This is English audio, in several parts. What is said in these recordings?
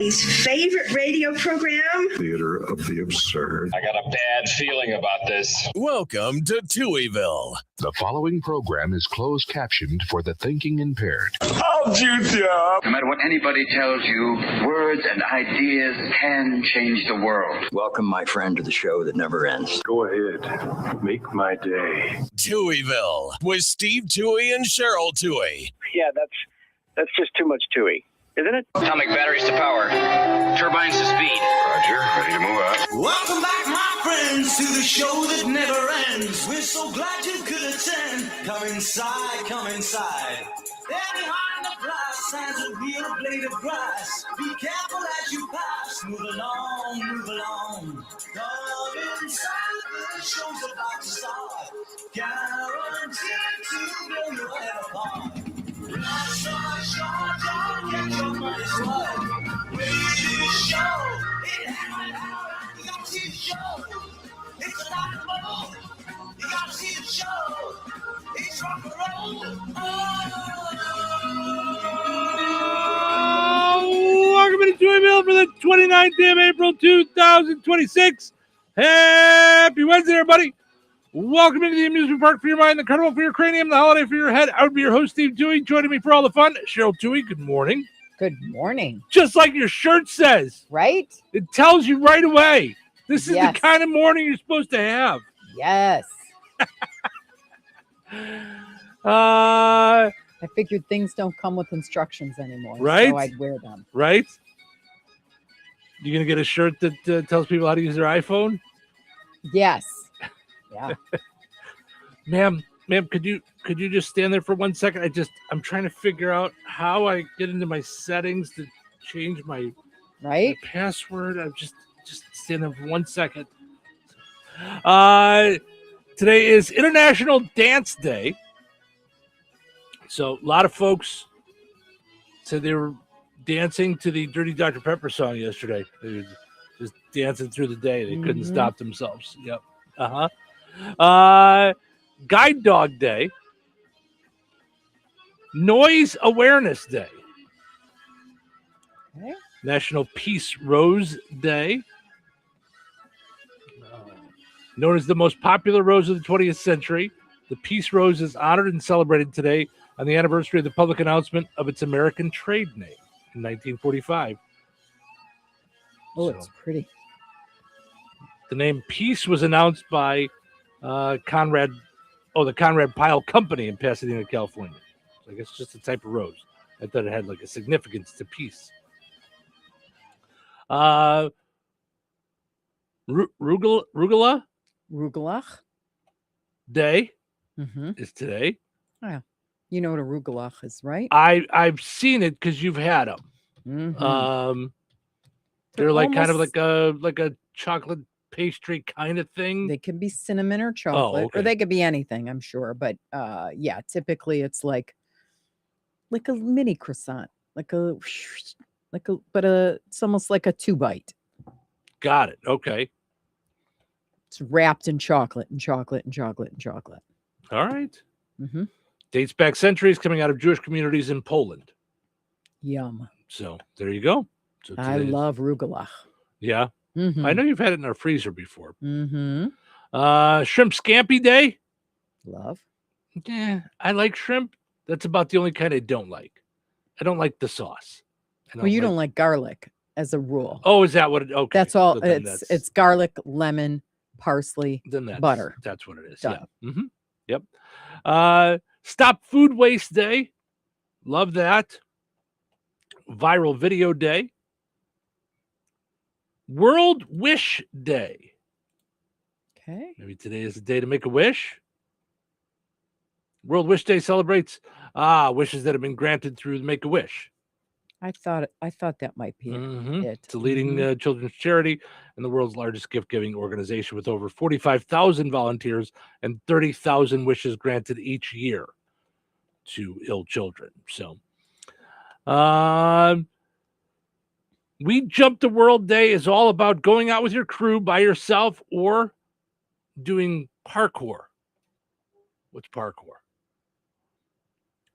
His favorite radio program, Theater of the Absurd. I got a bad feeling about this. Welcome to Touhyville. The following program is closed captioned for the thinking impaired. How'd you do? No matter what anybody tells you, words and ideas can change the world. Welcome, my friend, to the show that never ends. Go ahead. Make my day. Touhyville with Steve Touhy and Cheryl Touhy. Yeah, that's just too much Touhy, isn't it? Atomic batteries to power, turbines to speed. Roger, ready to move out. Welcome back, my friends, to the show that never ends. We're so glad you could attend. Come inside, come inside. There behind the glass stands a real blade of grass. Be careful as you pass. Move along, move along. Come inside, the show's about to start. Guaranteed to blow your head apart. Last short, get your money's worth. Radio show, it happened out. You gotta see the show. It's not a bubble. You gotta see the show. It's rock and roll. Welcome to Touhyville for the 29th day of April 2026. Happy Wednesday, everybody. Welcome into the amusement park for your mind, the carnival for your cranium, the holiday for your head. I would be your host, Steve Touhy. Joining me for all the fun, Cheryl Touhy. Good morning. Good morning. Just like your shirt says. Right? It tells you right away. This is Yes. the kind of morning you're supposed to have. Yes. I figured things don't come with instructions anymore. Right? So I'd wear them. Right? You going to get a shirt that tells people how to use their iPhone? Yes. Yeah. Ma'am, could you just stand there for 1 second? I'm trying to figure out how I get into my settings to change my password. I'm just stand there for 1 second. Today is International Dance Day. So a lot of folks said they were dancing to the Dirty Dr. Pepper song yesterday. They were just dancing through the day. They couldn't stop themselves. Yep. Guide Dog Day. Noise Awareness Day. Okay. National Peace Rose Day. Known as the most popular rose of the 20th century, the Peace Rose is honored and celebrated today on the anniversary of the public announcement of its American trade name in 1945. It's pretty. The name Peace was announced by the Conrad Pile Company in Pasadena, California. So I guess it's just a type of rose. I thought it had like a significance to peace. Rugula Day is today. Yeah. You know what a rugelach is, right? I've seen it because you've had them. They're like kind of like a chocolate pastry kind of thing. They can be cinnamon or chocolate, or they could be anything, I'm sure. But yeah, typically it's like a mini croissant, it's almost like a 2-bite. Got it. Okay. It's wrapped in chocolate and chocolate and chocolate and chocolate. All right. Dates back centuries, coming out of Jewish communities in Poland. Yum. So there you go. So I love rugelach. Yeah. I know you've had it in our freezer before. Mm-hmm. Shrimp Scampi Day. Love. Yeah, I like shrimp. That's about the only kind I don't like. I don't like the sauce. Well, you don't like garlic as a rule. Oh, is that what it? Okay. That's all. It's garlic, lemon, parsley, butter. That's what it is. Done. Yeah. Yep. Stop Food Waste Day. Love that. Viral Video Day. World Wish Day. Okay. Maybe today is the day to make a wish. World Wish Day celebrates wishes that have been granted through Make-A-Wish. I thought that might be it. It's a leading children's charity and the world's largest gift-giving organization with over 45,000 volunteers and 30,000 wishes granted each year to ill children. So, We Jump the World Day is all about going out with your crew by yourself or doing parkour. What's parkour?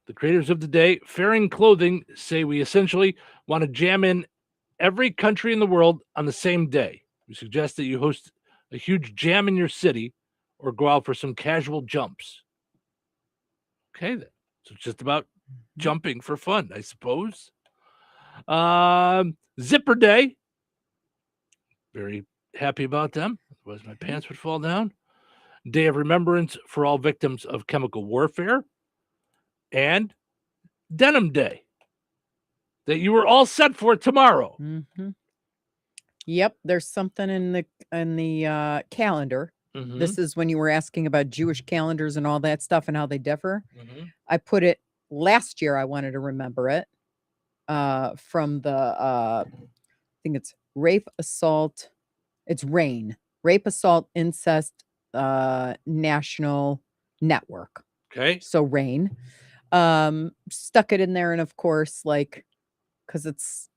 The creators of the day, Fairing Clothing, say we essentially want to jam in every country in the world on the same day. We suggest that you host a huge jam in your city or go out for some casual jumps. Okay, then. So it's just about jumping for fun, I suppose. Zipper Day. Very happy about them. Otherwise, my pants would fall down. Day of Remembrance for all victims of chemical warfare. And Denim Day. That you were all set for tomorrow. Mm-hmm. Yep, there's something in the calendar. Mm-hmm. This is when you were asking about Jewish calendars and all that stuff and how they differ. Mm-hmm. I put it last year. I wanted to remember it from the I think it's rape, assault. It's RAIN, Rape, Assault, Incest National Network. Okay. So RAIN. Stuck it in there, and of course, like, because it's,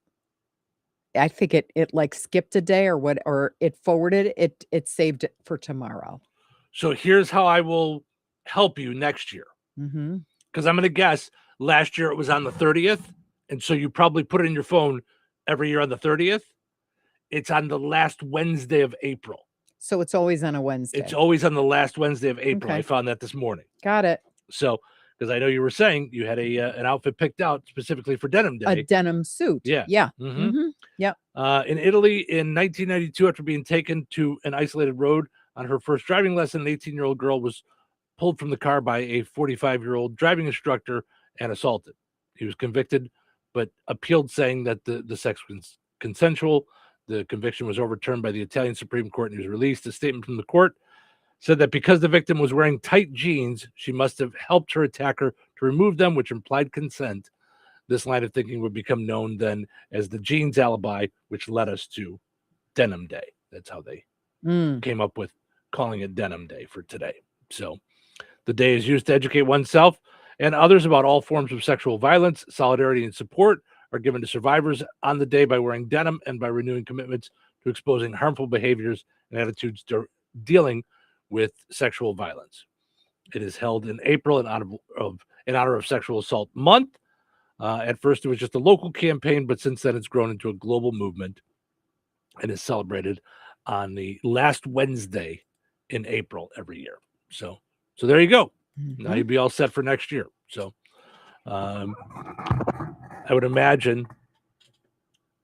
I think it like skipped a day or it forwarded it saved it for tomorrow. So here's how I will help you next year. Mm-hmm. Because I'm going to guess last year it was on the 30th. And so you probably put it in your phone every year on the 30th. It's on the last Wednesday of April. So it's always on a Wednesday. It's always on the last Wednesday of April. Okay. I found that this morning. Got it. So, because I know you were saying you had an outfit picked out specifically for Denim Day. A denim suit. Yeah. Yeah. Mm-hmm. Mm-hmm. Yep. In Italy in 1992, after being taken to an isolated road on her first driving lesson, an 18-year-old girl was pulled from the car by a 45-year-old driving instructor and assaulted. He was convicted, but appealed, saying that the sex was consensual. The conviction was overturned by the Italian Supreme Court, and he was released. A statement from the court said that because the victim was wearing tight jeans, she must have helped her attacker to remove them, which implied consent. This line of thinking would become known then as the jeans alibi, which led us to Denim Day. That's how they came up with calling it Denim Day for today. So the day is used to educate oneself and others about all forms of sexual violence. Solidarity and support are given to survivors on the day by wearing denim and by renewing commitments to exposing harmful behaviors and attitudes dealing with sexual violence. It is held in April in honor of Sexual Assault Month. At first, it was just a local campaign, but since then, it's grown into a global movement and is celebrated on the last Wednesday in April every year. So there you go. Mm-hmm. Now you'll be all set for next year. So I would imagine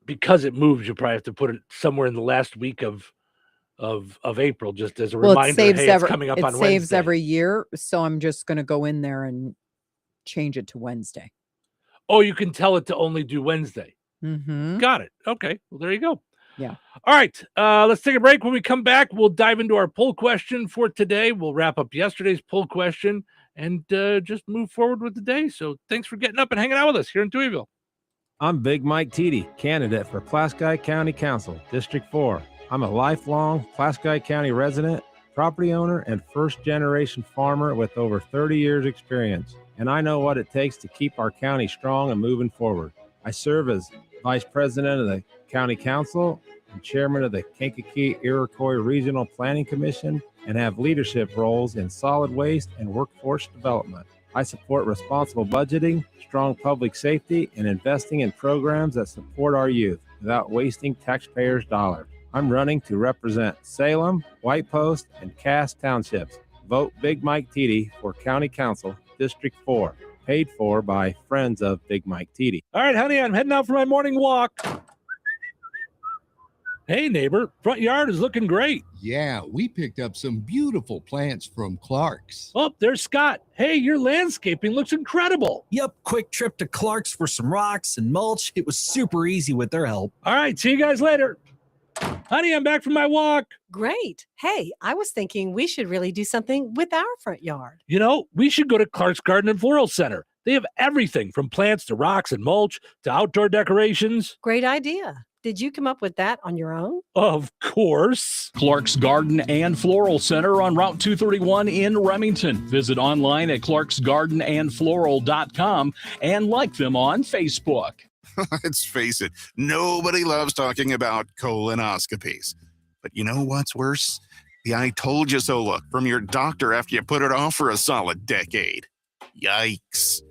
because it moves, you probably have to put it somewhere in the last week of April, just as a reminder. It's coming up on Wednesday. It saves every year, so I'm just going to go in there and change it to Wednesday. Oh, you can tell it to only do Wednesday. Mm-hmm. Got it. Okay. Well, there you go. Yeah. All right. Let's take a break. When we come back, we'll dive into our poll question for today. We'll wrap up yesterday's poll question and just move forward with the day. So thanks for getting up and hanging out with us here in Touhyville. I'm Big Mike Teedy, candidate for Pulaski County Council, District 4. I'm a lifelong Pulaski County resident, property owner, and first-generation farmer with over 30 years experience. And I know what it takes to keep our county strong and moving forward. I serve as Vice President of the County Council and Chairman of the Kankakee-Iroquois Regional Planning Commission and have leadership roles in solid waste and workforce development. I support responsible budgeting, strong public safety, and investing in programs that support our youth without wasting taxpayers' dollars. I'm running to represent Salem, White Post, and Cass Townships. Vote Big Mike Teedy for County Council, District 4. Paid for by friends of Big Mike Teedy. All right, honey, I'm heading out for my morning walk. Hey, neighbor, front yard is looking great. Yeah, we picked up some beautiful plants from Clark's. Oh, there's Scott. Hey, your landscaping looks incredible. Yep, quick trip to Clark's for some rocks and mulch. It was super easy with their help. All right, see you guys later. Honey, I'm back from my walk. Great. Hey, I was thinking we should really do something with our front yard. You know, we should go to Clark's Garden and Floral Center. They have everything from plants to rocks and mulch to outdoor decorations. Great idea. Did you come up with that on your own? Of course. Clark's Garden and Floral Center on Route 231 in Remington. Visit online at clarksgardenandfloral.com and like them on Facebook. Let's face it, nobody loves talking about colonoscopies. But you know what's worse? The I told you so look from your doctor after you put it off for a solid decade. Yikes.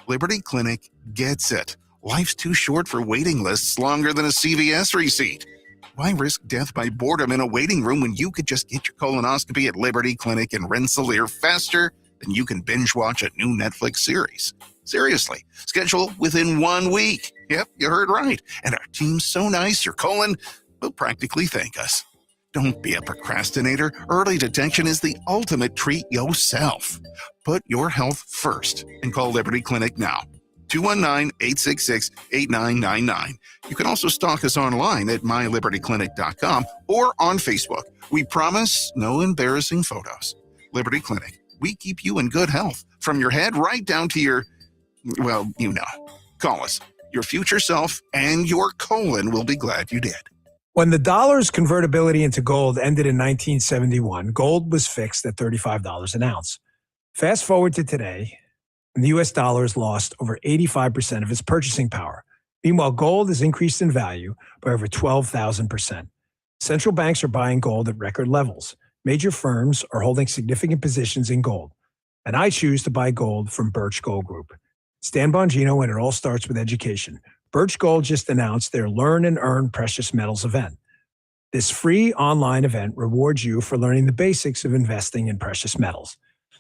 Liberty Clinic gets it. Life's too short for waiting lists longer than a CVS receipt. Why risk death by boredom in a waiting room when you could just get your colonoscopy at Liberty Clinic and Rensselaer faster than you can binge watch a new Netflix series? Seriously, schedule within 1 week. Yep, you heard right. And our team's so nice, your colon will practically thank us. Don't be a procrastinator. Early detection is the ultimate treat yourself. Put your health first and call Liberty Clinic now. 219-866-8999. You can also stalk us online at mylibertyclinic.com or on Facebook. We promise no embarrassing photos. Liberty Clinic. We keep you in good health from your head right down to your, well, you know. Call us. Your future self and your colon will be glad you did. When the dollar's convertibility into gold ended in 1971, gold was fixed at $35 an ounce. Fast forward to today, and the U.S. dollar has lost over 85% of its purchasing power. Meanwhile, gold has increased in value by over 12,000%. Central banks are buying gold at record levels. Major firms are holding significant positions in gold. And I choose to buy gold from Birch Gold Group. It's Dan Bongino, and it all starts with education. Birch Gold just announced their Learn and Earn Precious Metals event. This free online event rewards you for learning the basics of investing in precious metals.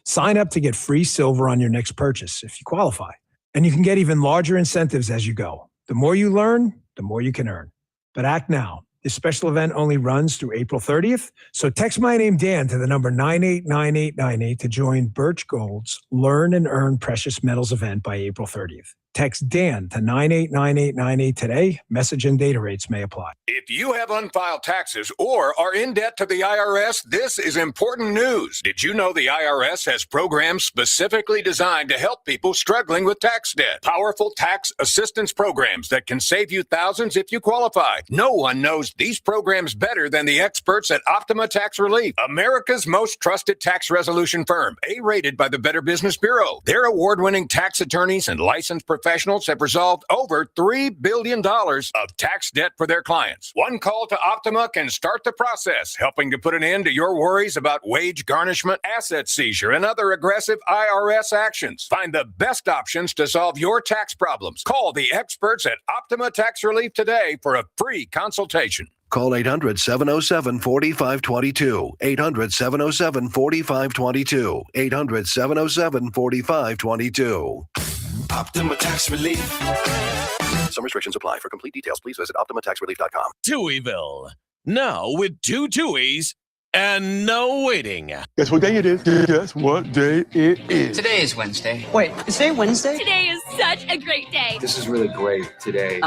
Sign up to get free silver on your next purchase if you qualify. And you can get even larger incentives as you go. The more you learn, the more you can earn. But act now. This special event only runs through April 30th. So text my name, Dan, to the number 989898 to join Birch Gold's Learn and Earn Precious Metals event by April 30th. Text Dan to 989898 today. Message and data rates may apply. If you have unfiled taxes or are in debt to the IRS, this is important news. Did you know the IRS has programs specifically designed to help people struggling with tax debt? Powerful tax assistance programs that can save you thousands if you qualify. No one knows these programs better than the experts at Optima Tax Relief, America's most trusted tax resolution firm, A-rated by the Better Business Bureau. Their award-winning tax attorneys and licensed professionals have resolved over $3 billion of tax debt for their clients. One call to Optima can start the process, helping to put an end to your worries about wage garnishment, asset seizure, and other aggressive IRS actions. Find the best options to solve your tax problems. Call the experts at Optima Tax Relief today for a free consultation. Call 800-707-4522. 800-707-4522. 800-707-4522. Optima Tax Relief. Some restrictions apply. For complete details, please visit OptimaTaxRelief.com. Touhyville. Now with 2 Touhies and no waiting. Guess what day it is? Guess what day it is? Today is Wednesday. Wait, is today Wednesday? Today is such a great day. This is really great today.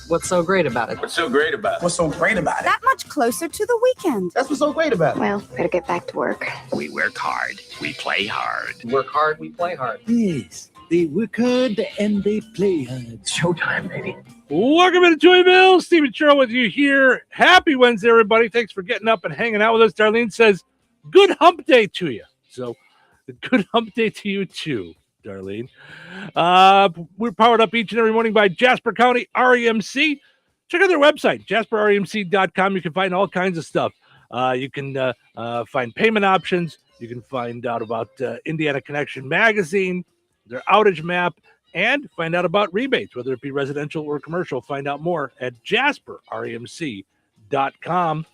What's so great about it? What's so great about it? What's so great about it? That much closer to the weekend. That's what's so great about it. Well, better get back to work. We work hard. We play hard. We work hard, we play hard. Yes, they work hard and they play hard. Showtime, baby. Welcome to Touhyville. Stephen Sherrill with you here. Happy Wednesday, everybody. Thanks for getting up and hanging out with us. Darlene says, good hump day to you. So, good hump day to you too, Darlene. We're powered up each and every morning by Jasper County REMC. Check out their website, jasperremc.com. You can find all kinds of stuff. You can find payment options. You can find out about Indiana Connection Magazine, their outage map, and find out about rebates, whether it be residential or commercial. Find out more at jasperremc.com.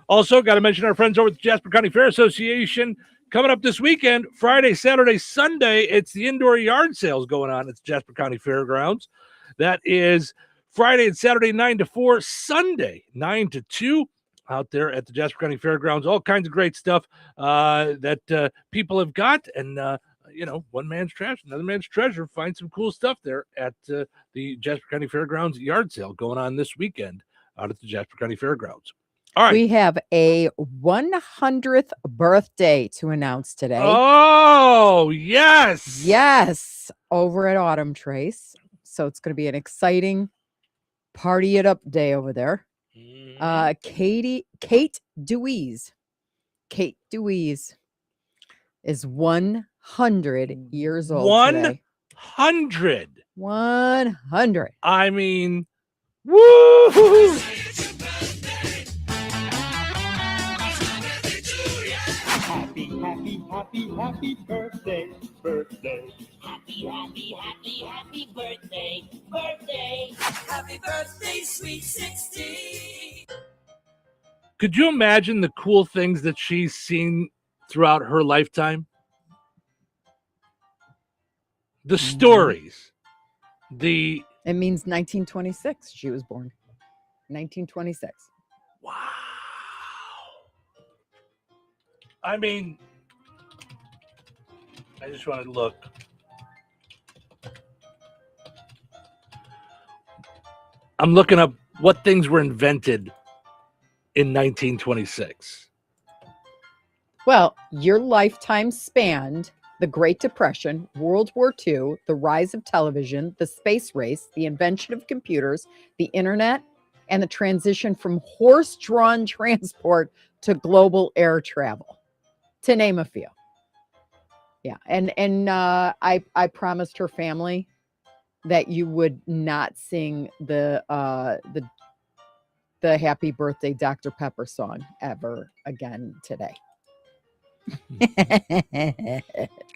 Also, got to mention our friends over at the Jasper County Fair Association. Coming up this weekend, Friday, Saturday, Sunday, it's the indoor yard sales going on at the Jasper County Fairgrounds. That is Friday and Saturday, 9 to 4, Sunday, 9 to 2. Out there at the Jasper County Fairgrounds, all kinds of great stuff that people have got. And, one man's trash, another man's treasure. Find some cool stuff there at the Jasper County Fairgrounds yard sale going on this weekend out at the Jasper County Fairgrounds. All right. We have a 100th birthday to announce today. Oh, yes. Yes. Over at Autumn Trace. So it's going to be an exciting party it up day over there. Kate Deweese. Kate Deweese is 100 years old. 100. 100. I mean, woo! Happy birthday, birthday. Happy birthday, birthday. Could you imagine the cool things that she's seen throughout her lifetime? The stories. It means 1926 she was born. 1926. Wow. I mean, I just want to look. I'm looking up what things were invented in 1926. Well, your lifetime spanned the Great Depression, World War II, the rise of television, the space race, the invention of computers, the internet, and the transition from horse-drawn transport to global air travel, to name a few. Yeah, and I promised her family that you would not sing the Happy Birthday Dr. Pepper song ever again today.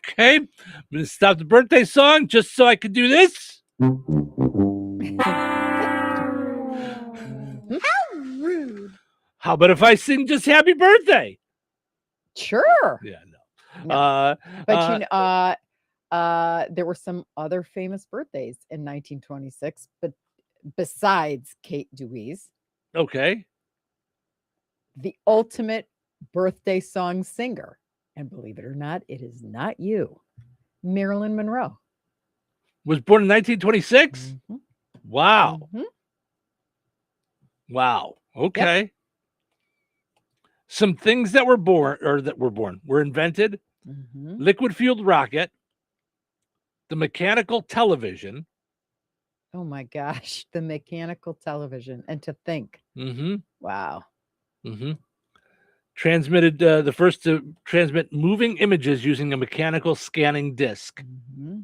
Okay, I'm going to stop the birthday song just so I could do this. How rude. How about if I sing just Happy Birthday? Sure. Yeah, no. No. But there were some other famous birthdays in 1926, but besides Kate Dewey's. Okay. The ultimate birthday song singer. And believe it or not, it is not you. Marilyn Monroe. Was born in 1926? Mm-hmm. Wow. Mm-hmm. Wow. Okay. Yep. Some things that were invented. Mm-hmm. Liquid-fueled rocket, the mechanical television. Oh my gosh, the mechanical television. And to think. Mm-hmm. Wow. Mm-hmm. Transmitted the first to transmit moving images using a mechanical scanning disc. Mm-hmm.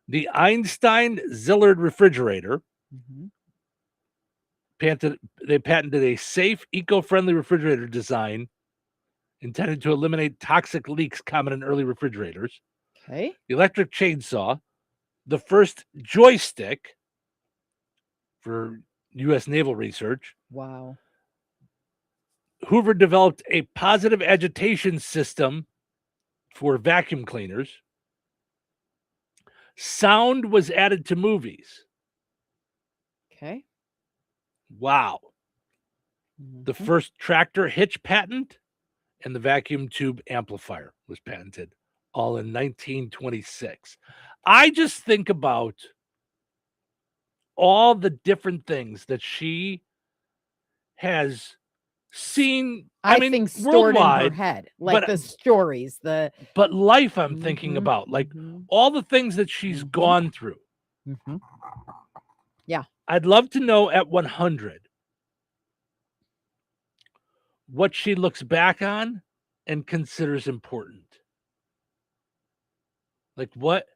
The Einstein-Zillard refrigerator. Mm-hmm. They patented a safe, eco-friendly refrigerator design intended to eliminate toxic leaks common in early refrigerators. Okay. The electric chainsaw, the first joystick for U.S. naval research. Wow. Hoover developed a positive agitation system for vacuum cleaners. Sound was added to movies. Okay. Wow. Mm-hmm. The first tractor hitch patent and the vacuum tube amplifier was patented, all in 1926. I just think about all the different things that she has seen. I mean, think stored worldwide, in her head, like the stories, but life. I'm thinking about like all the things that she's gone through. Mm-hmm. Yeah, I'd love to know at 100 what she looks back on and considers important. Like what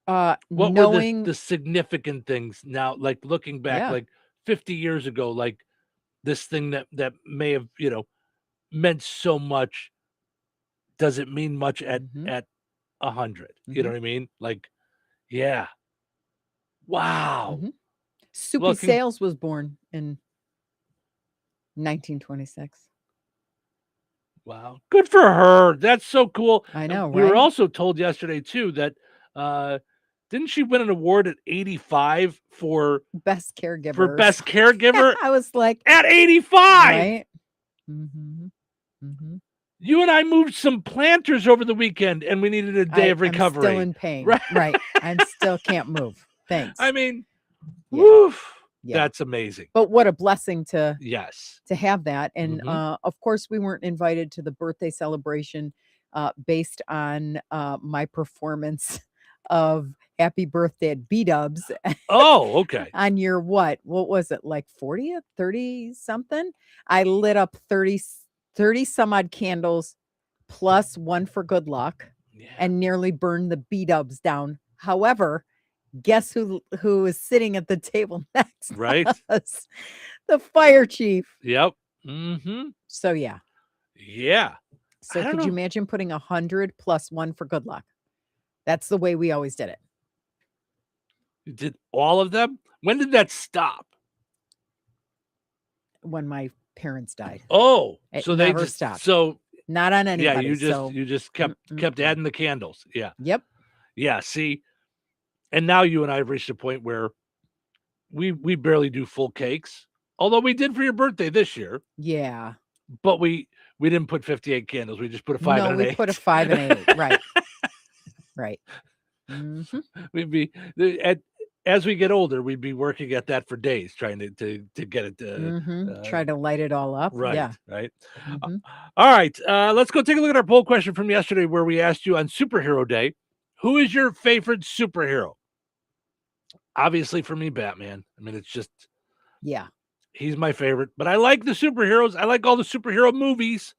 knowing were the significant things now, like looking back, like 50 years ago, like this thing that may have, meant so much. Does it mean much at 100? You know what I mean? Like, yeah. Wow. Mm-hmm. Soupy Sales was born in 1926. Wow. Good for her. That's so cool. I know, We were also told yesterday, too, that didn't she win an award at 85 for Best Caregiver? For Best Caregiver? I was like, at 85. Right? Mm-hmm. Mm-hmm. You and I moved some planters over the weekend, and we needed a day of recovery. I'm still in pain. Right. I still can't move. Thanks. I mean, woof. Yeah. That's amazing. But what a blessing to have that. And of course, we weren't invited to the birthday celebration based on my performance of Happy Birthday at B-Dubs. Oh, okay. On your what was it, like 40th, 30 something? I lit up 30 some odd candles plus one for good luck and nearly burned the B-Dubs down. However, guess who is sitting at the table next? Right. Us? The fire chief. Yep. Mm-hmm. So yeah. Yeah. So could you imagine putting 100 plus one for good luck? That's the way we always did it. You did all of them? When did that stop? When my parents died. Oh, It so they never just stopped. so Not on anybody. yeah, you just kept adding the candles. Yeah. Yep. Yeah, see. And now you and I have reached a point where we barely do full cakes. Although we did for your birthday this year. Yeah. But we didn't put 58 candles. We just put a 5 and an 8. No, we put a 5 and 8. Right. Right. Mm-hmm. We'd be as we get older, we'd be working at that for days, trying to get it. Try to light it all up. Right. Yeah. Right. Mhm. All right. Let's go take a look at our poll question from yesterday, where we asked you on Superhero Day, who is your favorite superhero? Obviously, for me, Batman. I mean, it's just he's my favorite. But I like the superheroes. I like all the superhero movies.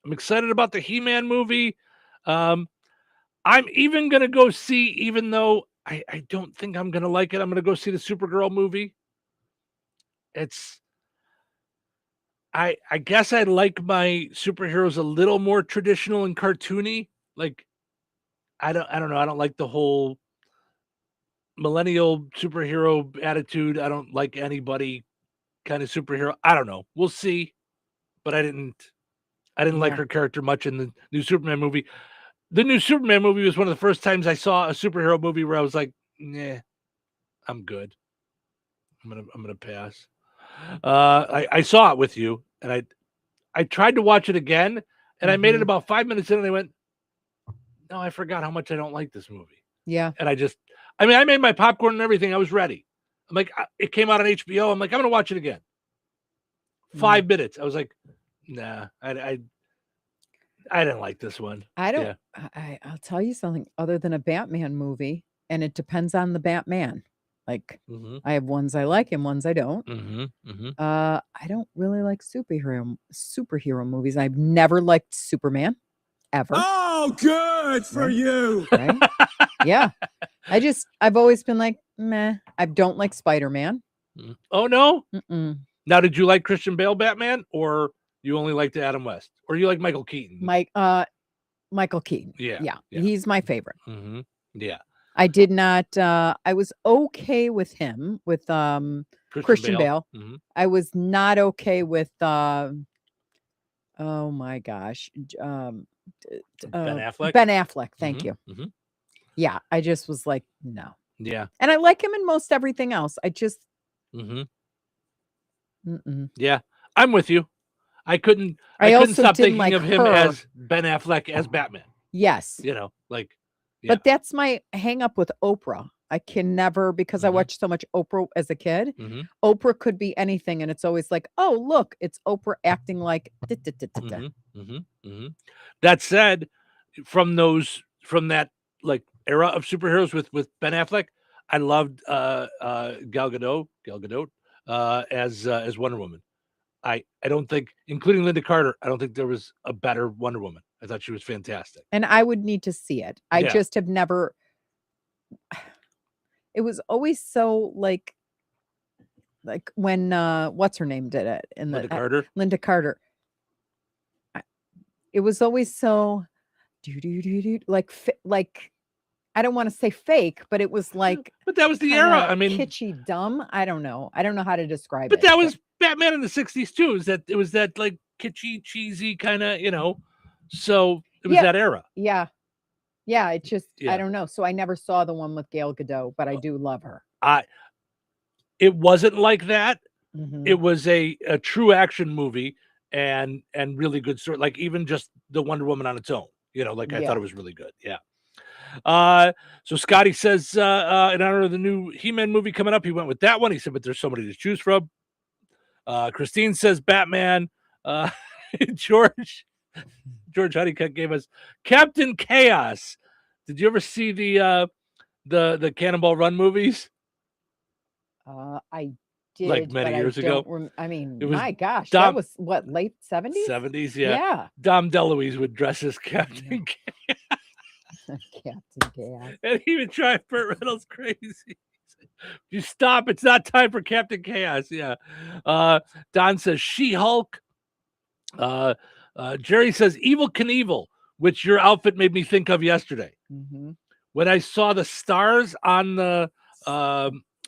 I'm excited about the He-Man movie. I'm even going to go see, even though I don't think I'm going to like it, I'm going to go see the Supergirl movie. I guess I like my superheroes a little more traditional and cartoony. Like, I don't know. I don't like the whole millennial superhero attitude. I don't like anybody kind of superhero. I don't know. We'll see. But I didn't like her character much in the new Superman movie. The new Superman movie was one of the first times I saw a superhero movie where I was like, nah, I'm good. I'm gonna pass. I saw it with you, and I tried to watch it again, and I made it about 5 minutes in, and I went, no, I forgot how much I don't like this movie. Yeah. And I made my popcorn and everything. I was ready. I'm like, it came out on HBO. I'm like, I'm gonna watch it again. 5 minutes. I was like, nah, I didn't like this one. I don't. I'll tell you something. Other than a Batman movie, and it depends on the Batman. Like I have ones I like and ones I don't. I don't really like superhero movies. I've never liked Superman, ever. Oh, good for you. Right? Yeah. I've always been like, meh. I don't like Spider-Man. Oh no. Mm-mm. Now, did you like Christian Bale Batman, or you only liked Adam West, or you like Michael Keaton? Michael Keaton. Yeah. He's my favorite. Yeah. I did not. I was okay with him with Christian Bale. I was not okay with. Oh my gosh, Ben Affleck. Ben Affleck. Thank you. Yeah, I just was like, no. Yeah. And I like him in most everything else. I just. Yeah, I'm with you. I couldn't also stop didn't thinking like of him her. as Ben Affleck as Batman. Yes. You know, like. But that's my hang up with Oprah. I can never, because I watched so much Oprah as a kid. Oprah could be anything, and it's always like, oh, look, it's Oprah acting like. That said, from that like era of superheroes with Ben Affleck, I loved Gal Gadot as Wonder Woman. I don't think, including Linda Carter, I don't think there was a better Wonder Woman. I thought she was fantastic. And I would need to see it. I just have never. It was always so like when what's her name did it in the Linda Carter. It was always so like I don't want to say fake, but it was like. But that was the era. I mean, kitschy, dumb. I don't know. I don't know how to describe it. But that was Batman in the 60s too. It was that like kitschy, cheesy kind of, you know. So it was that era. Yeah. Yeah. It just, I don't know. So I never saw the one with Gal Gadot, but I do love her. It wasn't like that. It was a true action movie and really good story. Like even just the Wonder Woman on its own, you know, like I thought it was really good. Yeah. So Scotty says, in honor of the new He-Man movie coming up, he went with that one. He said, but there's so many to choose from. Christine says Batman. George Honeycutt gave us Captain Chaos. Did you ever see the Cannonball Run movies? I did, like many years ago. I mean, it was my gosh, that was what, late 70s? 70s, yeah. Yeah. Dom DeLuise would dress as Captain Chaos. Captain Chaos. And he would drive Burt Reynolds crazy. You stop, it's not time for Captain Chaos. Yeah. Don says She-Hulk. Jerry says Evil Knievel, which your outfit made me think of yesterday. When I saw the stars on the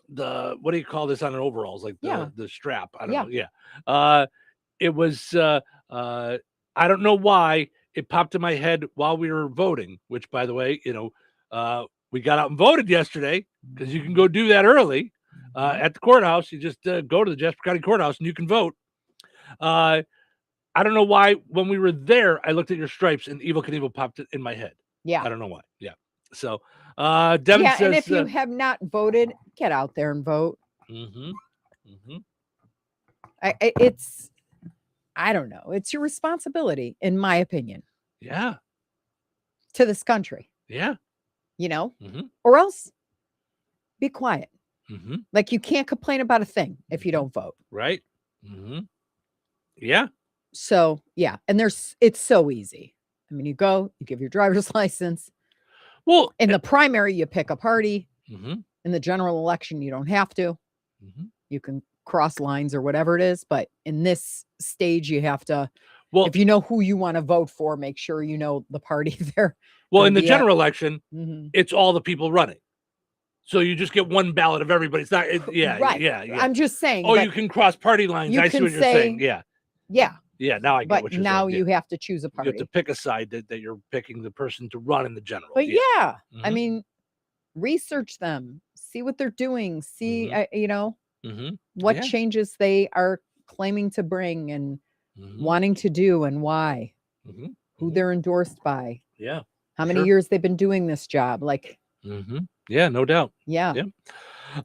what do you call this on an overalls, like the strap? I don't know. Yeah. it was I don't know why it popped in my head while we were voting, which, by the way, we got out and voted yesterday because you can go do that early at the courthouse. You just go to the Jasper County Courthouse and you can vote. I don't know why when we were there, I looked at your stripes and Evel Knievel popped it in my head. Yeah. I don't know why. Yeah. So Devin says, and if you have not voted, get out there and vote. It's, I don't know. It's your responsibility, in my opinion. Yeah. To this country. Yeah. Or else be quiet. Like you can't complain about a thing if you don't vote. Right. Yeah. So, yeah. And it's so easy. I mean, you go, you give your driver's license. Well, in the primary, you pick a party. In the general election, you don't have to. You can cross lines or whatever it is. But in this stage, you have to, if you know who you want to vote for, make sure you know the party there. Well, in the general election, it's all the people running. So you just get one ballot of everybody. It's not, right. Yeah. I'm just saying. Oh, you can cross party lines. I see what you're saying. Yeah. Yeah. Yeah, now I get what you're saying. But now you have to choose a party. You have to pick a side that you're picking the person to run in the general. But I mean, research them, see what they're doing, see, what changes they are claiming to bring and wanting to do and why, who they're endorsed by. Yeah. How many years they've been doing this job. Like, yeah, no doubt. Yeah.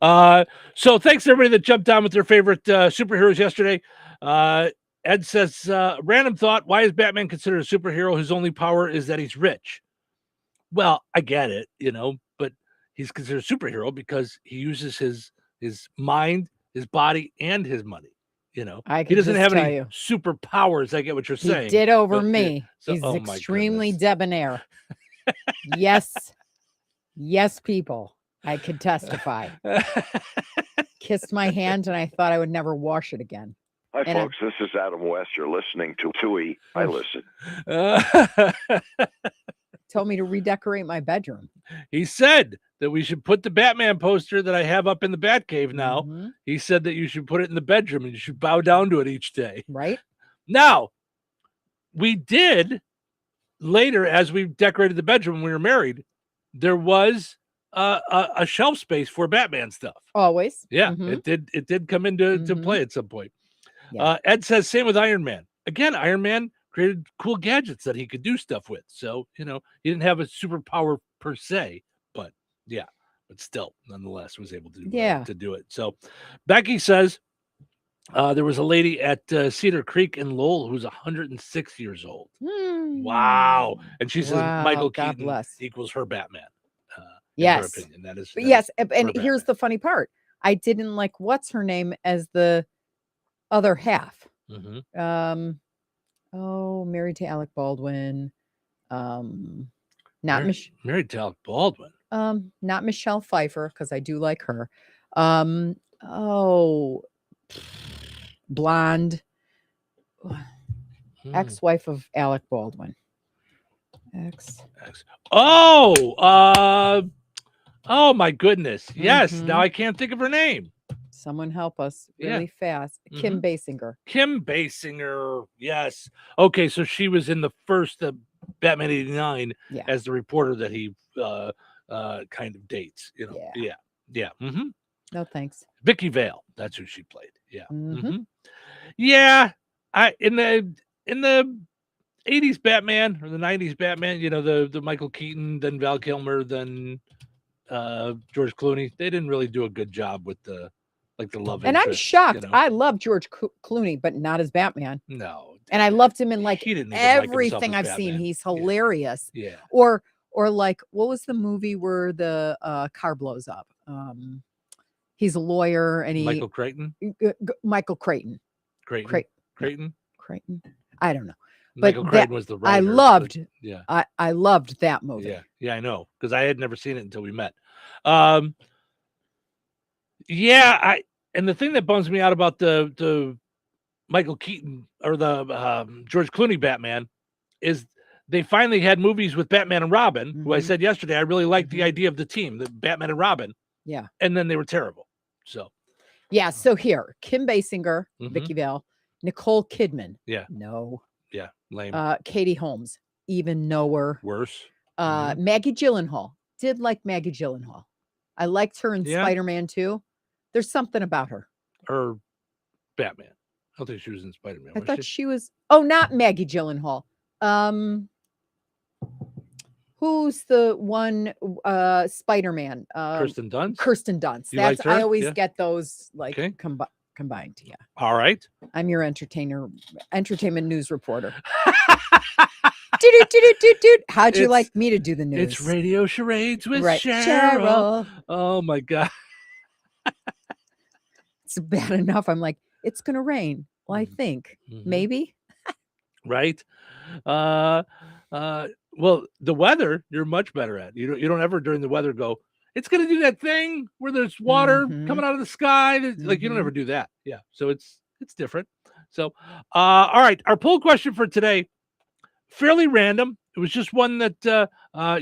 So thanks to everybody that jumped on with their favorite superheroes yesterday. Ed says, random thought, why is Batman considered a superhero whose only power is that he's rich? Well, I get it, but he's considered a superhero because he uses his mind, his body, and his money. He doesn't have any superpowers. I get what you're saying. He did over me. So, he's extremely debonair. Yes, people. I could testify. Kissed my hand and I thought I would never wash it again. Hi, folks. This is Adam West. You're listening to Touhy. I listen. Told me to redecorate my bedroom. He said that we should put the Batman poster that I have up in the Batcave now. He said that you should put it in the bedroom and you should bow down to it each day. Right. Now, we did later, as we decorated the bedroom when we were married, there was a shelf space for Batman stuff. Always. Yeah, it did come into to play at some point. Yeah. Ed says same with Iron Man. Again, Iron Man created cool gadgets that he could do stuff with. So, he didn't have a superpower per se, but still, nonetheless, was able to do it. So Becky says there was a lady at Cedar Creek in Lowell who's 106 years old. Wow. And she says Michael Keaton equals her Batman. Yes. Her opinion. That is, yes. And here's the funny part. I didn't like what's her name as the other half. Married to Alec Baldwin. Married to Alec Baldwin. Not Michelle Pfeiffer, because I do like her. Blonde. Ex-wife of Alec Baldwin. Oh my goodness. Yes. Now I can't think of her name. Someone help us really fast. Kim Basinger. Kim Basinger. Yes. Okay. So she was in the first Batman 89 as the reporter that he kind of dates, Yeah. No, thanks. Vicky Vale. That's who she played. Yeah. Yeah. In the 80s Batman or the 90s Batman, the Michael Keaton, then Val Kilmer, then George Clooney, they didn't really do a good job with the love and interest, I'm shocked. I love George Clooney, but not as Batman. No. And I loved him in like everything I've Batman. seen. He's hilarious. Yeah. Or like, what was the movie where the car blows up? He's a lawyer and Michael Creighton. Michael Creighton. Creighton. I don't know. But Michael Creighton was the writer. I loved. Yeah. I loved that movie. Yeah, I know, because I had never seen it until we met. And the thing that bums me out about the Michael Keaton or the George Clooney Batman is they finally had movies with Batman and Robin, who I said yesterday I really liked the idea of the team, the Batman and Robin. Yeah. And then they were terrible. So yeah. So here, Kim Basinger, Vicky Vale, Nicole Kidman. Yeah. No. Yeah. Lame. Katie Holmes. Even nowhere. Worse. Maggie Gyllenhaal. Did like Maggie Gyllenhaal. I liked her in Spider-Man 2. There's something about her. Or Batman. I don't think she was in Spider-Man. I thought she was. Oh, not Maggie Gyllenhaal. Who's the one Spider-Man? Kirsten Dunst. Kirsten Dunst. You liked her? I always Yeah. get those like combined. Yeah. All right. I'm your entertainment news reporter. How'd you like me to do the news? It's Radio Charades with Right, Cheryl. Cheryl. Oh my God. It's bad enough. I'm like, it's gonna rain. Well, I think maybe. Right. Well, the weather you're much better at. You don't ever during the weather go, it's gonna do that thing where there's water coming out of the sky. Like you don't ever do that. Yeah. So it's different. So all right. Our poll question for today, fairly random. It was just one that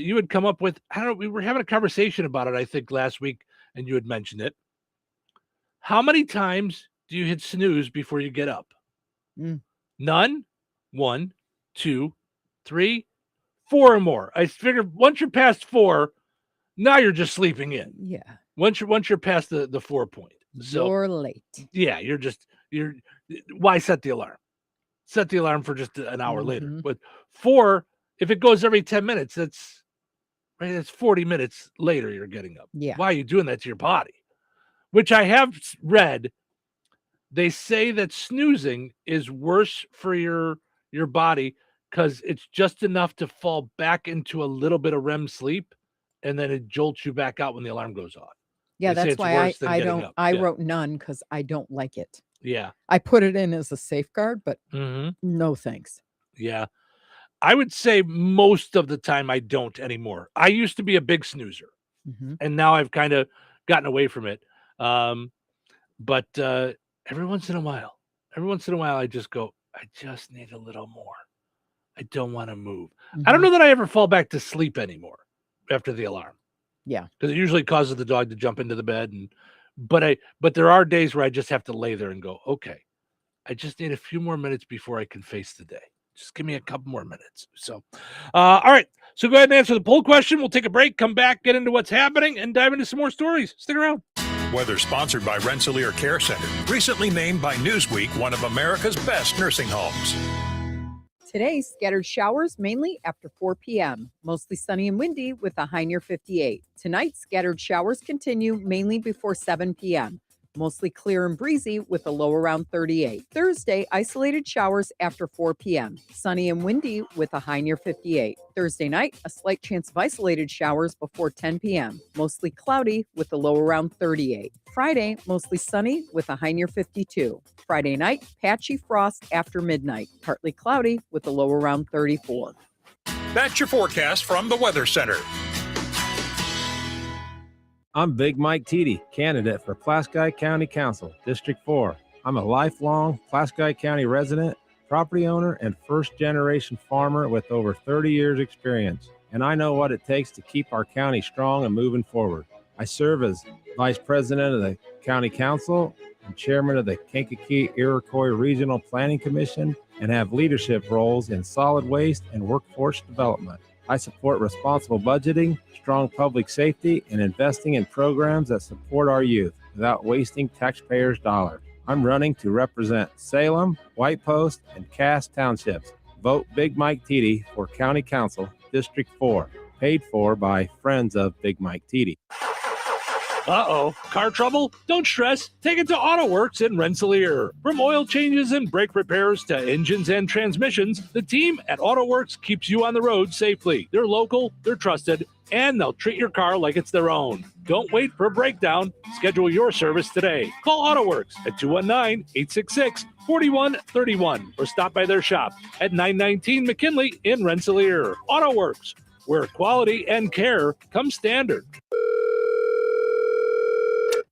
you had come up with. I don't know. We were having a conversation about it, I think, last week, and you had mentioned it. How many times do you hit snooze before you get up? None? 1, 2, 3, 4 or more. I figured once you're past 4, now you're just sleeping in. Yeah. Once you're past the 4 point. So you're late. Yeah, you're why set the alarm? Set the alarm for just an hour later. But 4, if it goes every 10 minutes, that's 40 minutes later you're getting up. Yeah. Why are you doing that to your body? Which I have read, they say that snoozing is worse for your body because it's just enough to fall back into a little bit of REM sleep, and then it jolts you back out when the alarm goes off. Yeah, They say that's it's why worse than I getting don't. up. I Yeah. wrote none because I don't like it. Yeah. I put it in as a safeguard, but no thanks. Yeah. I would say most of the time I don't anymore. I used to be a big snoozer, and now I've kind of gotten away from it. But every once in a while, I just go, I just need a little more. I don't want to move. I don't know that I ever fall back to sleep anymore after the alarm. Yeah. Because it usually causes the dog to jump into the bed. But there are days where I just have to lay there and go, okay, I just need a few more minutes before I can face the day. Just give me a couple more minutes. So, all right. So go ahead and answer the poll question. We'll take a break, come back, get into what's happening, and dive into some more stories. Stick around. Weather sponsored by Rensselaer Care Center, recently named by Newsweek one of America's best nursing homes. Today, scattered showers mainly after 4 p.m. Mostly sunny and windy with a high near 58. Tonight, scattered showers continue mainly before 7 p.m. Mostly clear and breezy with a low around 38. Thursday, isolated showers after 4 p.m. Sunny and windy with a high near 58. Thursday night, a slight chance of isolated showers before 10 p.m. Mostly cloudy with a low around 38. Friday, mostly sunny with a high near 52. Friday night, patchy frost after midnight. Partly cloudy with a low around 34. That's your forecast from the Weather Center. I'm Big Mike Teedy, candidate for Pulaski County Council, District 4. I'm a lifelong Pulaski County resident, property owner, and first-generation farmer with over 30 years' experience. And I know what it takes to keep our county strong and moving forward. I serve as Vice President of the County Council and Chairman of the Kankakee-Iroquois Regional Planning Commission and have leadership roles in solid waste and workforce development. I support responsible budgeting, strong public safety, and investing in programs that support our youth without wasting taxpayers' dollars. I'm running to represent Salem, White Post, and Cass Townships. Vote Big Mike Teedy for County Council, District 4. Paid for by Friends of Big Mike Teedy. Uh-oh, car trouble? Don't stress. Take it to AutoWorks in Rensselaer. From oil changes and brake repairs to engines and transmissions, the team at AutoWorks keeps you on the road safely. They're local, they're trusted, and they'll treat your car like it's their own. Don't wait for a breakdown. Schedule your service today. Call AutoWorks at 219-866-4131 or stop by their shop at 919 McKinley in Rensselaer. AutoWorks, where quality and care come standard.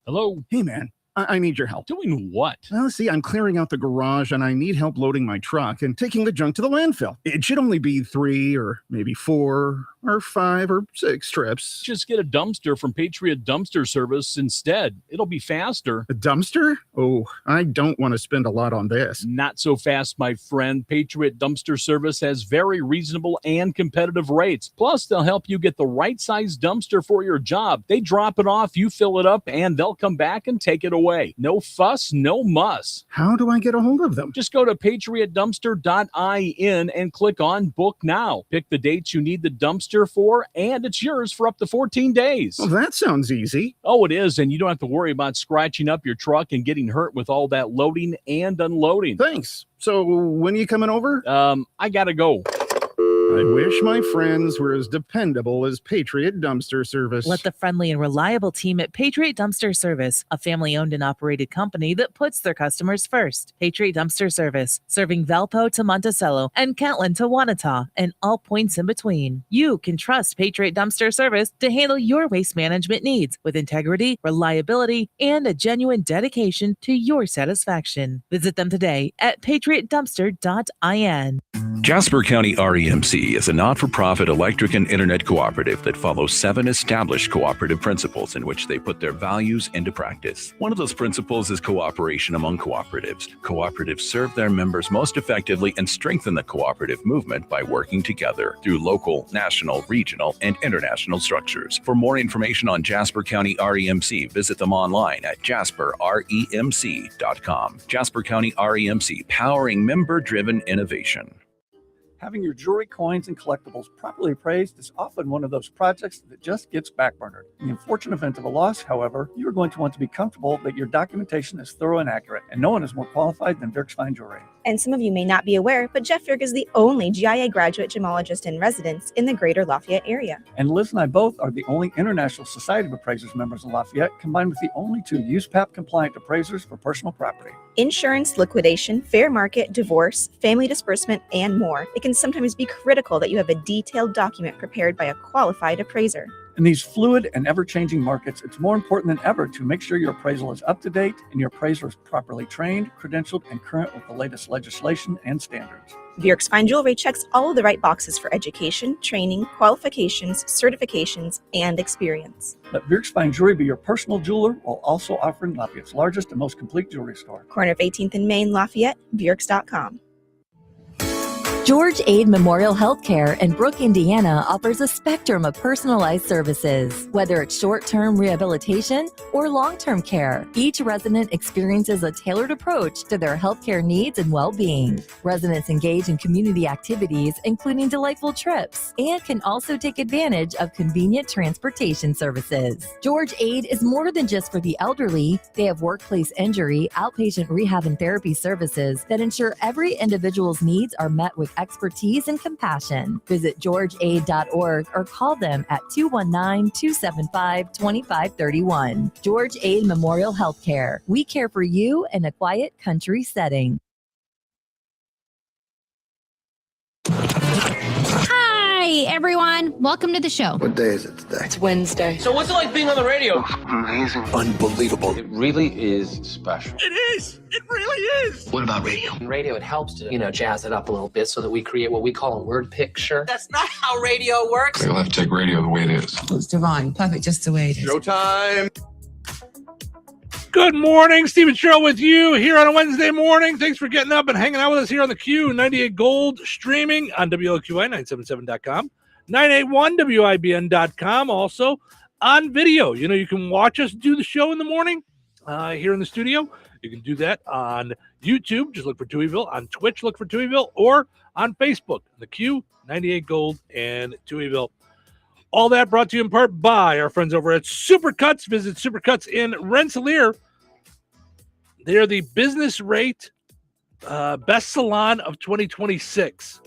Hello? Hey, man. I need your help. Doing what? Well, see, I'm clearing out the garage and I need help loading my truck and taking the junk to the landfill. It should only be 3 or maybe 4 or 5 or 6 trips. Just get a dumpster from Patriot Dumpster Service instead. It'll be faster. A dumpster? Oh, I don't want to spend a lot on this. Not so fast, my friend. Patriot Dumpster Service has very reasonable and competitive rates. Plus, they'll help you get the right size dumpster for your job. They drop it off, you fill it up, and they'll come back and take it away. No fuss, no muss. How do I get a hold of them? Just go to patriotdumpster.in and click on Book Now. Pick the dates you need the dumpster for, and it's yours for up to 14 days. Well, that sounds easy. Oh, it is, and you don't have to worry about scratching up your truck and getting hurt with all that loading and unloading. Thanks. So when are you coming over? I gotta go. I wish my friends were as dependable as Patriot Dumpster Service. Let the friendly and reliable team at Patriot Dumpster Service, a family-owned and operated company that puts their customers first. Patriot Dumpster Service, serving Valpo to Monticello and Catlin to Wanata and all points in between. You can trust Patriot Dumpster Service to handle your waste management needs with integrity, reliability, and a genuine dedication to your satisfaction. Visit them today at patriotdumpster.in. Jasper County REMC is a not-for-profit electric and internet cooperative that follows 7 established cooperative principles in which they put their values into practice. One of those principles is cooperation among cooperatives. Cooperatives serve their members most effectively and strengthen the cooperative movement by working together through local, national, regional, and international structures. For more information on Jasper County REMC, visit them online at jasperremc.com. Jasper County REMC, powering member-driven innovation. Having your jewelry, coins, and collectibles properly appraised is often one of those projects that just gets backburnered. In the unfortunate event of a loss, however, you are going to want to be comfortable that your documentation is thorough and accurate, and no one is more qualified than Dirk's Fine Jewelry. And some of you may not be aware, but Jeff Dirk is the only GIA graduate gemologist in residence in the greater Lafayette area. And Liz and I both are the only International Society of Appraisers members in Lafayette, combined with the only 2 USPAP-compliant appraisers for personal property. Insurance, liquidation, fair market, divorce, family disbursement, and more. It can sometimes be critical that you have a detailed document prepared by a qualified appraiser. In these fluid and ever-changing markets, it's more important than ever to make sure your appraisal is up to date and your appraiser is properly trained, credentialed, and current with the latest legislation and standards. Dirk's Fine Jewelry checks all of the right boxes for education, training, qualifications, certifications, and experience. Let Dirk's Fine Jewelry be your personal jeweler while also offering Lafayette's largest and most complete jewelry store. Corner of 18th and Main, Lafayette, Dirks.com. George Aid Memorial Healthcare in Brook, Indiana offers a spectrum of personalized services. Whether it's short-term rehabilitation or long-term care, each resident experiences a tailored approach to their healthcare needs and well-being. Residents engage in community activities, including delightful trips, and can also take advantage of convenient transportation services. George Aid is more than just for the elderly. They have workplace injury, outpatient rehab, and therapy services that ensure every individual's needs are met with expertise and compassion. Visit georgeaid.org or call them at 219-275-2531. George Aid Memorial Healthcare. We care for you in a quiet country setting. Hi, everyone. Welcome to the show. What day is it today? It's Wednesday. So what's it like being on the radio? Amazing. Unbelievable. It really is special. It is. It really is. What about radio? In radio, it helps to, jazz it up a little bit so that we create what we call a word picture. That's not how radio works. You'll have to take radio the way it is. It's divine. Perfect just the way it is. Showtime. Good morning. Stephen Sherrill with you here on a Wednesday morning. Thanks for getting up and hanging out with us here on the Q 98 Gold, streaming on WLQI977.com, 981WIBN.com, also on video. You can watch us do the show in the morning here in the studio. You can do that on YouTube. Just look for Touhyville. On Twitch, look for Touhyville, or on Facebook, the Q 98 Gold and Touhyville. All that brought to you in part by our friends over at Supercuts. Visit Supercuts in Rensselaer. They are the business rate best salon of 2026,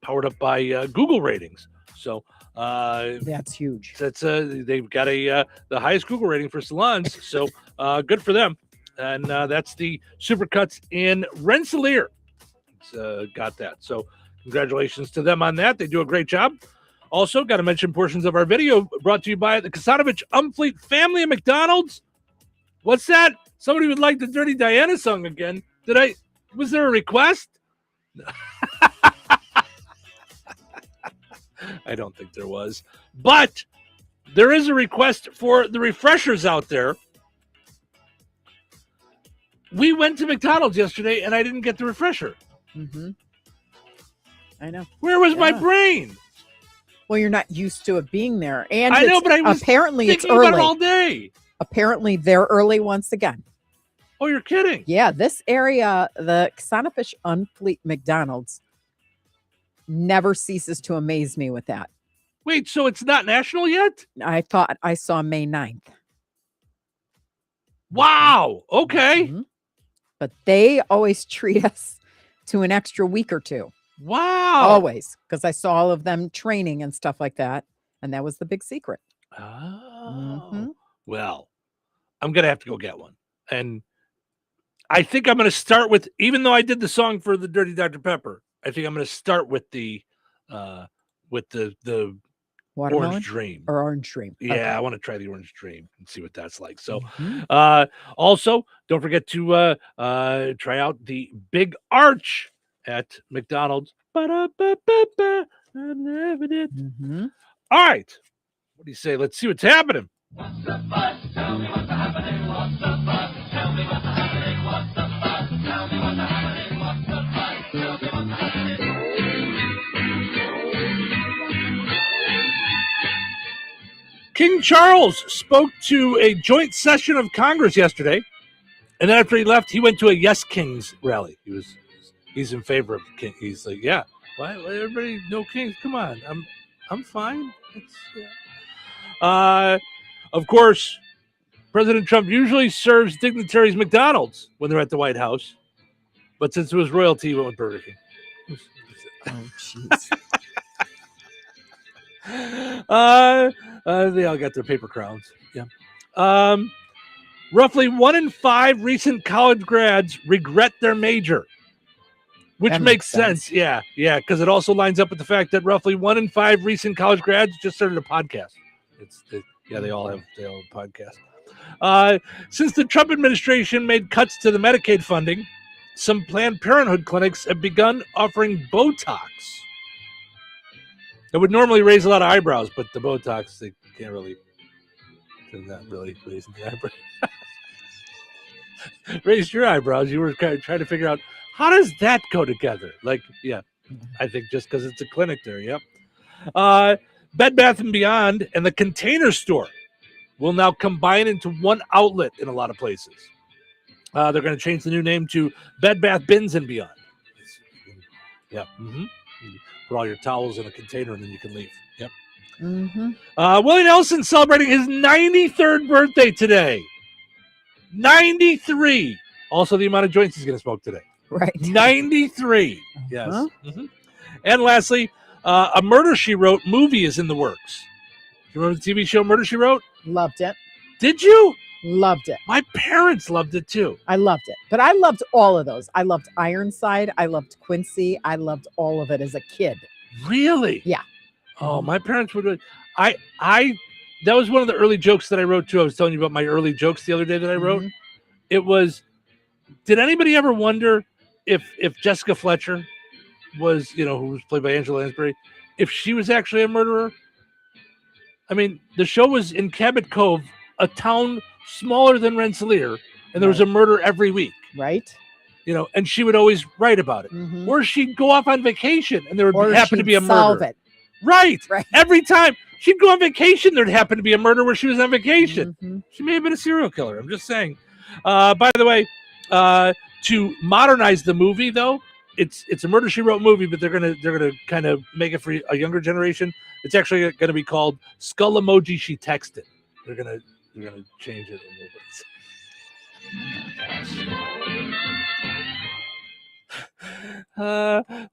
powered up by Google ratings. So that's huge. They've got the highest Google rating for salons. So good for them. And that's the Supercuts in Rensselaer. It's got that. So congratulations to them on that. They do a great job. Also, got to mention portions of our video brought to you by the Kasanovich Umfleet family of McDonald's. What's that? Somebody would like the Dirty Diana song again. Was there a request? I don't think there was. But there is a request for the refreshers out there. We went to McDonald's yesterday, and I didn't get the refresher. Mm-hmm. I know. Where was my brain? Well, you're not used to it being there. And I know, but I was apparently it's thinking early. about it all day. Apparently, they're early once again. Oh, you're kidding. Yeah, this area, the Xanafish Unfleet McDonald's, never ceases to amaze me with that. Wait, so it's not national yet? I thought I saw May 9th. Wow. Okay. Mm-hmm. But they always treat us to an extra week or two. Wow. Always. Because I saw all of them training and stuff like that. And that was the big secret. Oh. Well, I'm going to have to go get one. And I think I'm going to start with, even though I did the song for the Dirty Dr. Pepper, I think I'm going to start with the Watermelon? Orange Dream. Or Orange Dream. Yeah, Okay. I want to try the Orange Dream and see what that's like. So, also, don't forget to try out the Big Arch at McDonald's. Ba-da-ba-ba-ba. I never did. All right. What do you say? Let's see what's happening. King Charles spoke to a joint session of Congress yesterday, and then after he left, he went to a Yes Kings rally. He's in favor of the king. He's like, yeah, why everybody no kings? Come on, I'm fine. Of course, President Trump usually serves dignitaries McDonald's when they're at the White House, but since it was royalty, he went with Burger King. Oh, jeez. They all got their paper crowns. Yeah. Roughly 1 in 5 recent college grads regret their major, which That makes makes sense. Yeah, because it also lines up with the fact that roughly 1 in 5 recent college grads just started a podcast. They all have a podcast. Since the Trump administration made cuts to the Medicaid funding, some Planned Parenthood clinics have begun offering Botox. It would normally raise a lot of eyebrows, but the Botox, they can't really. They're not really raising the eyebrows. Raised your eyebrows. You were kind of trying to figure out, how does that go together? Like, yeah, I think just because it's a clinic there. Yep. Bed Bath & Beyond and the Container Store will now combine into one outlet in a lot of places. They're going to change the new name to Bed Bath Bins & Beyond. Yeah. Mm-hmm. Put all your towels in a container and then you can leave. Yep. Willie Nelson celebrating his 93rd birthday today. 93. Also, the amount of joints he's going to smoke today. Right. 93. Yes. And lastly, a Murder, She Wrote movie is in the works. You remember the TV show Murder, She Wrote? Loved it. Did you? Loved it. My parents loved it too. I loved it. But I loved all of those. I loved Ironside. I loved Quincy. I loved all of it as a kid. Really? Yeah. Oh, my parents would. That was one of the early jokes that I wrote too. I was telling you about my early jokes the other day that I wrote. It was, did anybody ever wonder if Jessica Fletcher was, who was played by Angela Lansbury, if she was actually a murderer? I mean, the show was in Cabot Cove, a town smaller than Rensselaer, and there was a murder every week. Right. And she would always write about it. Or she'd go off on vacation and there would happen to be a murder. Solve it. Right. Every time she'd go on vacation, there'd happen to be a murder where she was on vacation. She may have been a serial killer. I'm just saying. By the way, to modernize the movie, though, it's a Murder, She Wrote movie, but they're gonna kind of make it for a younger generation. It's actually going to be called Skull Emoji She Texted. They're gonna change it a little bit.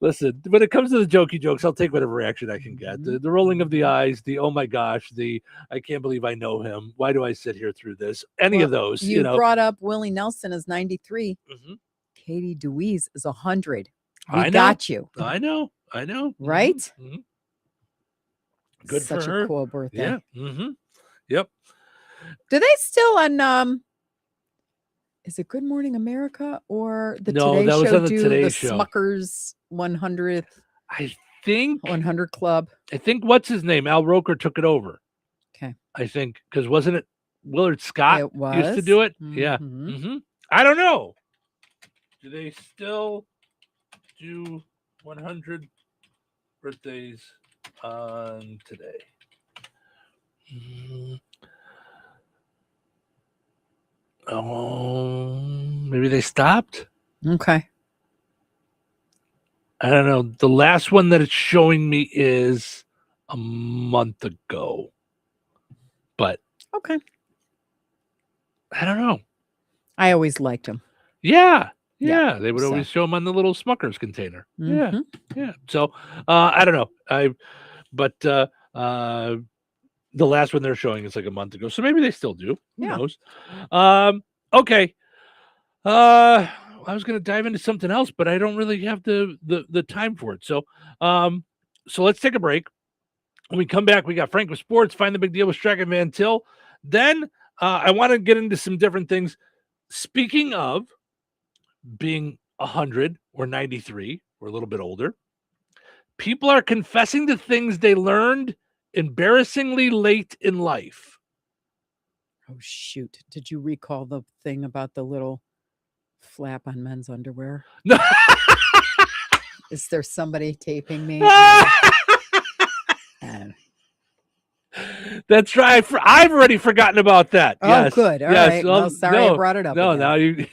Listen, when it comes to the jokey jokes, I'll take whatever reaction I can get. The rolling of the eyes, the oh my gosh, the I can't believe I know him. Why do I sit here through this? Any of those, You brought up Willie Nelson as 93. Katie DeWeese is 100. We got you. I know. Right? Good Such for her. a cool birthday. Yeah. Yep. Do they still on Is it Good Morning America or the No, Today that was Show on the do Today the Show. Smuckers 100th? I think 100 Club. I think what's his name? Al Roker took it over. Okay. I think because wasn't it Willard Scott It was. used to do it? Yeah. Mhm. I don't know. Do they still do 100 birthdays on today? Oh, maybe they stopped. Okay. I don't know. The last one that it's showing me is a month ago. But Okay. I don't know. I always liked him. Yeah. Yeah, They would so. always show them on the little Smuckers container. Mhm. Yeah. So I don't know. But the last one they're showing is like a month ago. So maybe they still do. Who Yeah. knows? Okay. I was going to dive into something else, but I don't really have the time for it. So let's take a break. When we come back, we got Frank with sports, Find the Big Deal with Strack and Van Til. Then I want to get into some different things. Speaking of being 100 or 93 or a little bit older, people are confessing to things they learned embarrassingly late in life. Oh, shoot. Did you recall the thing about the little flap on men's underwear? No. Is there somebody taping me? That's right. I've already forgotten about that. Oh, yes. good. All right. Well, sorry I brought it up No, again. now you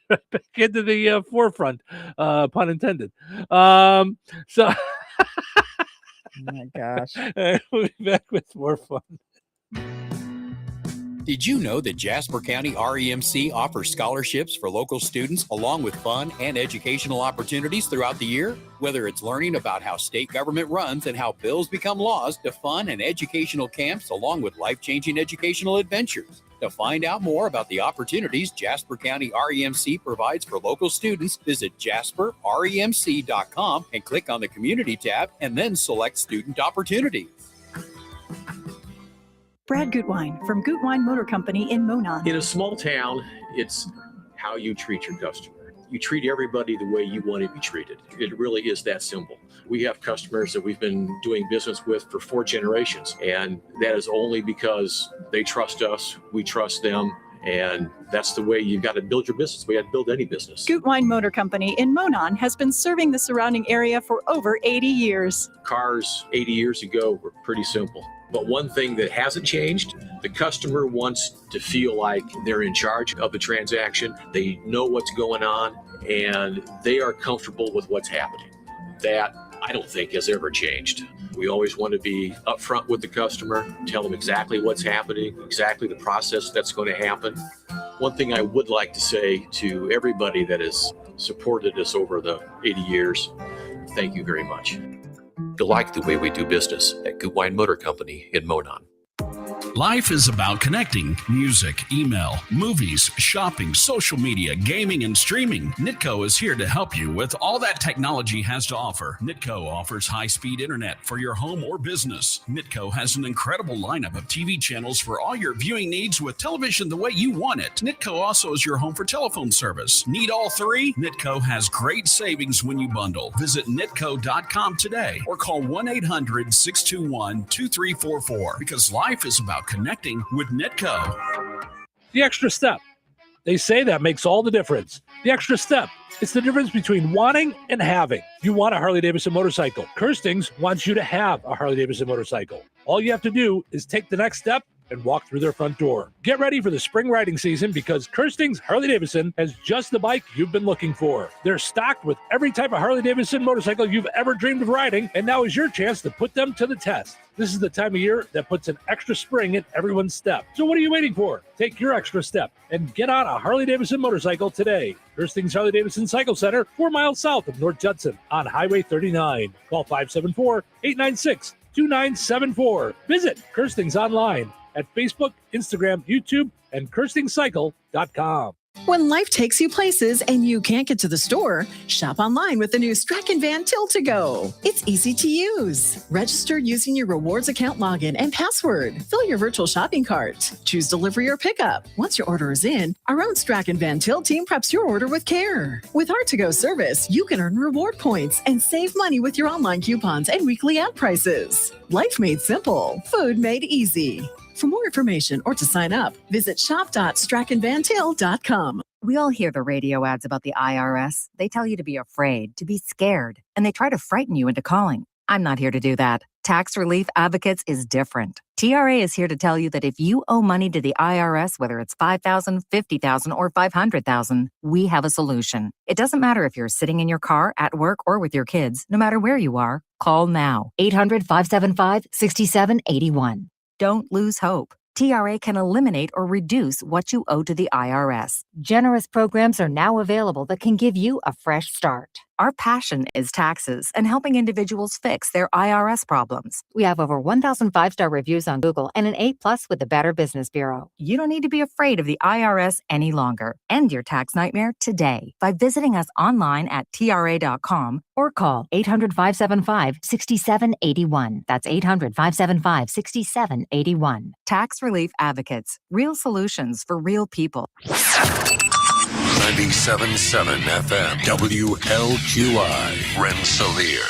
back into the forefront, pun intended. So Oh my gosh. we'll be back with more fun. Did you know that Jasper County REMC offers scholarships for local students along with fun and educational opportunities throughout the year? Whether it's learning about how state government runs and how bills become laws, to fun and educational camps along with life-changing educational adventures. To find out more about the opportunities Jasper County REMC provides for local students, visit jasperremc.com and click on the Community tab and then select Student Opportunities. Brad Gutwein from Gutwein Motor Company in Monon. In a small town, it's how you treat your customer. You treat everybody the way you want to be treated. It really is that simple. We have customers that we've been doing business with for 4 generations, and that is only because they trust us, we trust them, and that's the way you've got to build your business. We got to build any business. Gutwein Motor Company in Monon has been serving the surrounding area for over 80 years. Cars 80 years ago were pretty simple. But one thing that hasn't changed, the customer wants to feel like they're in charge of the transaction. They know what's going on and they are comfortable with what's happening. That I don't think has ever changed. We always want to be upfront with the customer, tell them exactly what's happening, exactly the process that's going to happen. One thing I would like to say to everybody that has supported us over the 80 years, thank you very much. You like the way we do business at Gutwein Motor Company in Monon. Life is about connecting. Music, email, movies, shopping, social media, gaming, and streaming. Nitco is here to help you with all that technology has to offer. Nitco offers high-speed internet for your home or business. Nitco has an incredible lineup of TV channels for all your viewing needs with television the way you want it. Nitco also is your home for telephone service. Need all 3? Nitco has great savings when you bundle. Visit nitco.com today or call 1-800-621-2344 because life is about connecting with Nitco. The extra step. They say that makes all the difference. The extra step. It's the difference between wanting and having. You want a Harley-Davidson motorcycle. Kirstings wants you to have a Harley-Davidson motorcycle. All you have to do is take the next step and walk through their front door. Get ready for the spring riding season because Kirstings Harley-Davidson has just the bike you've been looking for. They're stocked with every type of Harley-Davidson motorcycle you've ever dreamed of riding, and now is your chance to put them to the test. This is the time of year that puts an extra spring in everyone's step. So what are you waiting for? Take your extra step and get on a Harley-Davidson motorcycle today. Kirstings Harley-Davidson Cycle Center, 4 miles south of North Judson on Highway 39. Call 574-896-2974. Visit Kirstings online at Facebook, Instagram, YouTube, and KirstingCycle.com. When life takes you places and you can't get to the store, shop online with the new Strachan Van Till to Go. It's easy to use. Register using your rewards account login and password. Fill your virtual shopping cart. Choose delivery or pickup. Once your order is in, our own Strachan Van Till team preps your order with care. With our to-go service, you can earn reward points and save money with your online coupons and weekly ad prices. Life made simple. Food made easy. For more information or to sign up, visit shop.strachanvantil.com. We all hear the radio ads about the IRS. They tell you to be afraid, to be scared, and they try to frighten you into calling. I'm not here to do that. Tax Relief Advocates is different. TRA is here to tell you that if you owe money to the IRS, whether it's $5,000, $50,000, or $500,000, we have a solution. It doesn't matter if you're sitting in your car, at work, or with your kids. No matter where you are, call now. 800-575-6781. Don't lose hope. TRA can eliminate or reduce what you owe to the IRS. Generous programs are now available that can give you a fresh start. Our passion is taxes and helping individuals fix their IRS problems. We have over 1,000 5-star reviews on Google and an A+ with the Better Business Bureau. You don't need to be afraid of the IRS any longer. End your tax nightmare today by visiting us online at TRA.com or call 800-575-6781. That's 800-575-6781. Tax Relief Advocates. Real solutions for real people. 97.7 FM WLQI Rensselaer.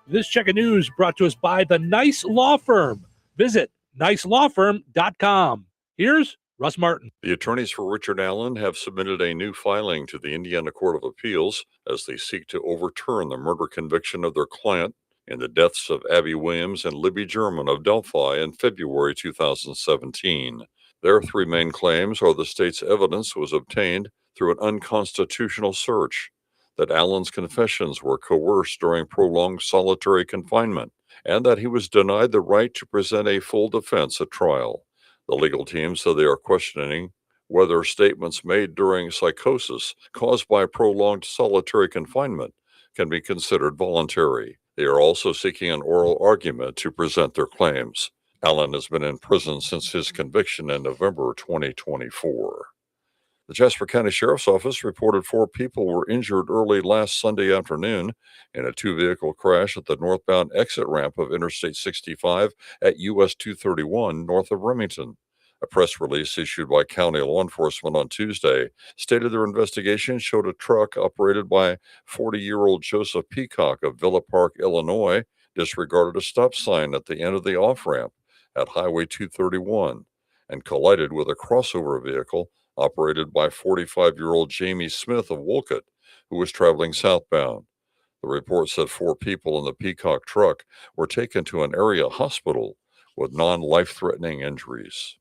This check of news brought to us by the Nice Law Firm. Visit nicelawfirm.com. Here's Russ Martin. The attorneys for Richard Allen have submitted a new filing to the Indiana Court of Appeals as they seek to overturn the murder conviction of their client in the deaths of Abby Williams and Libby German of Delphi in February 2017. Their three main claims are the state's evidence was obtained through an unconstitutional search, that Allen's confessions were coerced during prolonged solitary confinement, and that he was denied the right to present a full defense at trial. The legal team said they are questioning whether statements made during psychosis caused by prolonged solitary confinement can be considered voluntary. They are also seeking an oral argument to present their claims. Allen has been in prison since his conviction in November 2024. The Jasper County Sheriff's Office reported 4 people were injured early last Sunday afternoon in a 2-vehicle crash at the northbound exit ramp of Interstate 65 at US 231 north of Remington. A press release issued by county law enforcement on Tuesday stated their investigation showed a truck operated by 40-year-old Joseph Peacock of Villa Park, Illinois, disregarded a stop sign at the end of the off-ramp at Highway 231 and collided with a crossover vehicle operated by 45-year-old Jamie Smith of Wolcott, who was traveling southbound. The report said 4 people in the Peacock truck were taken to an area hospital with non-life-threatening injuries.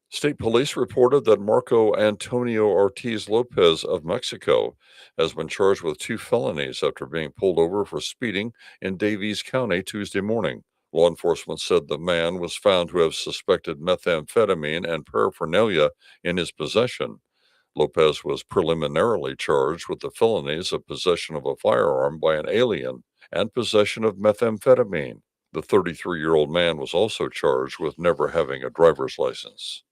State police reported that Marco Antonio Ortiz Lopez of Mexico has been charged with 2 felonies after being pulled over for speeding in Davies County Tuesday morning. Law enforcement said the man was found to have suspected methamphetamine and paraphernalia in his possession. Lopez was preliminarily charged with the felonies of possession of a firearm by an alien and possession of methamphetamine. The 33-year-old man was also charged with never having a driver's license.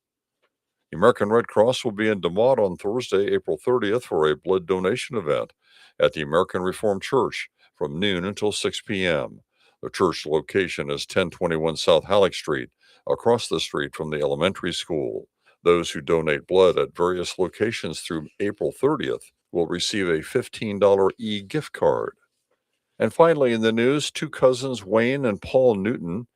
The American Red Cross will be in DeMotte on Thursday, April 30th for a blood donation event at the American Reformed Church from noon until 6 p.m. The church location is 1021 South Halleck Street, across the street from the elementary school. Those who donate blood at various locations through April 30th will receive a $15 e-gift card. And finally in the news, 2 cousins, Wayne and Paul Newton,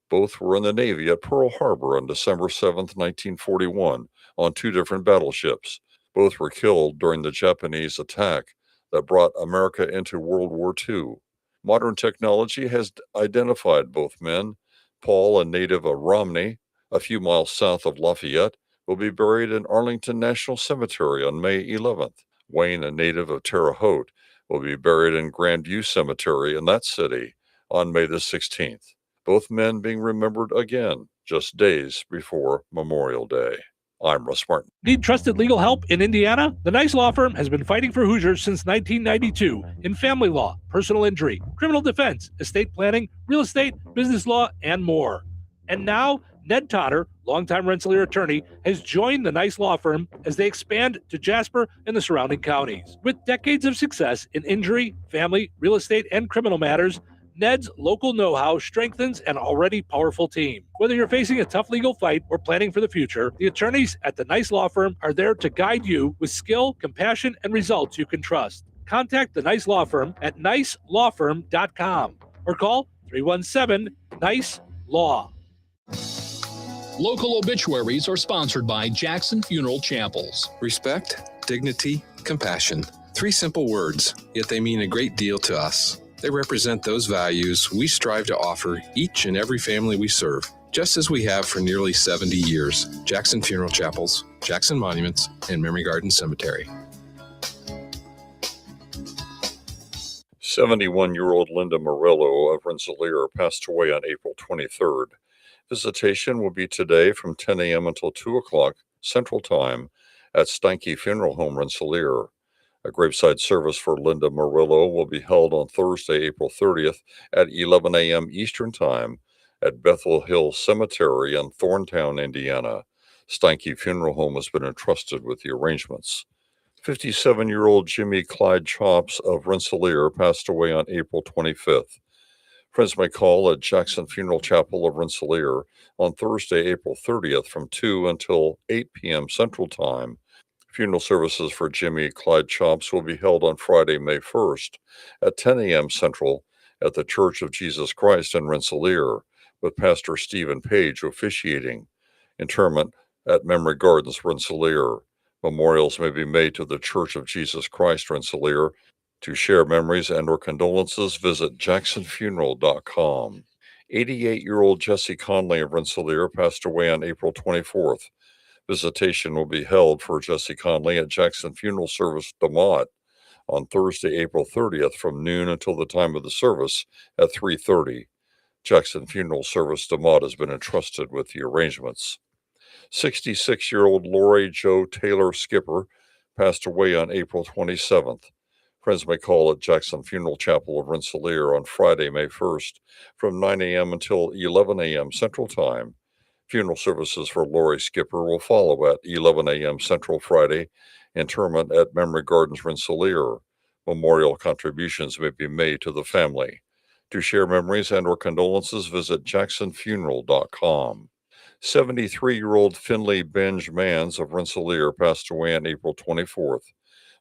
both were in the Navy at Pearl Harbor on December 7, 1941, on 2 different battleships. Both were killed during the Japanese attack that brought America into World War II. Modern technology has identified both men. Paul, a native of Romney, a few miles south of Lafayette, will be buried in Arlington National Cemetery on May 11th. Wayne, a native of Terre Haute, will be buried in Grandview Cemetery in that city on May the 16th. Both men being remembered again just days before Memorial Day. I'm Russ Martin. Need trusted legal help in Indiana? The Nice Law Firm has been fighting for Hoosiers since 1992 in family law, personal injury, criminal defense, estate planning, real estate, business law, and more. And now, Ned Totter, longtime Rensselaer attorney, has joined the Nice Law Firm as they expand to Jasper and the surrounding counties. With decades of success in injury, family, real estate, and criminal matters, Ned's local know-how strengthens an already powerful team. Whether you're facing a tough legal fight or planning for the future, the attorneys at the Nice Law Firm are there to guide you with skill, compassion, and results you can trust. Contact the Nice Law Firm at nicelawfirm.com or call 317-NICE-LAW. Local obituaries are sponsored by Jackson Funeral Chapels. Respect, dignity, compassion. 3 simple words, yet they mean a great deal to us. They represent those values we strive to offer each and every family we serve, just as we have for nearly 70 years. Jackson Funeral Chapels, Jackson Monuments, and Memory Garden Cemetery. 71-year-old Linda Morello of Rensselaer passed away on April 23rd. Visitation will be today from 10 a.m. until 2 o'clock Central Time at Steinke Funeral Home, Rensselaer. A graveside service for Linda Morello will be held on Thursday, April 30th at 11 a.m. Eastern Time at Bethel Hill Cemetery in Thorntown, Indiana. Steinke Funeral Home has been entrusted with the arrangements. 57-year-old Jimmy Clyde Chops of Rensselaer passed away on April 25th. Friends may call at Jackson Funeral Chapel of Rensselaer on Thursday, April 30th from 2 until 8 p.m. Central Time. Funeral services for Jimmy Clyde Chops will be held on Friday, May 1st at 10 a.m. Central at the Church of Jesus Christ in Rensselaer, with Pastor Stephen Page officiating. Interment at Memory Gardens, Rensselaer. Memorials may be made to the Church of Jesus Christ, Rensselaer. To share memories and or condolences, visit jacksonfuneral.com. 88-year-old Jesse Conley of Rensselaer passed away on April 24th. Visitation will be held for Jesse Conley at Jackson Funeral Service, DeMott, on Thursday, April 30th from noon until the time of the service at 3:30. Jackson Funeral Service, DeMott has been entrusted with the arrangements. 66-year-old Lori Jo Taylor Skipper passed away on April 27th. Friends may call at Jackson Funeral Chapel of Rensselaer on Friday, May 1st from 9 a.m. until 11 a.m. Central Time. Funeral services for Lori Skipper will follow at 11 a.m. Central Friday. Interment at Memory Gardens, Rensselaer. Memorial contributions may be made to the family. To share memories and or condolences, visit jacksonfuneral.com. 73-year-old Finley Benj Mans of Rensselaer passed away on April 24th.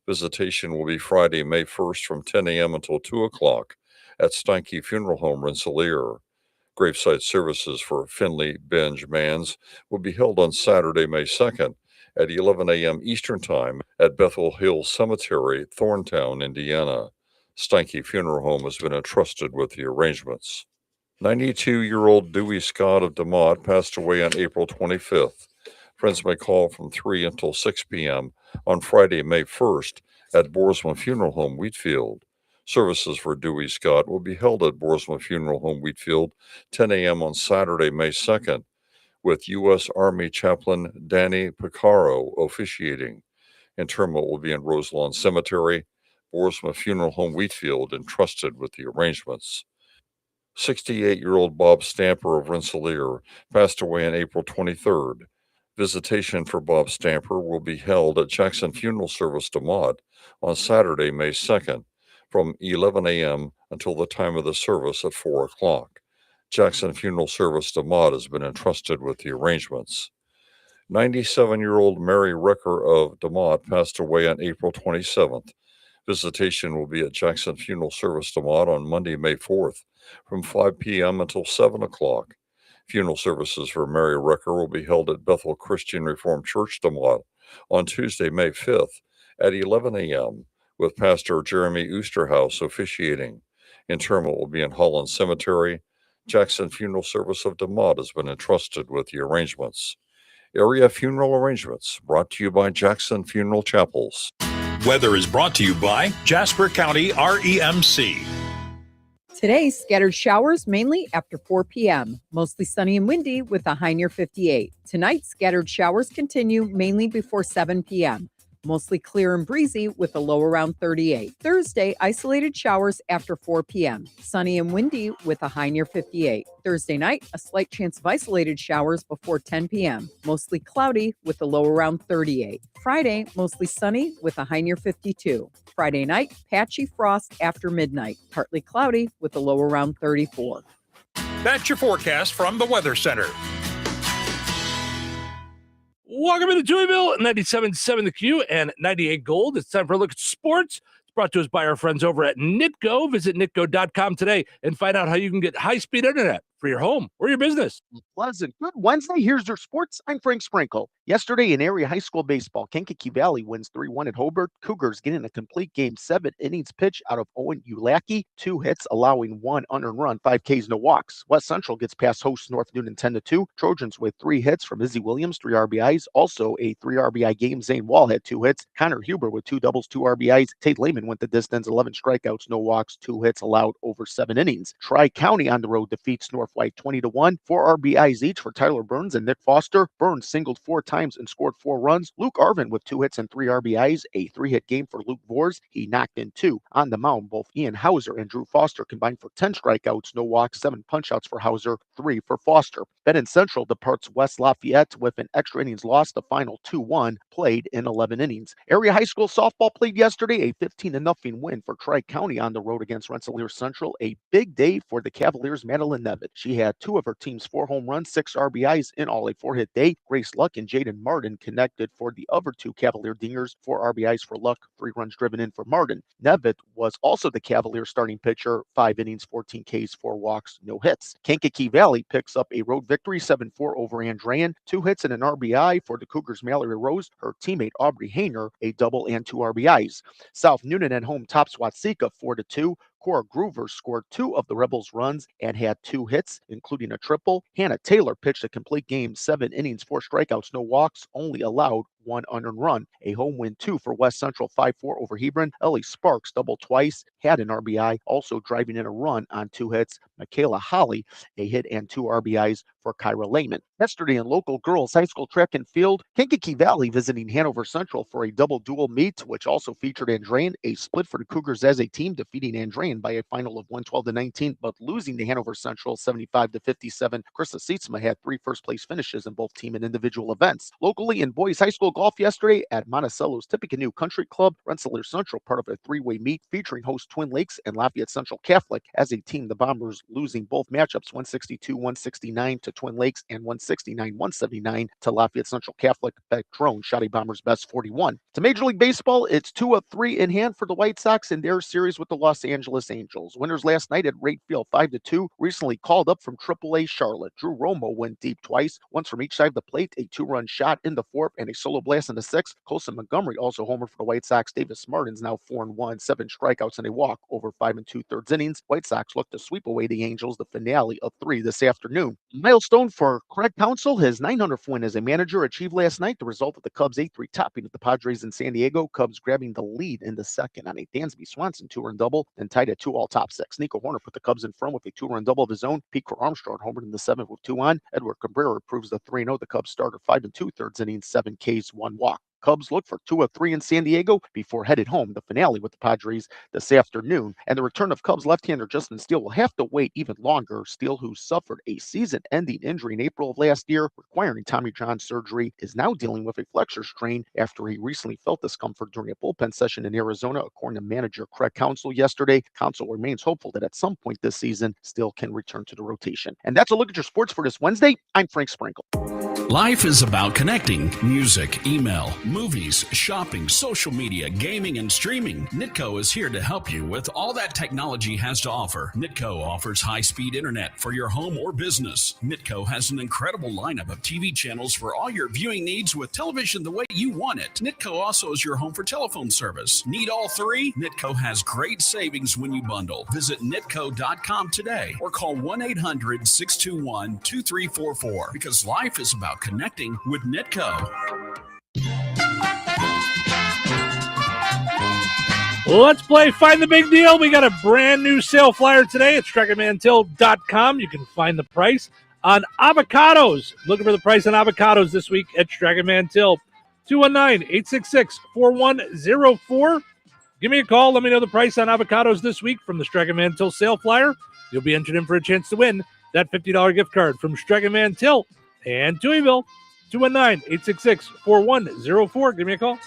Visitation will be Friday, May 1st from 10 a.m. until 2 o'clock at Steinke Funeral Home, Rensselaer. Graveside services for Finley Benj Mans will be held on Saturday, May 2nd at 11 a.m. Eastern Time at Bethel Hill Cemetery, Thorntown, Indiana. Steinke Funeral Home has been entrusted with the arrangements. 92-year-old Dewey Scott of DeMott passed away on April 25th. Friends may call from 3 until 6 p.m. on Friday, May 1st at Boersma Funeral Home, Wheatfield. Services for Dewey Scott will be held at Boersma Funeral Home, Wheatfield, 10 a.m. on Saturday, May 2nd, with U.S. Army Chaplain Danny Picaro officiating. Interment will be in Roselawn Cemetery, Boersma Funeral Home, Wheatfield, entrusted with the arrangements. 68-year-old Bob Stamper of Rensselaer passed away on April 23rd. Visitation for Bob Stamper will be held at Jackson Funeral Service, DeMott, on Saturday, May 2nd, from 11 a.m. until the time of the service at 4 o'clock. Jackson Funeral Service, DeMott has been entrusted with the arrangements. 97-year-old Mary Recker of DeMott passed away on April 27th. Visitation will be at Jackson Funeral Service, DeMott on Monday, May 4th, from 5 p.m. until 7 o'clock. Funeral services for Mary Recker will be held at Bethel Christian Reformed Church, DeMott, on Tuesday, May 5th at 11 a.m., with Pastor Jeremy Oosterhouse officiating. Interment will be in Holland Cemetery. Jackson Funeral Service of DeMott has been entrusted with the arrangements. Area funeral arrangements brought to you by Jackson Funeral Chapels. Weather is brought to you by Jasper County REMC. Today, scattered showers mainly after 4 p.m. Mostly sunny and windy with a high near 58. Tonight, scattered showers continue mainly before 7 p.m. Mostly clear and breezy with a low around 38. Thursday, isolated showers after 4 p.m. Sunny and windy with a high near 58. Thursday night, a slight chance of isolated showers before 10 p.m. Mostly cloudy with a low around 38. Friday, mostly sunny with a high near 52. Friday night, patchy frost after midnight. Partly cloudy with a low around 34. That's your forecast from the Weather Center. Welcome into Touhyville, 97.7 The Q and 98 Gold. It's time for a look at sports. It's brought to us by our friends over at Nitco. Visit nitco.com today and find out how you can get high-speed internet for your home or your business. Pleasant. Good Wednesday. Here's your sports. I'm Frank Sprinkle. Yesterday in area high school baseball, Kankakee Valley wins 3-1 at Hobart. Cougars getting a complete game, 7 innings pitch out of Owen Ulacki, 2 hits, allowing 1 unearned run, 5 Ks, no walks. West Central gets past hosts North Newton 10-2. Trojans with 3 hits from Izzy Williams, 3 RBIs. Also a 3 RBI game. Zane Wall had 2 hits. Connor Huber with 2 doubles, 2 RBIs. Tate Lehman went the distance, 11 strikeouts, no walks, 2 hits allowed over 7 innings. Tri-County on the road defeats North White 20-1. 4 RBIs each for Tyler Burns and Nick Foster. Burns singled 4 times and scored 4 runs. Luke Arvin with 2 hits and 3 RBIs. A 3-hit game for Luke Vors. He knocked in 2. On the mound, both Ian Hauser and Drew Foster combined for 10 strikeouts, no walks, 7 punchouts for Hauser, 3 for Foster. Benton Central departs West Lafayette with an extra innings loss. The final 2-1 played in 11 innings. Area high school softball played yesterday. A 15-0 win for Tri-County on the road against Rensselaer Central. A big day for the Cavaliers' Madeline Nevitt. She had 2 of her team's 4 home runs, 6 RBIs in all, a 4-hit day. Grace Luck and Jaden Martin connected for the other 2 Cavalier dingers, 4 RBIs for Luck, 3 runs driven in for Martin. Nevitt was also the Cavalier starting pitcher, 5 innings, 14 Ks, 4 walks, no hits. Kankakee Valley picks up a road victory, 7-4 over Andrean, 2 hits and an RBI for the Cougars' Mallory Rose, her teammate Aubrey Hayner, a double and 2 RBIs. South Noonan at home tops Watsika 4-2. Cora Groover scored 2 of the Rebels' runs and had 2 hits, including a triple. Hannah Taylor pitched a complete game, 7 innings, 4 strikeouts, no walks, only allowed 1 unearned run. A home win, 2 for West Central, 5-4 over Hebron. Ellie Sparks doubled twice, had an RBI, also driving in a run on 2 hits. Michaela Holly, a hit and 2 RBIs for Kyra Lehman. Yesterday in local girls high school track and field, Kankakee Valley visiting Hanover Central for a double duel meet, which also featured Andrean. A split for the Cougars as a team, defeating Andrean by a final of 112-19, but losing to Hanover Central 75-57. Krista Sietzma had 3 first-place finishes in both team and individual events. Locally in boys high school golf yesterday at Monticello's Tippecanoe Country Club, Rensselaer Central part of a 3-way meet featuring host Twin Lakes and Lafayette Central Catholic. As a team, the Bombers losing both matchups 162-169 to Twin Lakes and 169-179 to Lafayette Central Catholic. Beck Drone shot a Bombers best 41. To Major League Baseball, it's 2 of 3 in hand for the White Sox in their series with the Los Angeles Angels. Winners last night at Wright Field 5-2, recently called up from AAA Charlotte. Drew Romo went deep twice, once from each side of the plate, a 2-run shot in the 4th and a solo blast in the 6th. Colson Montgomery also homered for the White Sox. Davis Martin's now 4-1, 7 strikeouts and a walk over 5 2/3 innings. White Sox look to sweep away the Angels, the finale of 3 this afternoon. Milestone for Craig Counsell, his 900th win as a manager achieved last night, the result of the Cubs' 8-3 topping of the Padres in San Diego. Cubs grabbing the lead in the 2nd on a Dansby Swanson 2-run double, then tied at 2 all top 6. Nico Horner put the Cubs in front with a 2-run double of his own. Pete Armstrong homered in the 7th with 2 on. Edward Cabrera proves the 3-0. The Cubs started 5 2/3 innings, 7 Ks, 1 walk. Cubs look for 2 of 3 in San Diego before headed home. The finale with the Padres this afternoon. And the return of Cubs left-hander Justin Steele will have to wait even longer. Steele, who suffered a season-ending injury in April of last year, requiring Tommy John surgery, is now dealing with a flexor strain after he recently felt discomfort during a bullpen session in Arizona, according to manager Craig Counsell yesterday. Counsell remains hopeful that at some point this season, Steele can return to the rotation. And that's a look at your sports for this Wednesday. I'm Frank Sprinkle. Life is about connecting. Music, email, movies, shopping, social media, gaming, and streaming. Nitco is here to help you with all that technology has to offer. Nitco offers high-speed internet for your home or business. Nitco has an incredible lineup of TV channels for all your viewing needs with television the way you want it. Nitco also is your home for telephone service. Need all 3? Nitco has great savings when you bundle. Visit nitco.com today or call 1-800-621-2344 because life is about connecting with Nitco. Let's play Find the Big Deal. We got a brand new sale flyer today at StrachanManTill.com. You can find the price on avocados. Looking for the price on avocados this week at Strachan Mantill. 219-866-4104. Give me a call. Let me know the price on avocados this week from the Strike and Van Til sale flyer. You'll be entered in for a chance to win that $50 gift card from Strike and Van Til and Touhyville. 219-866-4104. Give me a call.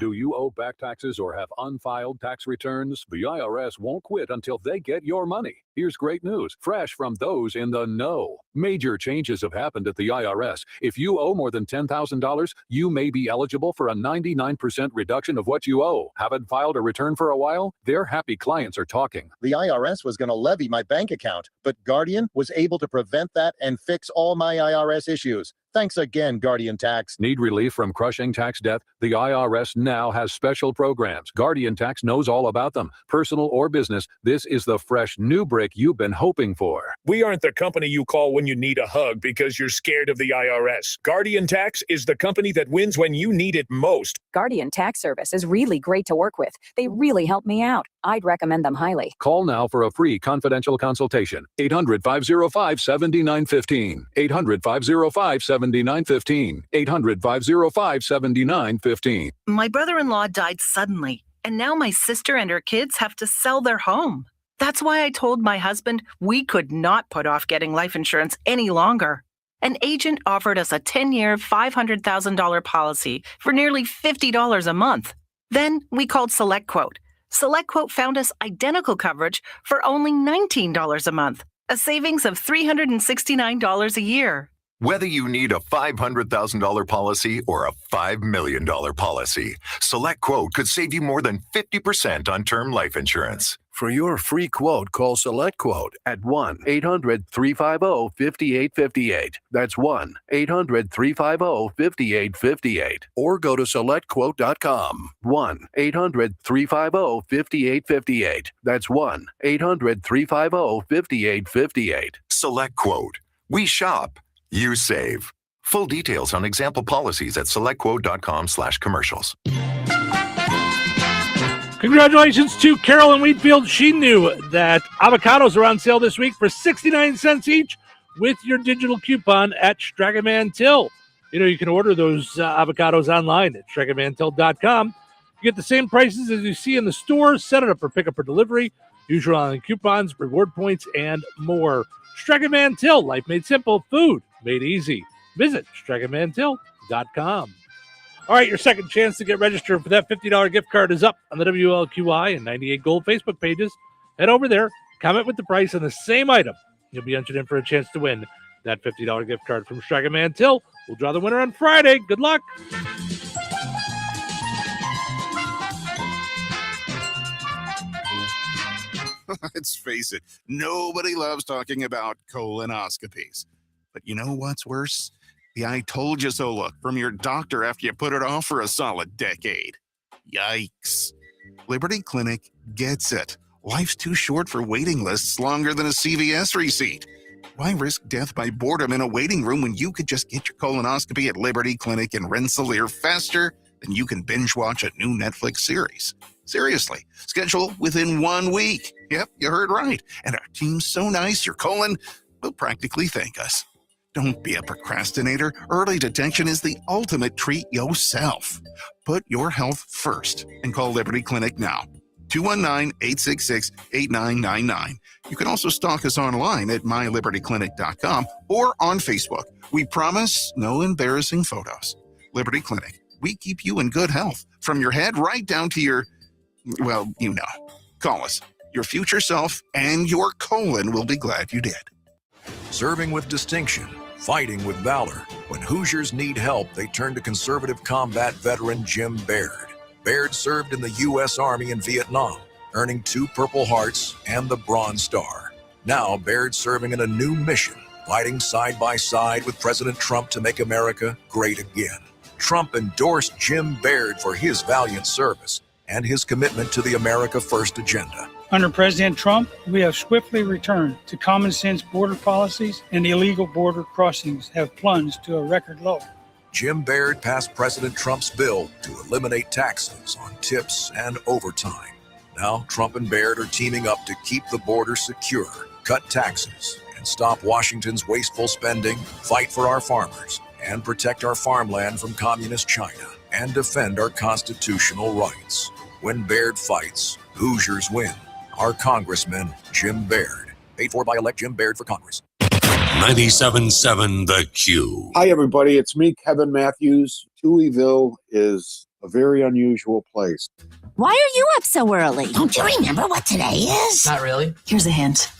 Do you owe back taxes or have unfiled tax returns? The IRS won't quit until they get your money. Here's great news, fresh from those in the know. Major changes have happened at the IRS. If you owe more than $10,000, you may be eligible for a 99% reduction of what you owe. Haven't filed a return for a while? Their happy clients are talking. The IRS was going to levy my bank account, but Guardian was able to prevent that and fix all my IRS issues. Thanks again, Guardian Tax. Need relief from crushing tax debt? The IRS now has special programs. Guardian Tax knows all about them. Personal or business, this is the fresh new break you've been hoping for. We aren't the company you call when you need a hug because you're scared of the IRS. Guardian Tax is the company that wins when you need it most. Guardian Tax Service is really great to work with. They really help me out. I'd recommend them highly. Call now for a free confidential consultation. 800-505-7915. 800-505-7915. 800-505-7915. My brother-in-law died suddenly, and now my sister and her kids have to sell their home. That's why I told my husband we could not put off getting life insurance any longer. An agent offered us a 10-year, $500,000 policy for nearly $50 a month. Then we called SelectQuote. SelectQuote found us identical coverage for only $19 a month, a savings of $369 a year. Whether you need a $500,000 policy or a $5 million policy, SelectQuote could save you more than 50% on term life insurance. For your free quote, call SelectQuote at 1-800-350-5858. That's 1-800-350-5858. Or go to SelectQuote.com. 1-800-350-5858. That's 1-800-350-5858. SelectQuote. We shop. You save. Full details on example policies at SelectQuote.com/commercials. Congratulations to Carolyn Wheatfield. She knew that avocados are on sale this week for 69 cents each with your digital coupon at Strike and Van Til. You know, you can order those avocados online at StrikeandVanTil.com. You get the same prices as you see in the stores. Set it up for pickup or delivery. Use your online coupons, reward points, and more. Strike and Van Til, life made simple, food made easy. Visit StrikeandVanTil.com. All right, your second chance to get registered for that $50 gift card is up on the WLQI and 98 Gold Facebook pages. Head over there, comment with the price on the same item. You'll be entered in for a chance to win that $50 gift card from Strike and Van Til. We'll draw the winner on Friday. Good luck. Let's face it, nobody loves talking about colonoscopies. But you know what's worse? The I told you so look from your doctor after you put it off for a solid decade. Yikes. Liberty Clinic gets it. Life's too short for waiting lists longer than a CVS receipt. Why risk death by boredom in a waiting room when you could just get your colonoscopy at Liberty Clinic in Rensselaer faster than you can binge watch a new Netflix series? Seriously, schedule within 1 week. Yep, you heard right. And our team's so nice, your colon will practically thank us. Don't be a procrastinator. Early detection is the ultimate treat yourself. Put your health first and call Liberty Clinic now. 219-866-8999. You can also stalk us online at mylibertyclinic.com or on Facebook. We promise no embarrassing photos. Liberty Clinic. We keep you in good health from your head right down to your, well, you know. Call us. Your future self and your colon will be glad you did. Serving with distinction, fighting with valor. When Hoosiers need help, they turn to conservative combat veteran Jim Baird. Baird served in the U.S. Army in Vietnam, earning 2 Purple Hearts and the Bronze Star. Now Baird's serving in a new mission, fighting side by side with President Trump to make America great again. Trump endorsed Jim Baird for his valiant service and his commitment to the America First agenda. Under President Trump, we have swiftly returned to common sense border policies, and illegal border crossings have plunged to a record low. Jim Baird passed President Trump's bill to eliminate taxes on tips and overtime. Now, Trump and Baird are teaming up to keep the border secure, cut taxes, and stop Washington's wasteful spending, fight for our farmers, and protect our farmland from communist China and defend our constitutional rights. When Baird fights, Hoosiers win. Our Congressman, Jim Baird. Paid for by elect Jim Baird for Congress. 97.7 The Q. Hi, everybody. It's me, Kevin Matthews. Touhyville is a very unusual place. Why are you up so early? Don't you remember what today is? Not really. Here's a hint.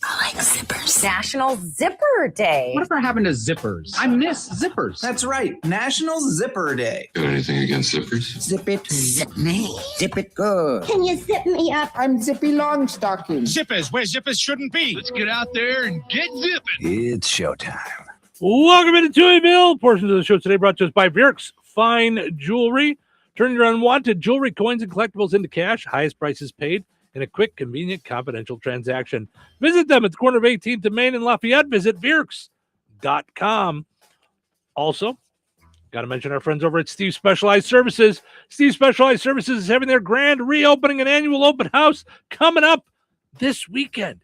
I like zippers. National Zipper Day. Whatever happened to zippers? I miss zippers. That's right. National Zipper Day. Got anything against zippers? Zip it. Zip me. Zip it good. Can you zip me up? I'm Zippy Longstocking. Zippers where zippers shouldn't be. Let's get out there and get zipping. It's showtime. Welcome into Touhyville. Portions of the show today brought to us by Virk's Fine Jewelry. Turn your unwanted jewelry, coins, and collectibles into cash. Highest prices paid in a quick, convenient, confidential transaction. Visit them at the corner of 18th and Main in Lafayette. Visit Virks.com. Also, got to mention our friends over at Steve Specialized Services. Steve Specialized Services is having their grand reopening and annual open house coming up this weekend.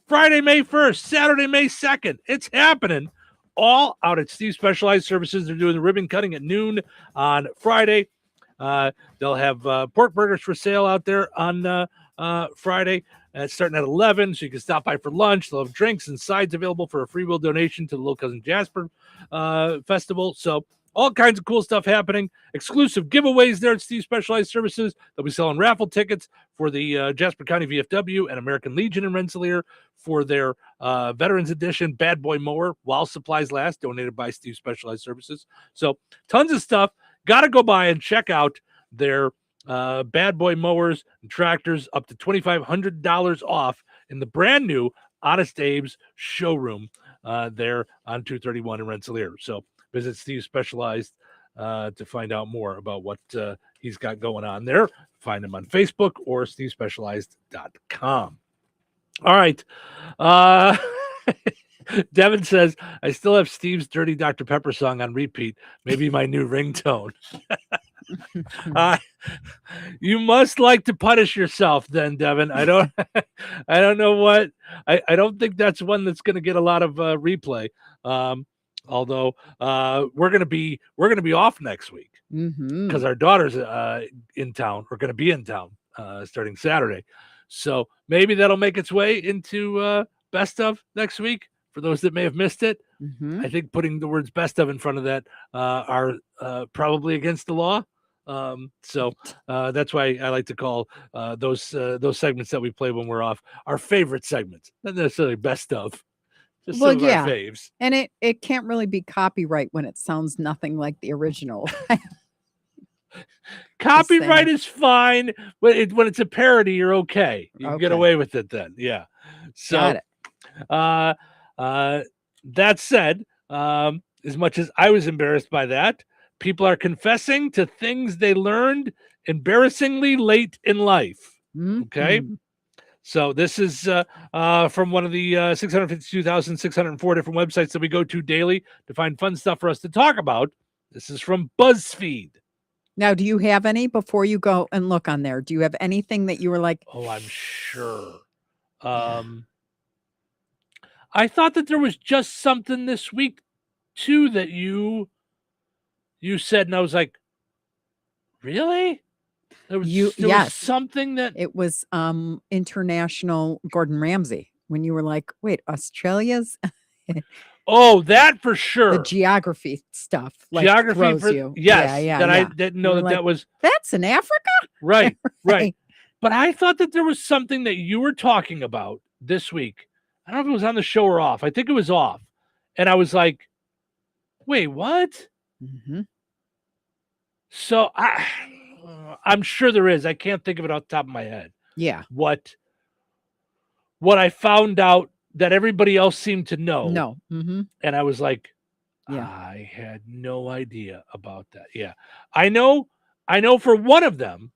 Friday, May 1st, Saturday, May 2nd. It's happening all out at Steve Specialized Services. They're doing the ribbon cutting at noon on Friday. They'll have pork burgers for sale out there on Friday. It's starting at 11, so you can stop by for lunch. They'll have drinks and sides available for a free will donation to the Little Cousin Jasper Festival. So all kinds of cool stuff happening. Exclusive giveaways there at Steve Specialized Services. They'll be selling raffle tickets for the Jasper County VFW and American Legion in Rensselaer for their Veterans Edition Bad Boy Mower while supplies last, donated by Steve Specialized Services. So tons of stuff. Got to go by and check out their Bad Boy mowers and tractors, up to $2,500 off in the brand new Honest Abe's showroom there on 231 in Rensselaer. So visit Steve Specialized to find out more about what he's got going on there. Find him on Facebook or stevespecialized.com. All right. Devin says, I still have Steve's Dirty Dr. Pepper song on repeat. Maybe my new ringtone. You must like to punish yourself then, Devin. I don't know what. I don't think that's one that's going to get a lot of replay. Although we're going to be off next week because our daughter's in town. We're going to be in town starting Saturday. So maybe that'll make its way into best of next week. For those that may have missed it, I think putting the words best of in front of that are probably against the law. So that's why I like to call those segments that we play when we're off our favorite segments, not necessarily best of. Just some of our faves. And it can't really be copyright when it sounds nothing like the original. Copyright is fine, but when it's a parody, you're okay. You can get away with it then. Yeah. So, got it. That said, as much as I was embarrassed by that, people are confessing to things they learned embarrassingly late in life. Okay. So this is from one of the 652,604 different websites that we go to daily to find fun stuff for us to talk about. This is from BuzzFeed. Now, do you have any before you go and look on there? Do you have anything that you were like, oh, I'm sure. I thought that there was just something this week too that you said, and I was like, really? There was something that it was international Gordon Ramsay when you were like, wait, Australia's oh, that for sure. The geography stuff. Like, geography throws for you. Yes. Yeah, I didn't know that was that's in Africa. Right. Right. But I thought that there was something that you were talking about this week. I don't know if it was on the show or off. I think it was off. And I was like, wait, what? So I'm sure there is. I can't think of it off the top of my head. Yeah. What I found out that everybody else seemed to know. No. And I was like, I had no idea about that. Yeah. I know for one of them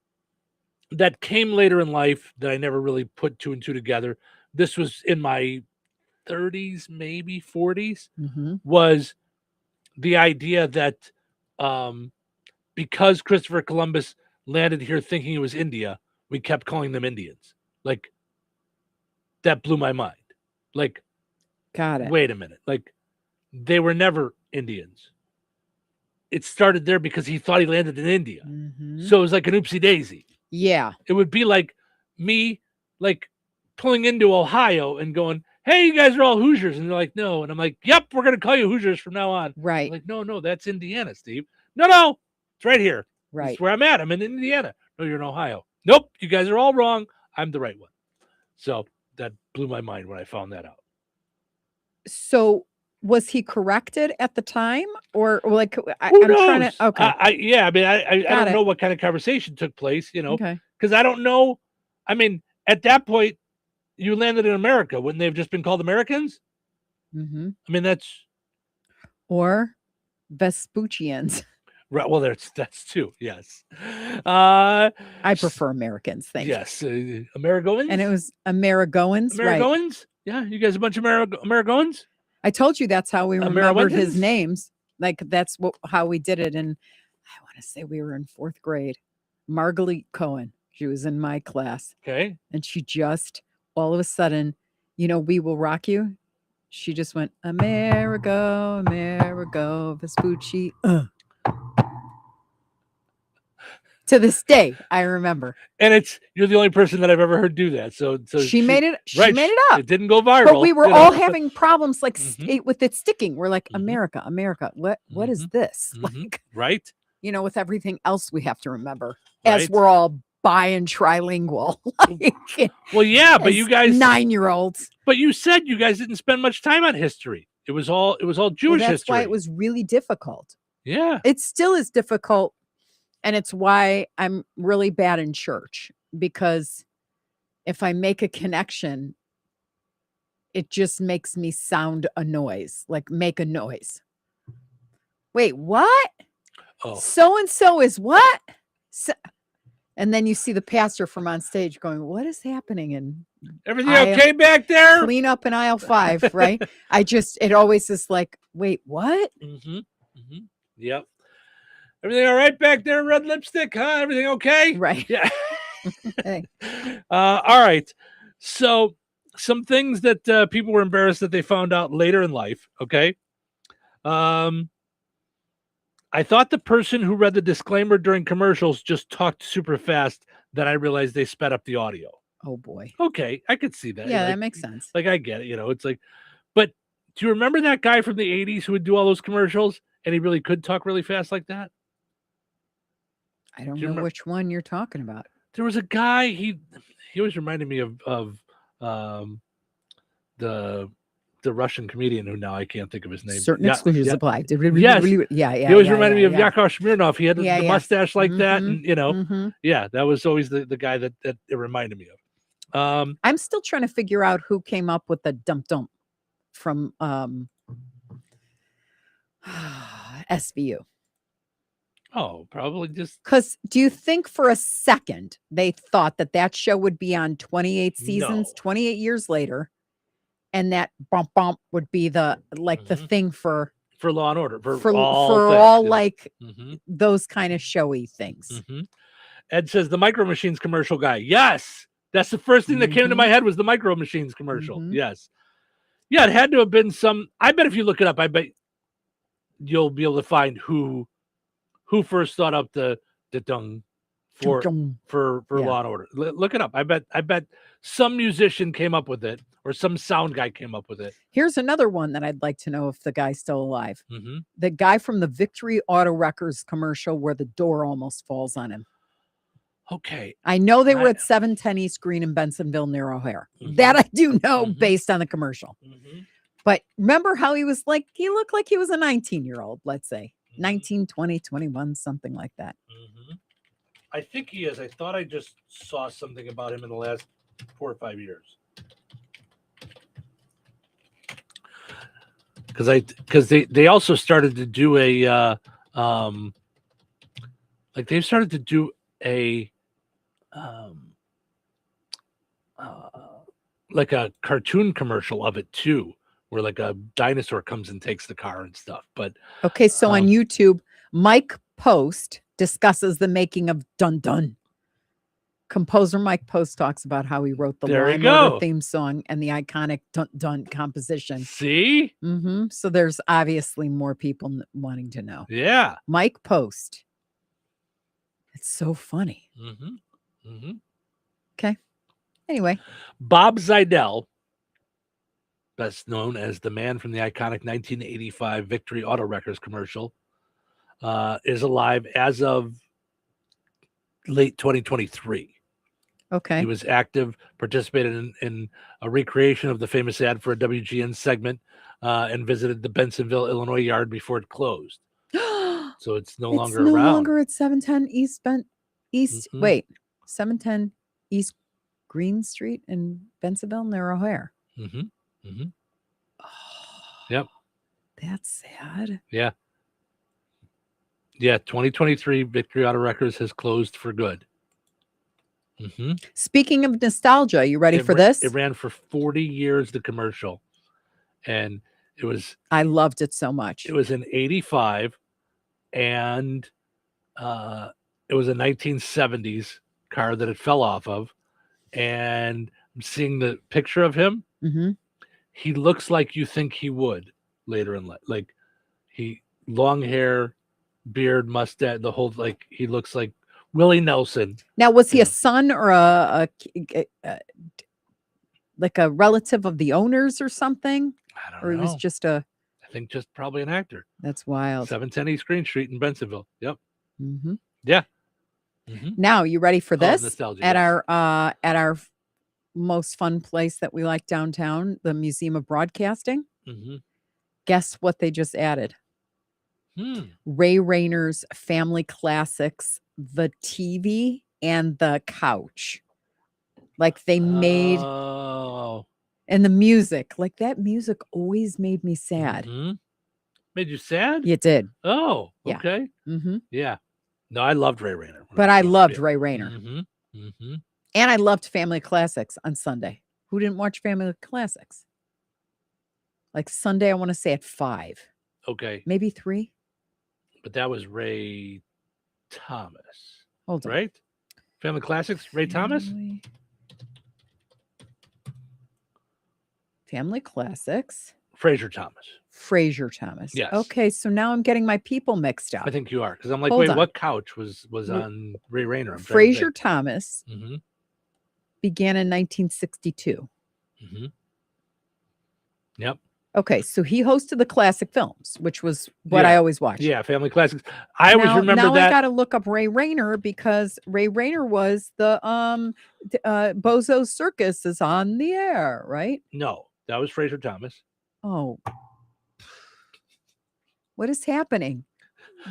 that came later in life that I never really put two and two together. This was in my 30s, maybe 40s, was the idea that because Christopher Columbus landed here thinking it was India, we kept calling them Indians. Like, that blew my mind. Like, got it. Wait a minute. Like, they were never Indians. it started there because he thought he landed in India. Mhm. So it was like an oopsie daisy. Yeah. It would be like me like pulling into Ohio and going, hey, you guys are all Hoosiers. And they're like, no. And I'm like, yep, we're going to call you Hoosiers from now on. Right. I'm like, no, that's Indiana, Steve. No, it's right here. Right. It's where I'm at. I'm in Indiana. No, you're in Ohio. Nope, you guys are all wrong. I'm the right one. So that blew my mind when I found that out. So was he corrected at the time, or like Who I'm knows? trying to? Okay. I Got don't it. know what kind of conversation took place, Okay. because I don't know. I mean, at that point, you landed in America. Wouldn't they have just been called Americans? Mm-hmm. I mean, that's Or Vespuccians. right. Well, that's too. Yes. I prefer Americans. Thank you. Yes, Amerigoans. And it was Amerigoans, right? Amerigoans. Yeah, you guys a bunch of Amerigoans. I told you that's how we remembered his Ameriwentans? names. Like that's how we did it. And I want to say we were in 4th grade. Margalit Cohen, she was in my class. Okay. And she just all of a sudden, We Will Rock You. She just went, Amerigo, Amerigo, Vespucci. To this day, I remember. And you're the only person that I've ever heard do that. So She made it. She right, made it up. It didn't go viral. But we were all having problems like Mhm. with it sticking. We're like, America. What is this? Like, right. with everything else we have to remember as Right. we're all bi and trilingual. Like, Well, yeah, but as you guys 9-year-olds. But you said you guys didn't spend much time on history. It was all Jewish That's history. why it was really difficult. Yeah. It still is difficult. And it's why I'm really bad in church, because if I make a connection, it just makes me sound a noise, like make a noise. Wait, what? Oh. So-and-so is what? And then you see the pastor from on stage going, what is happening? And everything okay back there? Clean up in aisle 5, right? It always is like, wait, what? Mm-hmm. Mm-hmm. Yep. Everything all right back there, red lipstick, huh? Everything okay? Right. Yeah. Hey. All right. So some things that people were embarrassed that they found out later in life. Okay. I thought the person who read the disclaimer during commercials just talked super fast. Then I realized they sped up the audio. Oh boy. Okay. I could see that. Yeah, Like, that makes sense. Like I get it. It's like, but do you remember that guy from the 80s who would do all those commercials and he really could talk really fast like that? I don't you know remember- which one you're talking about. There was a guy, he always reminded me of the Russian comedian who now I can't think of his name. Certain exclusions apply. Yes. Yeah. He always reminded me of Yakov Smirnoff. He had the Yeah. mustache like that. And, Mhm. yeah, that was always the guy that it reminded me of. I'm still trying to figure out who came up with the dump from SVU. Oh, probably just Because do you think for a second they thought that show would be on 28 seasons, No. 28 years later, and that bump would be the thing for Law and Order for things, all like Mhm. those kind of showy things. Mhm. Ed says the Micro Machines commercial guy. Yes, that's the first thing that came to my head was the Micro Machines commercial. Yes, yeah, it had to have been some. I bet if you look it up, I bet you'll be able to find who first thought up the dung for Law and Order. Look it up. I bet some musician came up with it or some sound guy came up with it. Here's another one that I'd like to know if the guy's still alive. Mm-hmm. The guy from the Victory Auto Wreckers commercial where the door almost falls on him. Okay. I know they were at 710 East Green in Bensonville near O'Hare. That I do know based on the commercial. But remember how he was like, he looked like he was a 19-year-old, let's say. 19, 20, 21, something like that. I think he is. I thought I just saw something about him in the last 4 or 5 years. Because they also started to do they've started to do a like a cartoon commercial of it too, where like a dinosaur comes and takes the car and stuff. But okay, so on YouTube, Mike Post discusses the making of Dun Dun. Composer Mike Post talks about how he wrote the There Law you and Order go. theme song and the iconic Dun Dun composition. See? So there's obviously more people wanting to know. Yeah. Mike Post. It's so funny. Okay. Anyway. Bob Zidell, best known as the man from the iconic 1985 Victory Auto Wreckers commercial, is alive as of late 2023. Okay. He was active, participated in a recreation of the famous ad for a WGN segment, and visited the Bensenville, Illinois yard before it closed. So it's no longer no around. longer at 710 Wait, 710 East Green Street in Bensenville near O'Hare. Yep. That's sad. Yeah. 2023 Victory Auto Wreckers has closed for good. Speaking of nostalgia, you ready for this? It ran for 40 years, the commercial. And it was... I loved it so much. It was in 85, and it was a 1970s car that it fell off of. And I'm seeing the picture of him. He looks like you think he would later in life. Like, long hair, beard, mustache, the whole, like, he looks like Willie Nelson. Now, was he a son or like a relative of the owners or something? I don't know. Or he was just I think just probably an actor. That's wild. 710 East Green Street in Bensenville. Yep. Mm-hmm. Yeah. Now, you ready for this? Nostalgia, at yes. our most fun place that we like downtown, the Museum of Broadcasting. Guess what they just added? Ray Rayner's Family Classics, the TV and the couch. Like they made, and the music, like that music always made me sad. Made you sad? It did. Oh, Yeah. okay. Yeah. No, I loved Ray Rayner. But I loved Ray Rayner. Mm-hmm. And I loved Family Classics on Sunday. Who didn't watch Family Classics? Like Sunday, I want to say at 5. Okay. Maybe 3. But that was Ray Thomas. Hold on. Right? Family Classics, Ray Thomas? Family Classics. Fraser Thomas. Fraser Thomas. Yes. Okay, so now I'm getting my people mixed up. I think you are. Because I'm like, Hold wait, on. what couch was on Ray Rayner? Fraser Thomas Mm-hmm. began in 1962. Mm-hmm. Yep. Okay, so he hosted the classic films, which was what I always watched. Yeah, Family Classics. I always remember now that. I got to look up Ray Rayner because Ray Rayner was the Bozo Circus is on the air, right? No, that was Fraser Thomas. Oh, what is happening?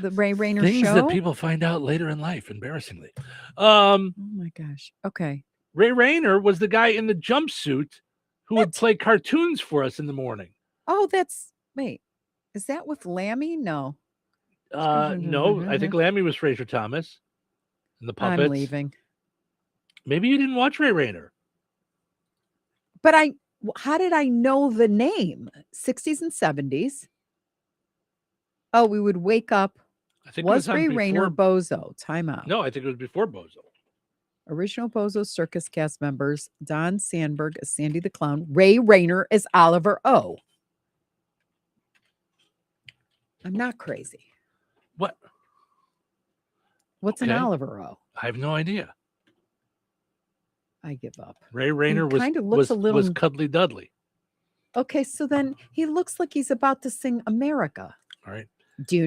The Ray Rayner Things show that people find out later in life, embarrassingly. Oh my gosh. Okay. Ray Rayner was the guy in the jumpsuit who would play cartoons for us in the morning. Oh, wait. Is that with Lammy? No. No, I think Lammy was Fraser Thomas and the Puppets. I'm leaving. Maybe you didn't watch Ray Rayner. But how did I know the name? 60s and 70s. Oh, we would wake up. I think it was on Ray Rayner before- Bozo? Time out. No, I think it was before Bozo. Original Bozo Circus cast members: Don Sandberg as Sandy the Clown, Ray Rayner as Oliver O. I'm not crazy. What? What's an Okay. Oliver O? I have no idea. I give up. Ray Rayner He kinda looks was a little- was Cuddly Dudley. Okay, so then he looks like he's about to sing America. All right. He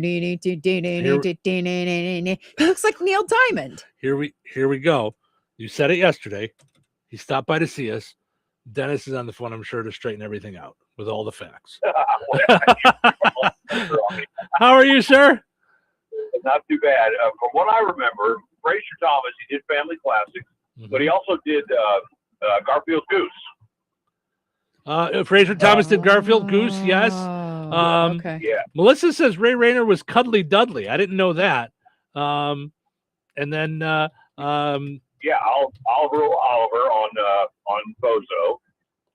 looks like Neil Diamond. Here we go. You said it yesterday. He stopped by to see us. Dennis is on the phone, I'm sure, to straighten everything out with all the facts. How are you, sir? Not too bad. From what I remember, Fraser Thomas, he did Family Classics, but he also did Garfield Goose. Fraser Thomas did Garfield Goose, yes. Okay. Yeah. Melissa says Ray Rayner was Cuddly Dudley. I didn't know that. And then Yeah, Oliver on Bozo.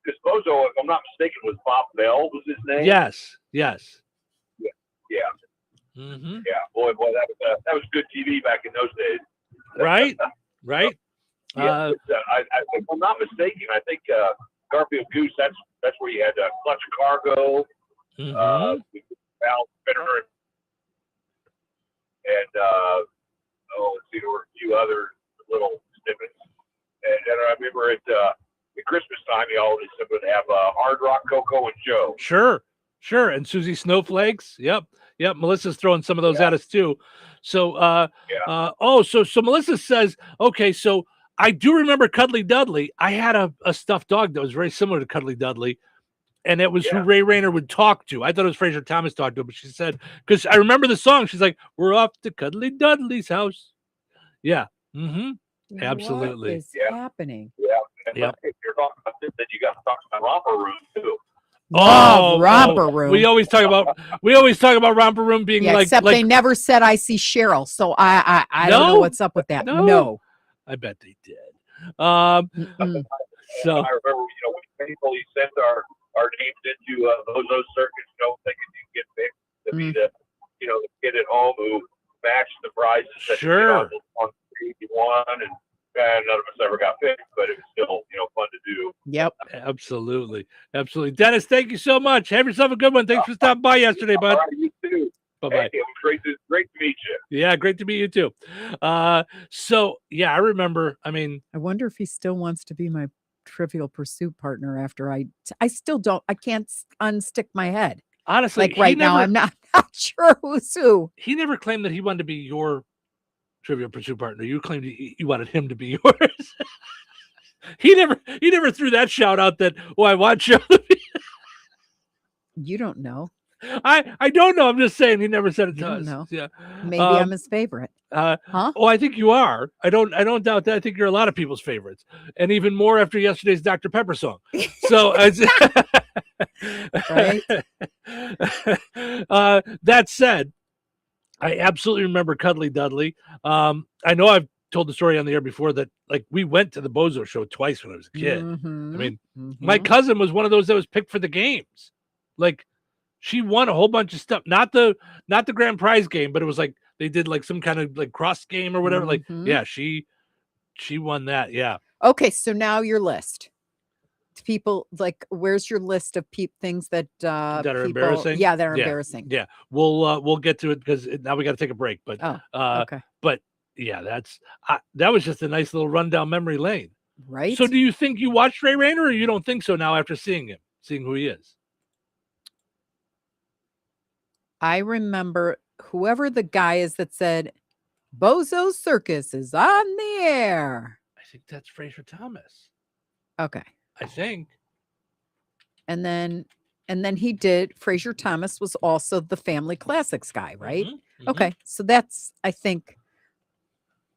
Because Bozo, if I'm not mistaken, was Bob Bell was his name. yes. Yeah. Mm-hmm. Yeah. Boy, that was good TV back in those days. Right. Yeah, if I'm not mistaken, I think Garfield Goose. That's where you had Clutch Cargo, Val Spinner, and let's see, there were a few other little snippets. And I remember at Christmas time, you always would have Hard Rock Coco and Joe. Sure. And Susie Snowflakes. Yep. Melissa's throwing some of those at us too. So, so Melissa says, okay, so I do remember Cuddly Dudley. I had a stuffed dog that was very similar to Cuddly Dudley, and it was who Ray Rayner would talk to. I thought it was Fraser Thomas talked to him, but she said, because I remember the song, she's like, "We're off to Cuddly Dudley's house." Yeah. Mm-hmm. Absolutely. What is happening? Yeah. And if you're talking about this, then you got to talk about Romper Room too. Romper Room. We always talk about Romper Room being except they never said I See Cheryl, so I don't know what's up with that. No. I bet they did. So I remember, when people sent our names into those circuits, thinking you get picked to be the kid at home who matched the prizes that on the won, and none of us ever got picked, but it was still fun to do. Yep, absolutely. Dennis, thank you so much. Have yourself a good one. Thanks for stopping by yesterday, bud. All right, you too. Bye-bye. Hey, great to meet you. Yeah, great to meet you too. So yeah, I remember. I mean, I wonder if he still wants to be my Trivial Pursuit partner after I still don't. I can't unstick my head. Honestly, like right now, I'm not sure who's who. He never claimed that he wanted to be your Trivial Pursuit partner. You claimed you wanted him to be yours. He never threw that shout out that, I want you to be. You don't know. I don't know. I'm just saying he never said it to us. Know. Yeah. Maybe I'm his favorite. Huh? Oh, I think you are. I don't doubt that. I think you're a lot of people's favorites, and even more after yesterday's Dr. Pepper song. So right. That said, I absolutely remember Cuddly Dudley. I know I've told the story on the air before that we went to the Bozo show twice when I was a kid. Mm-hmm. I mean, my cousin was one of those that was picked for the games. She won a whole bunch of stuff, not the grand prize game, but it was they did some kind of cross game or whatever. Mm-hmm. She won that. Yeah. Okay. So now your list. People where's your list of things that are embarrassing? Yeah, they're embarrassing. Yeah. We'll get to it because now we got to take a break. But okay. But yeah, that was just a nice little rundown memory lane. Right. So do you think you watched Ray Rayner, or you don't think so now after seeing who he is? I remember whoever the guy is that said, Bozo Circus is on the air. I think that's Fraser Thomas. Okay. I think. And then he did, Fraser Thomas was also the Family Classics guy, right? Mm-hmm. Okay. So that's, I think,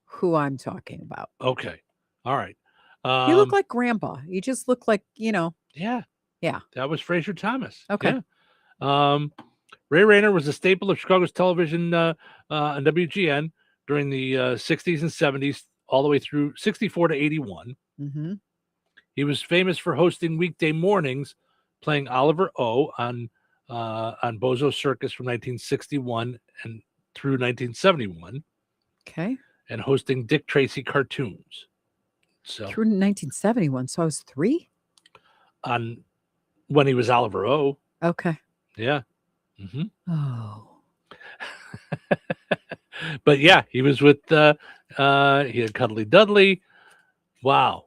who I'm talking about. Okay. All right. He looked like Grandpa. He just looked like, Yeah. Yeah. That was Fraser Thomas. Okay. Yeah. Ray Rayner was a staple of Chicago's television on WGN during the 60s and 70s, all the way through 64 to 81. Mm-hmm. He was famous for hosting weekday mornings, playing Oliver O on Bozo Circus from 1961 and through 1971. Okay. And hosting Dick Tracy cartoons. So through 1971. So I was 3? When he was Oliver O. Okay. Yeah. Mm-hmm. Oh. But yeah, he was with he had Cuddly Dudley. Wow.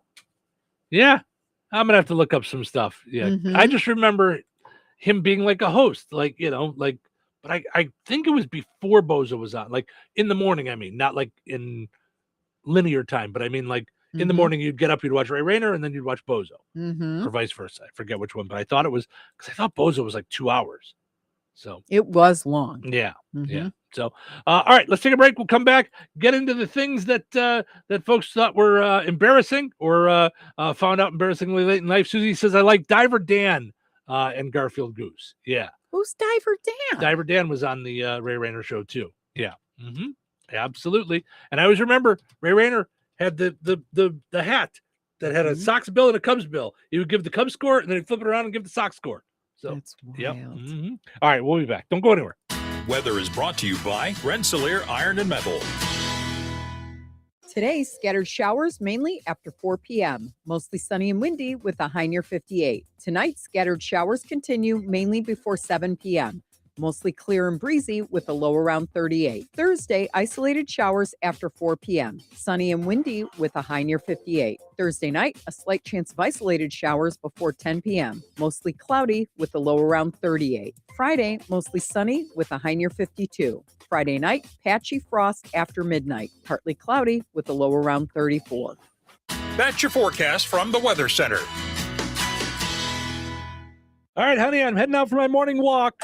Yeah. I'm gonna have to look up some stuff. Yeah. Mm-hmm. I just remember him being like a host, but I think it was before Bozo was on, in the morning. I mean, not in linear time, but I mean in the morning you'd get up, you'd watch Ray Rayner, and then you'd watch Bozo, or vice versa. I forget which one, but I thought it was because I thought Bozo was 2 hours. So it was long. Yeah. Mm-hmm. Yeah. So, all right, let's take a break. We'll come back, get into the things that folks thought were embarrassing or found out embarrassingly late in life. Susie says, I like Diver Dan and Garfield Goose. Yeah. Who's Diver Dan? Diver Dan was on the Ray Rayner show too. Yeah. Mm-hmm. Absolutely. And I always remember Ray Rayner had the hat that had a Sox bill and a Cubs bill. He would give the Cubs score and then he'd flip it around and give the Sox score. So, that's wild. Yep. Mm-hmm. All right, we'll be back. Don't go anywhere. Weather is brought to you by Rensselaer Iron and Metal. Today, scattered showers mainly after 4 p.m. Mostly sunny and windy with a high near 58. Tonight, scattered showers continue mainly before 7 p.m. Mostly clear and breezy with a low around 38. Thursday, isolated showers after 4 p.m. Sunny and windy with a high near 58. Thursday night, a slight chance of isolated showers before 10 p.m. Mostly cloudy with a low around 38. Friday, mostly sunny with a high near 52. Friday night, patchy frost after midnight. Partly cloudy with a low around 34. That's your forecast from the Weather Center. All right, honey, I'm heading out for my morning walk.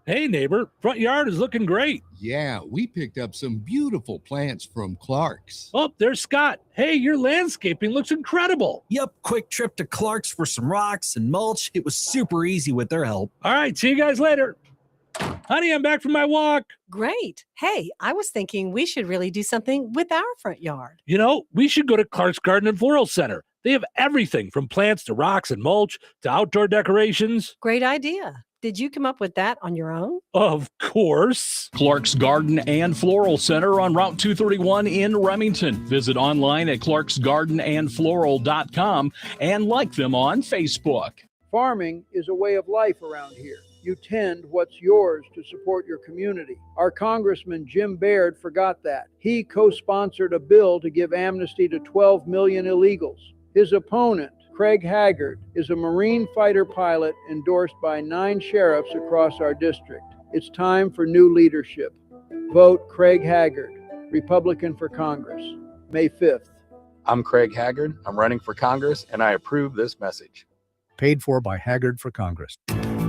Hey, neighbor, front yard is looking great. Yeah, we picked up some beautiful plants from Clark's. Oh, there's Scott. Hey, your landscaping looks incredible. Yep, quick trip to Clark's for some rocks and mulch. It was super easy with their help. All right, see you guys later. Honey, I'm back from my walk. Great. Hey, I was thinking we should really do something with our front yard. You know, we should go to Clark's Garden and Floral Center. They have everything from plants to rocks and mulch to outdoor decorations. Great idea. Did you come up with that on your own? Of course. Clark's Garden and Floral Center on Route 231 in Remington. Visit online at clarksgardenandfloral.com and like them on Facebook. Farming is a way of life around here. You tend what's yours to support your community. Our Congressman Jim Baird forgot that. He co-sponsored a bill to give amnesty to 12 million illegals. His opponent, Craig Haggard, is a Marine fighter pilot endorsed by 9 sheriffs across our district. It's time for new leadership. Vote Craig Haggard, Republican for Congress, May 5th. I'm Craig Haggard. I'm running for Congress, and I approve this message. Paid for by Haggard for Congress.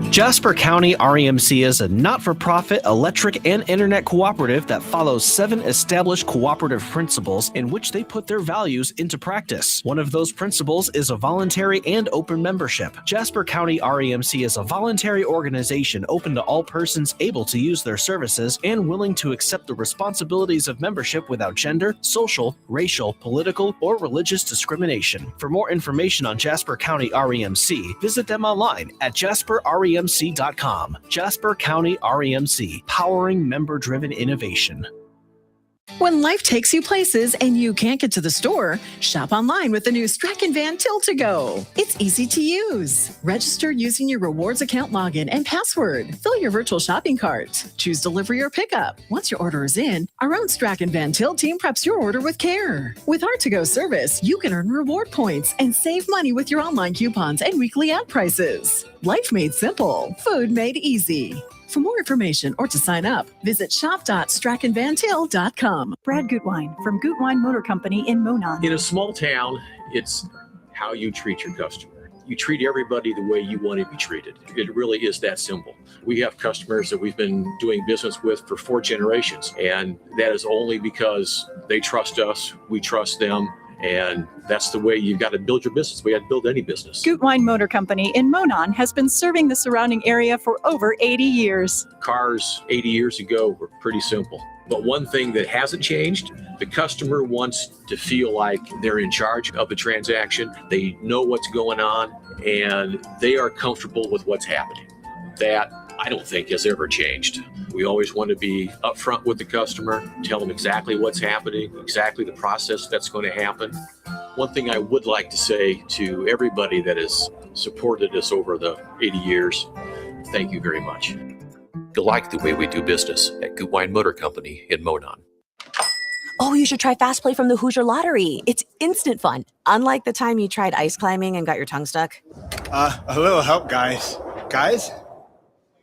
Jasper County REMC is a not-for-profit electric and internet cooperative that follows 7 established cooperative principles in which they put their values into practice. One of those principles is a voluntary and open membership. Jasper County REMC is a voluntary organization open to all persons able to use their services and willing to accept the responsibilities of membership without gender, social, racial, political, or religious discrimination. For more information on Jasper County REMC, visit them online at jasperremc.com. Jasper County REMC, powering member-driven innovation. When life takes you places and you can't get to the store, shop online with the new Strachan Van Til to Go. It's easy to use. Register using your rewards account login and password. Fill your virtual shopping cart. Choose delivery or pickup. Once your order is in, our own Strachan Van Til team preps your order with care. With our to-go service, you can earn reward points and save money with your online coupons and weekly ad prices. Life made simple. Food made easy. For more information or to sign up, visit shop.strachanvantil.com. Brad Gutwein from Gutwein Motor Company in Monon. In a small town, it's how you treat your customer. You treat everybody the way you want to be treated. It really is that simple. We have customers that we've been doing business with for 4 generations, and that is only because they trust us, we trust them, and that's the way you've got to build your business. We had to build any business. Gutwein Motor Company in Monon has been serving the surrounding area for over 80 years. Cars 80 years ago were pretty simple. But one thing that hasn't changed, the customer wants to feel like they're in charge of the transaction. They know what's going on, and they are comfortable with what's happening. That, I don't think, has ever changed. We always want to be upfront with the customer, tell them exactly what's happening, exactly the process that's going to happen. One thing I would like to say to everybody that has supported us over the 80 years, thank you very much. You'll like the way we do business at Gutwein Motor Company in Monon. Oh, you should try Fast Play from the Hoosier Lottery. It's instant fun. Unlike the time you tried ice climbing and got your tongue stuck. A little help, guys. Guys?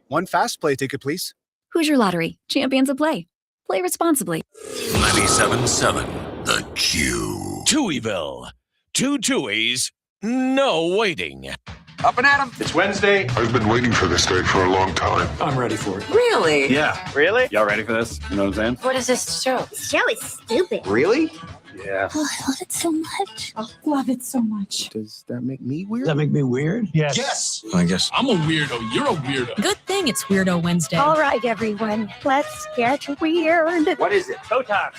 One Fast Play ticket, please. Hoosier Lottery, champions of play. Play responsibly. 97.7 The Q. Touhyville. 2 Tuohys, no waiting. Up and at 'em. It's Wednesday. I've been waiting for this day for a long time. I'm ready for it. Really? Yeah. Really? Y'all ready for this? You know what I'm saying? What is this show? This show is stupid. Really? Yeah. Oh, I love it so much. I love it so much. Does that make me weird? Does that make me weird? Yes. I guess I'm a weirdo. You're a weirdo. Good thing it's Weirdo Wednesday. All right, everyone, let's get weird. What is it? Showtime.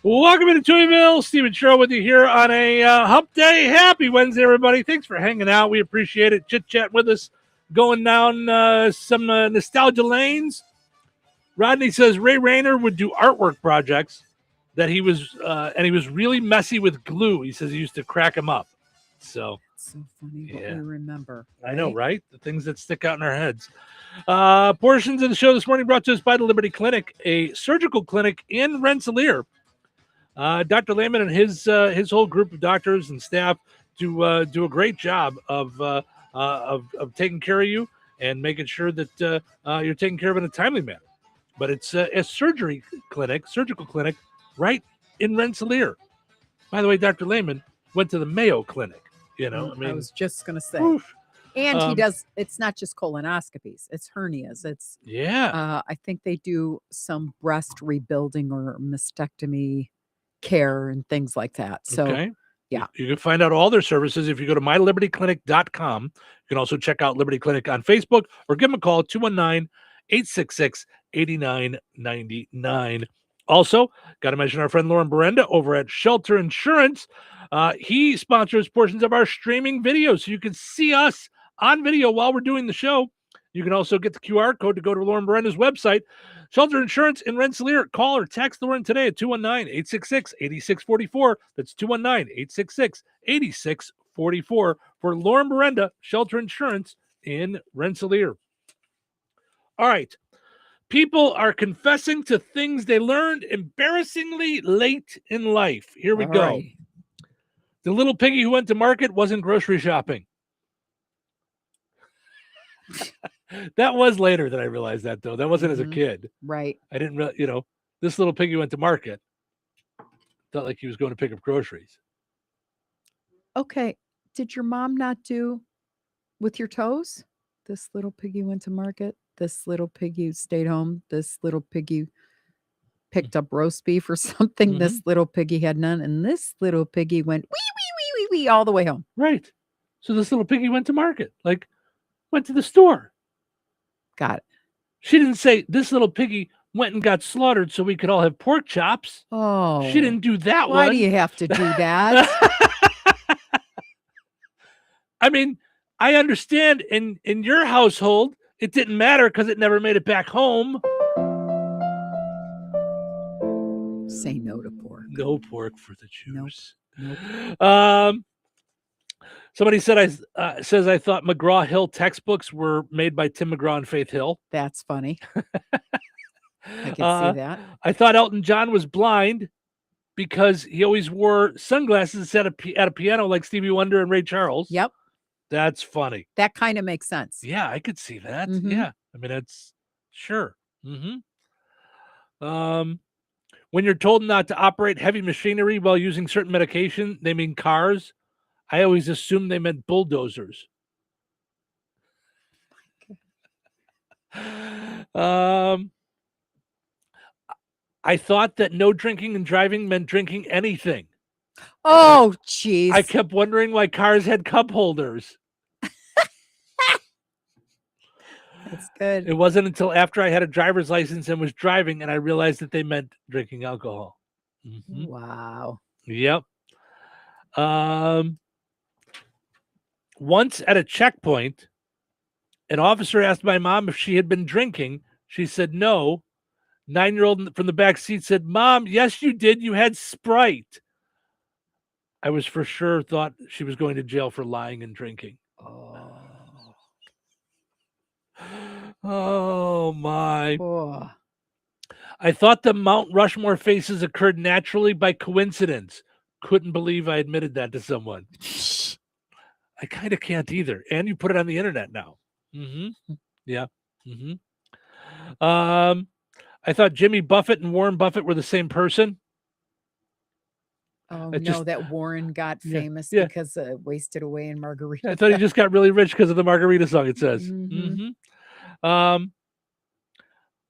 Welcome to Touhyville. Stephen Sherrill with you here on a hump day. Happy Wednesday, everybody. Thanks for hanging out. We appreciate it. Chit-chat with us, going down some nostalgia lanes. Rodney says Ray Rayner would do artwork projects that he was really messy with glue. He says he used to crack him up. So funny what we remember. I know, right? The things that stick out in our heads. Portions of the show this morning brought to us by the Liberty Clinic, a surgical clinic in Rensselaer. Dr. Lehman and his whole group of doctors and staff do a great job of taking care of you and making sure that you're taken care of in a timely manner. But it's a surgical clinic right in Rensselaer. By the way, Dr. Lehman went to the Mayo Clinic. I was just going to say. Oof. And he does, it's not just colonoscopies, it's hernias. It's, I think they do some breast rebuilding or mastectomy care and things like that. So, yeah. You can find out all their services if you go to mylibertyclinic.com. You can also check out Liberty Clinic on Facebook or give them a call, 219-866-8999. Also, got to mention our friend Lauren Berenda over at Shelter Insurance. He sponsors portions of our streaming video, so you can see us on video while we're doing the show. You can also get the QR code to go to Lauren Berenda's website. Shelter Insurance in Rensselaer. Call or text Lauren today at 219-866-8644. That's 219-866-8644 for Lauren Berenda, Shelter Insurance in Rensselaer. All right. People are confessing to things they learned embarrassingly late in life. Here we go. Right. The little piggy who went to market wasn't grocery shopping. That was later that I realized that, though. That wasn't as a kid. Right. I didn't really, this little piggy went to market. Felt like he was going to pick up groceries. Okay. Did your mom not do with your toes? This little piggy went to market. This little piggy stayed home. This little piggy picked up roast beef or something. Mm-hmm. This little piggy had none. And this little piggy went wee, wee, wee, wee, wee all the way home. Right. So this little piggy went to market, went to the store. Got it. She didn't say this little piggy went and got slaughtered so we could all have pork chops. Oh. She didn't do that one. Why do you have to do that? I mean, I understand in your household, it didn't matter because it never made it back home. Say no to pork. No pork for the Jews. Nope. Somebody said says I thought McGraw Hill textbooks were made by Tim McGraw and Faith Hill. That's funny. I can see that. I thought Elton John was blind because he always wore sunglasses at a piano like Stevie Wonder and Ray Charles. Yep. That's funny. That kind of makes sense. Yeah, I could see that. Mhm. Yeah. I mean, it's sure. When you're told not to operate heavy machinery while using certain medication, they mean cars. I always assumed they meant bulldozers. I thought that no drinking and driving meant drinking anything. Oh, jeez. I kept wondering why cars had cup holders. That's good. It wasn't until after I had a driver's license and was driving and I realized that they meant drinking alcohol. Mhm. Wow. Yep. Once at a checkpoint, an officer asked my mom if she had been drinking. She said no. 9-year-old from the back seat said, "Mom, yes, you did. You had Sprite." I was for sure thought she was going to jail for lying and drinking. Oh my. Oh. I thought the Mount Rushmore faces occurred naturally by coincidence. Couldn't believe I admitted that to someone. I kind of can't either. And you put it on the internet now. Yeah. I thought Jimmy Buffett and Warren Buffett were the same person. Oh, It that Warren got Yeah, famous yeah. because Wasted Away in Margarita. I thought he just got really rich because of the Margarita song, it says. Mhm.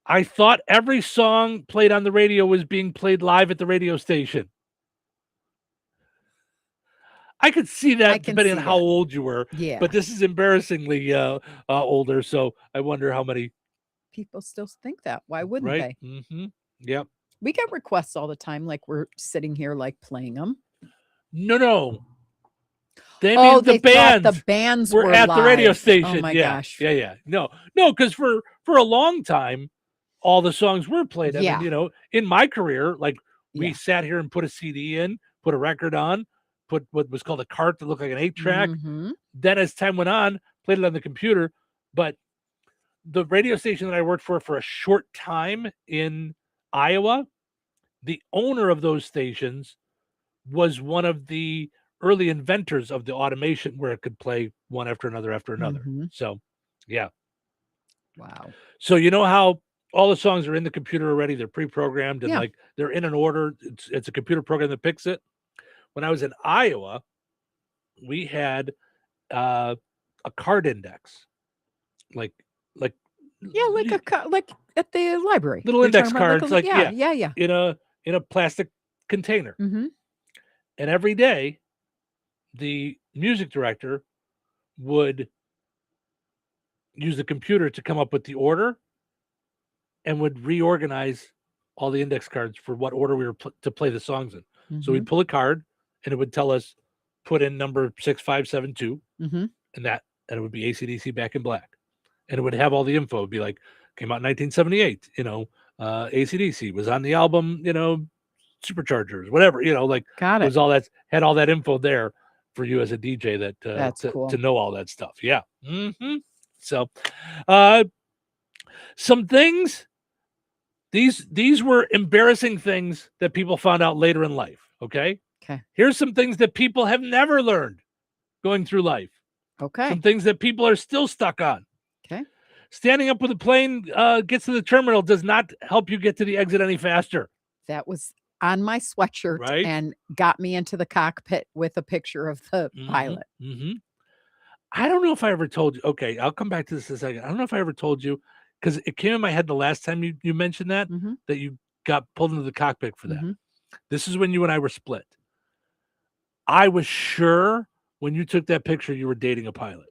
I thought every song played on the radio was being played live at the radio station. I could see that depending on how old you were. Yeah. But this is embarrassingly older, so I wonder how many. People still think that. Why wouldn't Right? they? Yep. We get requests all the time, like we're sitting here, like playing them. No. They Oh, mean they the thought bands the bands were were at the radio live. station. Oh my Yeah. gosh. Yeah. No, because for a long time, all the songs were played. I Yeah. mean, in my career, like we Yeah. sat here and put a CD in, put a record on, put what was called a cart that looked like an 8-track. Mhm. Then as time went on, played it on the computer. But the radio station that I worked for a short time in Iowa, the owner of those stations was one of the early inventors of the automation where it could play one after another after another. Mhm. So, yeah. Wow. So you know how all the songs are in the computer already? They're pre-programmed and Yeah. like they're in an order. It's a computer program that picks it. When I was in Iowa, we had a card index, like Yeah, like at the library. little You're index talking about cards, a- like yeah. in a plastic container. Mm-hmm. And every day, the music director would use the computer to come up with the order and would reorganize all the index cards for what order we were to play the songs in. So we'd pull a card and it would tell us, put in number 6572, Mm-hmm. and it would be AC/DC Back in Black. And it would have all the info. It'd be like, came out in 1978, AC/DC was on the album, Superchargers, whatever, Got it it. was all that, had all that info there for you as a DJ that That's cool. to know all that stuff. Yeah. So some things, these were embarrassing things that people found out later in life. Okay. Here's some things that people have never learned going through life. Okay. Some things that people are still stuck on. Okay. Standing up when the plane gets to the terminal does not help you get to the exit any faster. That was on my sweatshirt Right. and got me into the cockpit with a picture of the pilot. Mm-hmm. I don't know if I ever told you. Okay, I'll come back to this in a second. I don't know if I ever told you, because it came in my head the last time you mentioned that, that you got pulled into the cockpit for that. Mm-hmm. This is when you and I were split. I was sure when you took that picture you were dating a pilot.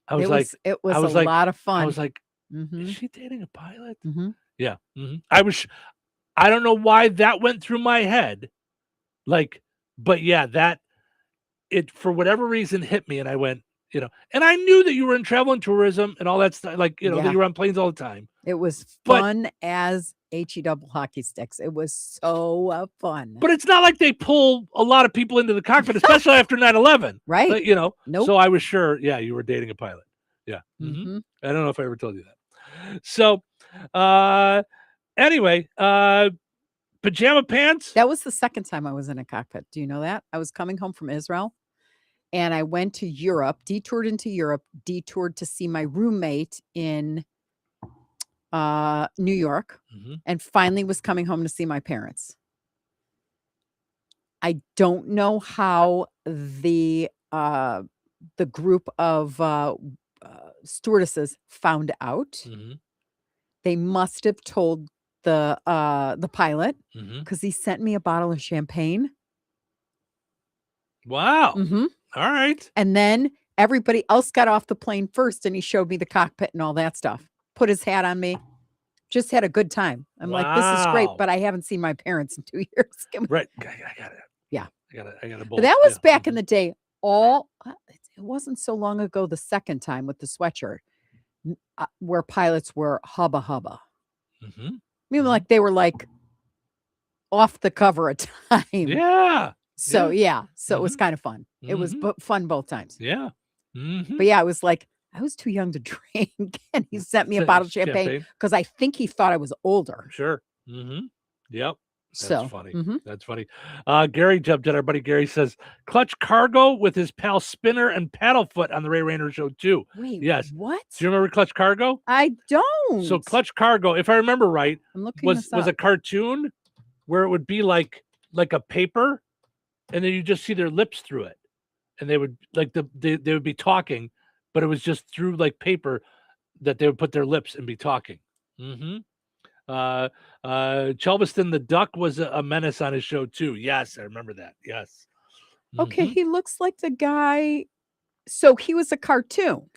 I was It was a lot of fun. I was like, Mhm. is she dating a pilot? Mhm. Yeah. I don't know why that went through my head. But yeah, it for whatever reason hit me and I went, and I knew that you were in travel and tourism and all that stuff, that Yeah. you were on planes all the time. It was But- fun as HE double hockey sticks. It was so fun. But it's not like they pull a lot of people into the cockpit, especially after 9/11. Right. But, Nope. So I was sure, yeah, you were dating a pilot. Yeah. Mhm. I don't know if I ever told you that. So, anyway, pajama pants. That was the second time I was in a cockpit. Do you know that? I was coming home from Israel and I went to Europe, detoured to see my roommate in New York, and finally was coming home to see my parents. I don't know how the group of stewardesses found out. They must have told the pilot because he sent me a bottle of champagne. Wow. Mm-hmm. All right. And then everybody else got off the plane first, and he showed me the cockpit and all that stuff. Put his hat on me. Just had a good time. I'm like, this is great, Wow. but I haven't seen my parents in 2 years. Can we- Right. I got it. Yeah. I got a bowl. But that was Yeah. back in the day. It wasn't so long ago. The second time with the sweatshirt, where pilots were hubba hubba. Mm-hmm. I mean, like they were like off the cover of Time. Yeah. So it was kind of fun. It was fun both times. Yeah. Mm-hmm. But yeah, I was like, I was too young to drink, and he sent me a bottle of champagne because I think he thought I was older. Sure. Mm-hmm. Yep. That's So, funny. mhm. That's funny. Gary jumped in. Our buddy Gary says, Clutch Cargo with his pal Spinner and Paddlefoot on the Ray Rayner show too. Wait, Yes. what? Do you remember Clutch Cargo? I don't. So Clutch Cargo, if I remember right, I'm looking was this a up. cartoon where it would be like a paper, and then you just see their lips through it, and they would they would be talking, but it was just through like paper that they would put their lips and be talking. Mm-hmm. Chelveston the Duck was a menace on his show too. Yes, I remember that. Yes. Okay, he looks like the guy. So he was a cartoon,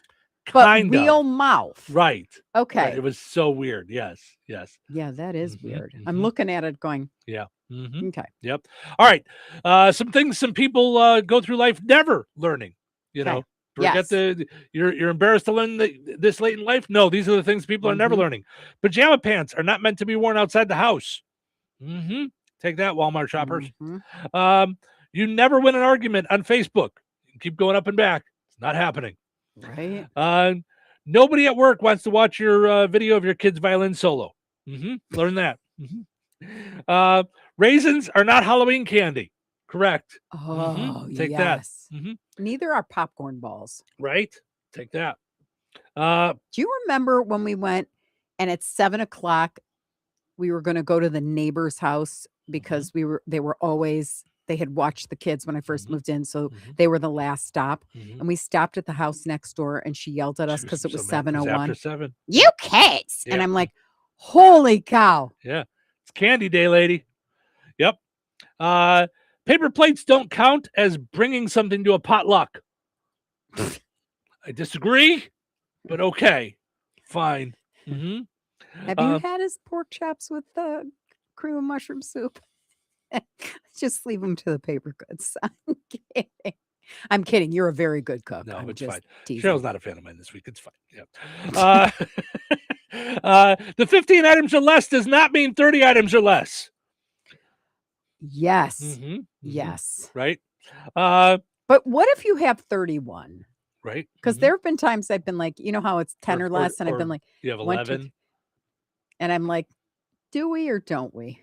but Kind of. real mouth. Right. Okay. Right. It was so weird. Yes. Yes. Yeah, that is weird. I'm looking at it going, Yeah. Mm-hmm. okay. Yep. All right. Some things some people go through life never learning. You know, Forget you're embarrassed to learn this late in life. No, these are the things people are never learning. Pajama pants are not meant to be worn outside the house. Take that, Walmart shoppers. You never win an argument on Facebook. You keep going up and back. It's not happening. Right. Nobody at work wants to watch your video of your kid's violin solo. Learn that. Raisins are not Halloween candy. Correct. Oh, Take that. Neither are popcorn balls. Right. Take that. Do you remember when we went and at 7:00 we were going to go to the neighbor's house because they had watched the kids when I first moved in. So they were the last stop. And we stopped at the house next door and she yelled at us because it was 7:01. After 7. You kids. And I'm like, holy cow. Yeah. It's candy day, lady. Yep. Paper plates don't count as bringing something to a potluck. I disagree, but okay. Fine. Have you had his pork chops with the cream of mushroom soup? Just leave them to the paper goods. I'm kidding. I'm kidding. You're a very good cook. No, I'm it's just fine. teasing. Cheryl's not a fan of mine this week. It's fine. Yeah. The 15 items or less does not mean 30 items or less. Yes. Yes. Right. But what if you have 31? Right. Because there have been times I've been like, you know how it's 10 or less, and I've been like, you have 1, 2, 11. 3. And I'm like, do we or don't we?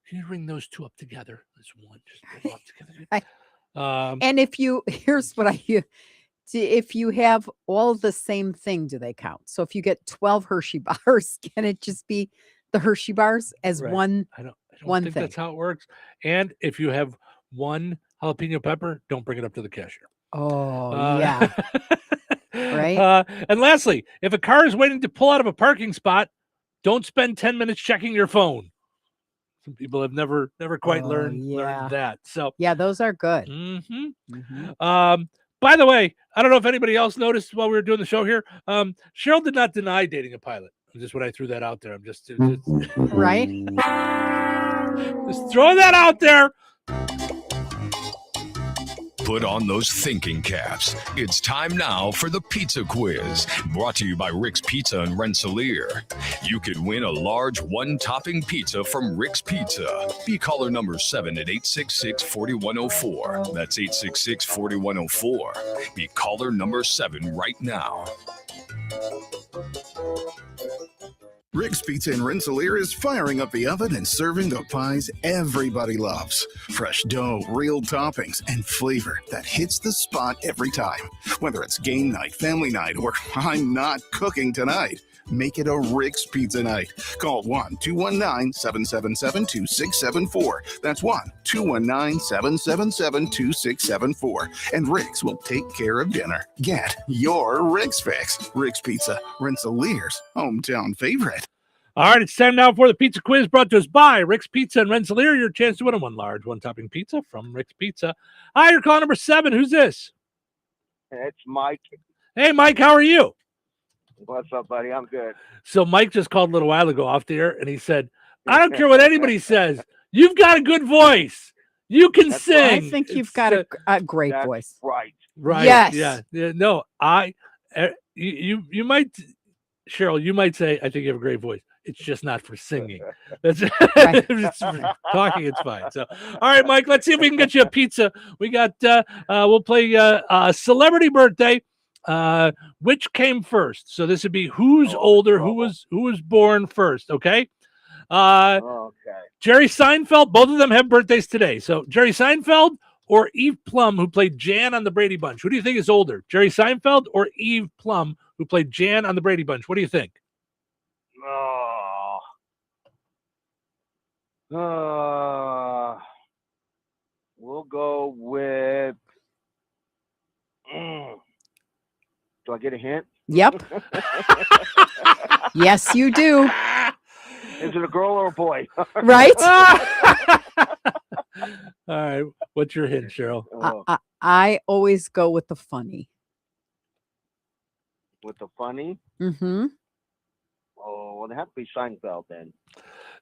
Can you ring those two up together? There's one. Just bring them up together. And here's what if you have all the same thing, do they count? So if you get 12 Hershey bars, can it just be the Hershey bars as Right. one? I don't one think thing. that's how it works. And if you have one jalapeno pepper, don't bring it up to the cashier. Oh, yeah. Right. And lastly, if a car is waiting to pull out of a parking spot, don't spend 10 minutes checking your phone. Some people have never quite learned that. So yeah, those are good. By the way, I don't know if anybody else noticed while we were doing the show here. Cheryl did not deny dating a pilot. Just when I threw that out there, I'm just right. Just throwing that out there. Put on those thinking caps. It's time now for the pizza quiz, brought to you by Rick's Pizza and Rensselaer. You could win a large one-topping pizza from Rick's Pizza. Be caller number 7 at 866-4104. That's 866-4104. Be caller number 7 right now. Rick's Pizza in Rensselaer is firing up the oven and serving the pies everybody loves. Fresh dough, real toppings, and flavor that hits the spot every time. Whether it's game night, family night, or I'm not cooking tonight, make it a Rick's Pizza night. Call 1-219-777-2674. That's 1-219-777-2674. And Rick's will take care of dinner. Get your Rick's fix. Rick's Pizza, Rensselaer's hometown favorite. All right, it's time now for the pizza quiz brought to us by Rick's Pizza and Rensselaer. Your chance to win a one large, one-topping pizza from Rick's Pizza. Hi, you're call number 7. Who's this? It's Mike. Hey, Mike, how are you? What's up, buddy? I'm good. So Mike just called a little while ago off the air, and he said, I don't care what anybody says. You've got a good voice. You can sing. I think you've got a great voice. Right. Right. Yes. Yeah. No, you might, Cheryl, you might say, I think you have a great voice. It's just not for singing. That's it's for talking. It's fine. So, all right, Mike, let's see if we can get you a pizza. We got, we'll play a celebrity birthday. Which came first? So this would be who's older, who was born first. Okay. Jerry Seinfeld. Both of them have birthdays today. So Jerry Seinfeld or Eve Plum, who played Jan on the Brady Bunch. Who do you think is older, Jerry Seinfeld or Eve Plum, who played Jan on the Brady Bunch? What do you think? We'll go with. Do I get a hint? Yep. Yes, you do. Is it a girl or a boy? Right? All right. What's your hint, Cheryl? I always go with the funny. With the funny? Mm-hmm. Oh, well, it has to be Seinfeld then.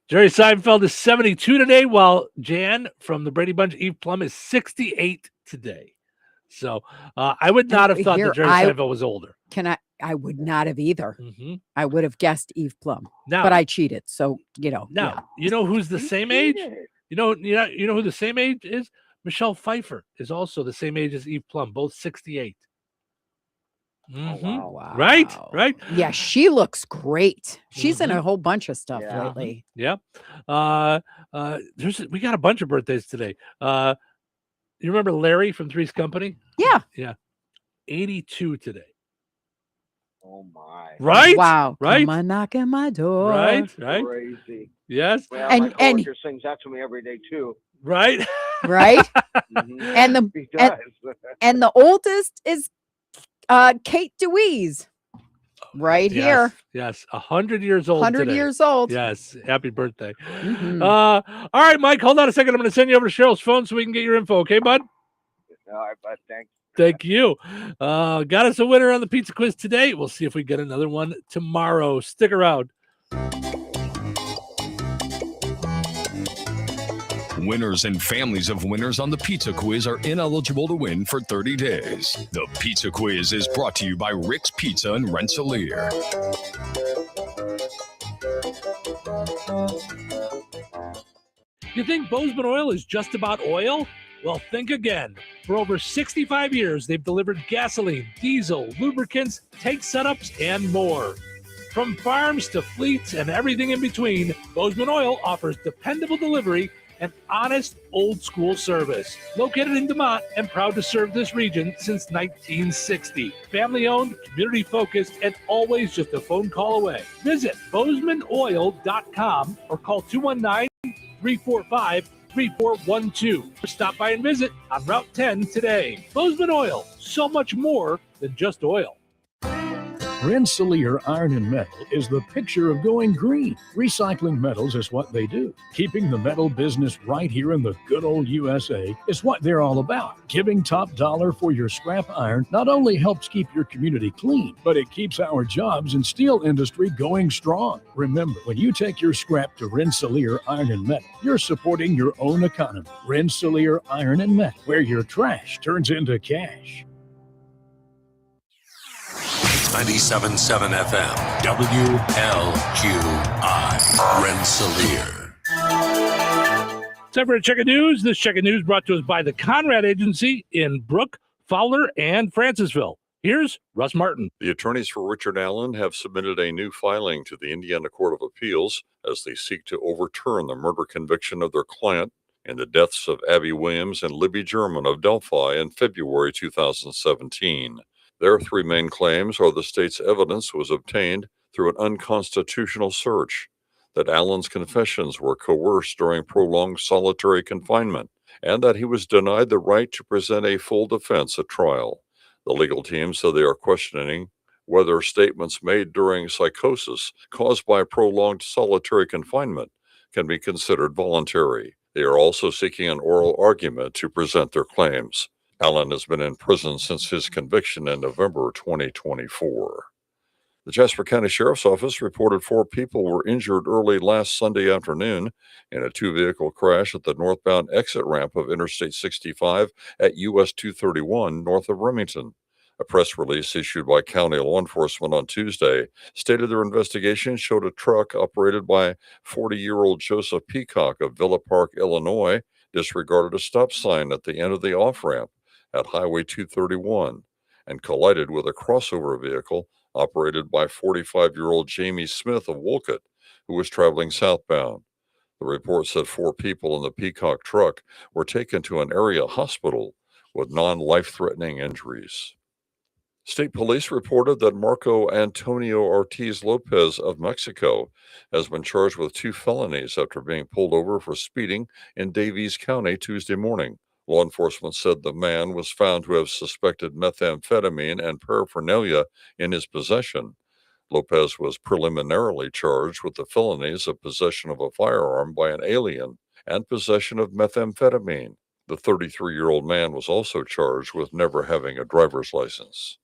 Jerry Seinfeld is 72 today, while Jan from the Brady Bunch, Eve Plum, is 68 today. So I would not have thought Here, that Jerry Seinfeld was older. I would not have either. Mm-hmm. I would have guessed Eve Plum, Now, but I cheated. So, now, yeah. you know who's the same age? You know who the same age is? Michelle Pfeiffer is also the same age as Eve Plum, both 68. Mm-hmm. Oh, wow. Right. Yeah, she looks great. She's in Mhm. a whole bunch of stuff Yeah. lately. Yeah. We got a bunch of birthdays today. You remember Larry from Three's Company? Yeah. Yeah. 82 today. Oh my. Right? Wow. Right? Come on, knock at my door. Right? Crazy. Yes. Well, And- my and- coworker sings that to me every day too. Right? Right? Mhm. And He and, does. and the oldest is Kate DeWeese. Right here. Yes. 100 years old 100 today. years old. Yes. Happy birthday. Mhm. All right, Mike, hold on a second. I'm going to send you over to Cheryl's phone so we can get your info. Okay, bud? All right, bud. Thanks. Thank you. Got us a winner on the pizza quiz today. We'll see if we get another one tomorrow. Stick around. Winners and families of winners on the Pizza Quiz are ineligible to win for 30 days. The Pizza Quiz is brought to you by Rick's Pizza and Rensselaer. You think Bozeman Oil is just about oil? Well, think again. For over 65 years, they've delivered gasoline, diesel, lubricants, tank setups, and more. From farms to fleets and everything in between, Bozeman Oil offers dependable delivery and honest, old-school service. Located in DeMont and proud to serve this region since 1960. Family-owned, community-focused, and always just a phone call away. Visit BozemanOil.com or call 219-345-3412. Or stop by and visit on Route 10 today. Bozeman Oil, so much more than just oil. Rensselaer Iron and Metal is the picture of going green. Recycling metals is what they do. Keeping the metal business right here in the good old USA is what they're all about. Giving top dollar for your scrap iron not only helps keep your community clean, but it keeps our jobs and steel industry going strong. Remember, when you take your scrap to Rensselaer Iron and Metal, you're supporting your own economy. Rensselaer Iron and Metal, where your trash turns into cash. 97.7 FM, WLQI, Rensselaer. Time for a check of news. This check of news brought to us by the Conrad Agency in Brook, Fowler, and Francisville. Here's Russ Martin. The attorneys for Richard Allen have submitted a new filing to the Indiana Court of Appeals as they seek to overturn the murder conviction of their client in the deaths of Abby Williams and Libby German of Delphi in February 2017. Their three main claims are the state's evidence was obtained through an unconstitutional search, that Allen's confessions were coerced during prolonged solitary confinement, and that he was denied the right to present a full defense at trial. The legal team said they are questioning whether statements made during psychosis caused by prolonged solitary confinement can be considered voluntary. They are also seeking an oral argument to present their claims. Allen has been in prison since his conviction in November 2024. The Jasper County Sheriff's Office reported 4 people were injured early last Sunday afternoon in a 2-vehicle crash at the northbound exit ramp of Interstate 65 at US 231 north of Remington. A press release issued by county law enforcement on Tuesday stated their investigation showed a truck operated by 40-year-old Joseph Peacock of Villa Park, Illinois, disregarded a stop sign at the end of the off-ramp at Highway 231 and collided with a crossover vehicle operated by 45-year-old Jamie Smith of Wolcott, who was traveling southbound. The report said 4 people in the Peacock truck were taken to an area hospital with non-life-threatening injuries. State police reported that Marco Antonio Ortiz Lopez of Mexico has been charged with 2 felonies after being pulled over for speeding in Davies County Tuesday morning. Law enforcement said the man was found to have suspected methamphetamine and paraphernalia in his possession. Lopez was preliminarily charged with the felonies of possession of a firearm by an alien and possession of methamphetamine. The 33-year-old man was also charged with never having a driver's license.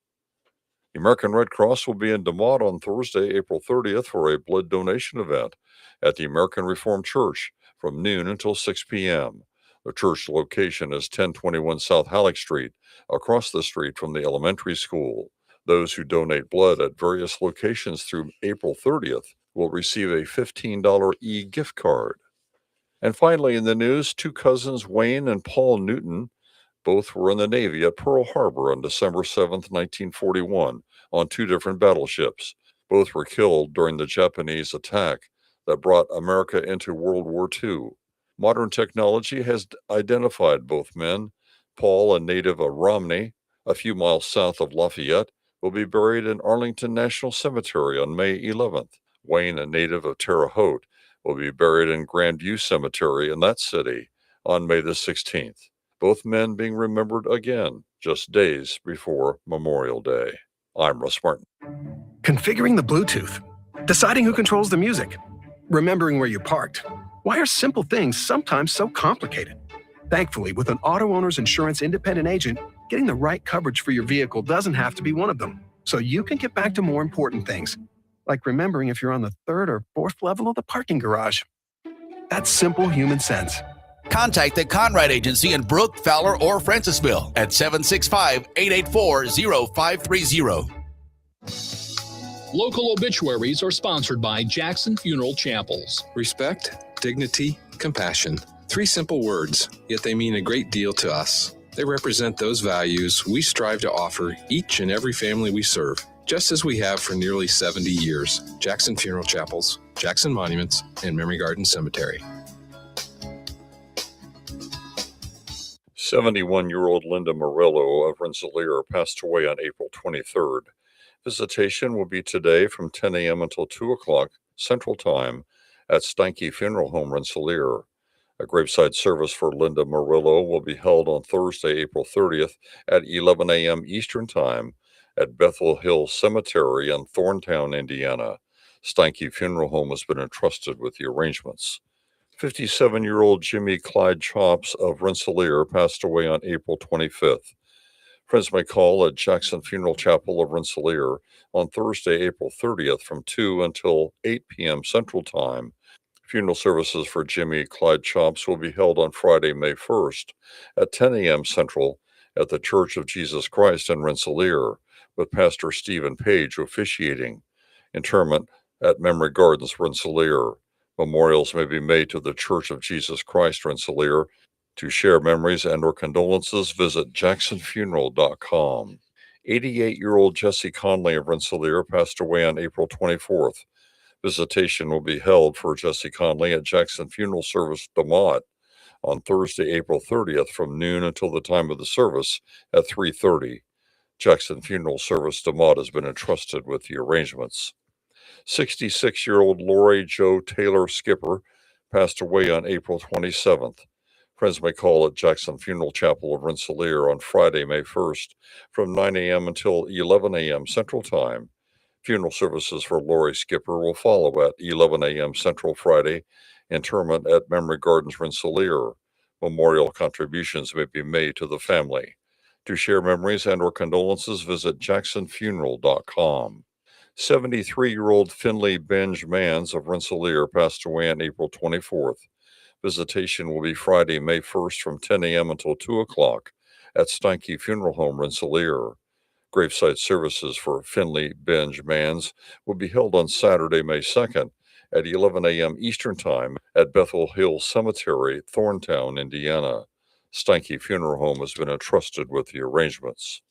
The American Red Cross will be in DeMont on Thursday, April 30th for a blood donation event at the American Reformed Church from noon until 6 p.m. The church location is 1021 South Halleck Street, across the street from the elementary school. Those who donate blood at various locations through April 30th will receive a $15 e-gift card. And finally, in the news, two cousins, Wayne and Paul Newton, both were in the Navy at Pearl Harbor on December 7th, 1941, on two different battleships. Both were killed during the Japanese attack that brought America into World War II. Modern technology has identified both men. Paul, a native of Romney, a few miles south of Lafayette, will be buried in Arlington National Cemetery on May 11th. Wayne, a native of Terre Haute, will be buried in Grandview Cemetery in that city on May the 16th. Both men being remembered again just days before Memorial Day. I'm Russ Martin. Configuring the Bluetooth, deciding who controls the music, remembering where you parked. Why are simple things sometimes so complicated? Thankfully, with an auto owner's insurance independent agent, getting the right coverage for your vehicle doesn't have to be one of them. So you can get back to more important things, like remembering if you're on the third or fourth level of the parking garage. That's simple human sense. Contact the Conrad Agency in Brook, Fowler, or Francisville at 765-884-0530. Local obituaries are sponsored by Jackson Funeral Chapels. Respect, dignity, compassion. 3 simple words, yet they mean a great deal to us. They represent those values we strive to offer each and every family we serve, just as we have for nearly 70 years. Jackson Funeral Chapels, Jackson Monuments, and Memory Garden Cemetery. 71-year-old Linda Morello of Rensselaer passed away on April 23rd. Visitation will be today from 10 a.m. until 2 o'clock Central Time at Steinke Funeral Home, Rensselaer. A graveside service for Linda Morello will be held on Thursday, April 30th at 11 a.m. Eastern Time at Bethel Hill Cemetery in Thorntown, Indiana. Steinke Funeral Home has been entrusted with the arrangements. 57-year-old Jimmy Clyde Chops of Rensselaer passed away on April 25th. Friends may call at Jackson Funeral Chapel of Rensselaer on Thursday, April 30th from 2 until 8 p.m. Central Time. Funeral services for Jimmy Clyde Chops will be held on Friday, May 1st at 10 a.m. Central at the Church of Jesus Christ in Rensselaer, with Pastor Stephen Page officiating. Interment at Memory Gardens, Rensselaer. Memorials may be made to the Church of Jesus Christ, Rensselaer. To share memories and or condolences, visit jacksonfuneral.com. 88-year-old Jesse Conley of Rensselaer passed away on April 24th. Visitation will be held for Jesse Conley at Jackson Funeral Service DeMott on Thursday, April 30th from noon until the time of the service at 3:30. Jackson Funeral Service DeMott has been entrusted with the arrangements. 66-year-old Lori Jo Taylor Skipper passed away on April 27th. Friends may call at Jackson Funeral Chapel of Rensselaer on Friday, May 1st from 9 a.m. until 11 a.m. Central Time. Funeral services for Lori Skipper will follow at 11 a.m. Central Friday. Interment at Memory Gardens, Rensselaer. Memorial contributions may be made to the family. To share memories and or condolences, visit jacksonfuneral.com. 73-year-old Finley Benj Mans of Rensselaer passed away on April 24th. Visitation will be Friday, May 1st from 10 a.m. until 2 o'clock at Steinke Funeral Home, Rensselaer. Graveside services for Finley Benj Mans will be held on Saturday, May 2nd at 11 a.m. Eastern Time at Bethel Hill Cemetery, Thorntown, Indiana. Steinke Funeral Home has been entrusted with the arrangements.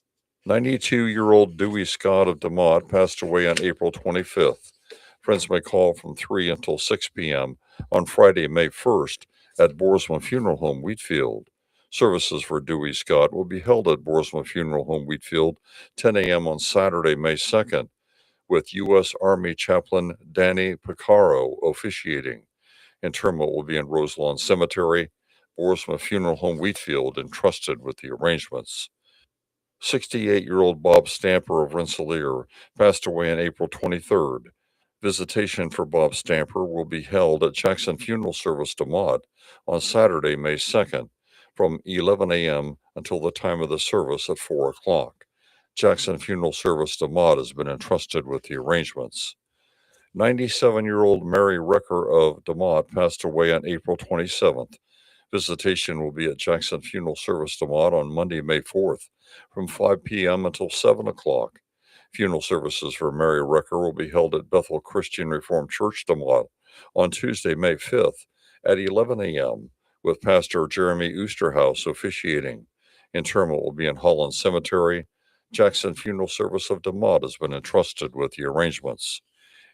92-year-old Dewey Scott of DeMott passed away on April 25th. Friends may call from 3 until 6 p.m. on Friday, May 1st at Boersma Funeral Home, Wheatfield. Services for Dewey Scott will be held at Boersma Funeral Home, Wheatfield, 10 a.m. on Saturday, May 2nd, with U.S. Army Chaplain Danny Picaro officiating. Interment will be in Roselawn Cemetery. Boersma Funeral Home, Wheatfield, entrusted with the arrangements. 68-year-old Bob Stamper of Rensselaer passed away on April 23rd. Visitation for Bob Stamper will be held at Jackson Funeral Service DeMott on Saturday, May 2nd, from 11 a.m. until the time of the service at 4 o'clock. Jackson Funeral Service DeMott has been entrusted with the arrangements. 97-year-old Mary Recker of DeMott passed away on April 27th. Visitation will be at Jackson Funeral Service DeMont on Monday, May 4th from 5 p.m. until 7 o'clock. Funeral services for Mary Recker will be held at Bethel Christian Reformed Church DeMont on Tuesday, May 5th at 11 a.m. with Pastor Jeremy Oosterhouse officiating. Interment will be in Holland Cemetery. Jackson Funeral Service of DeMont has been entrusted with the arrangements.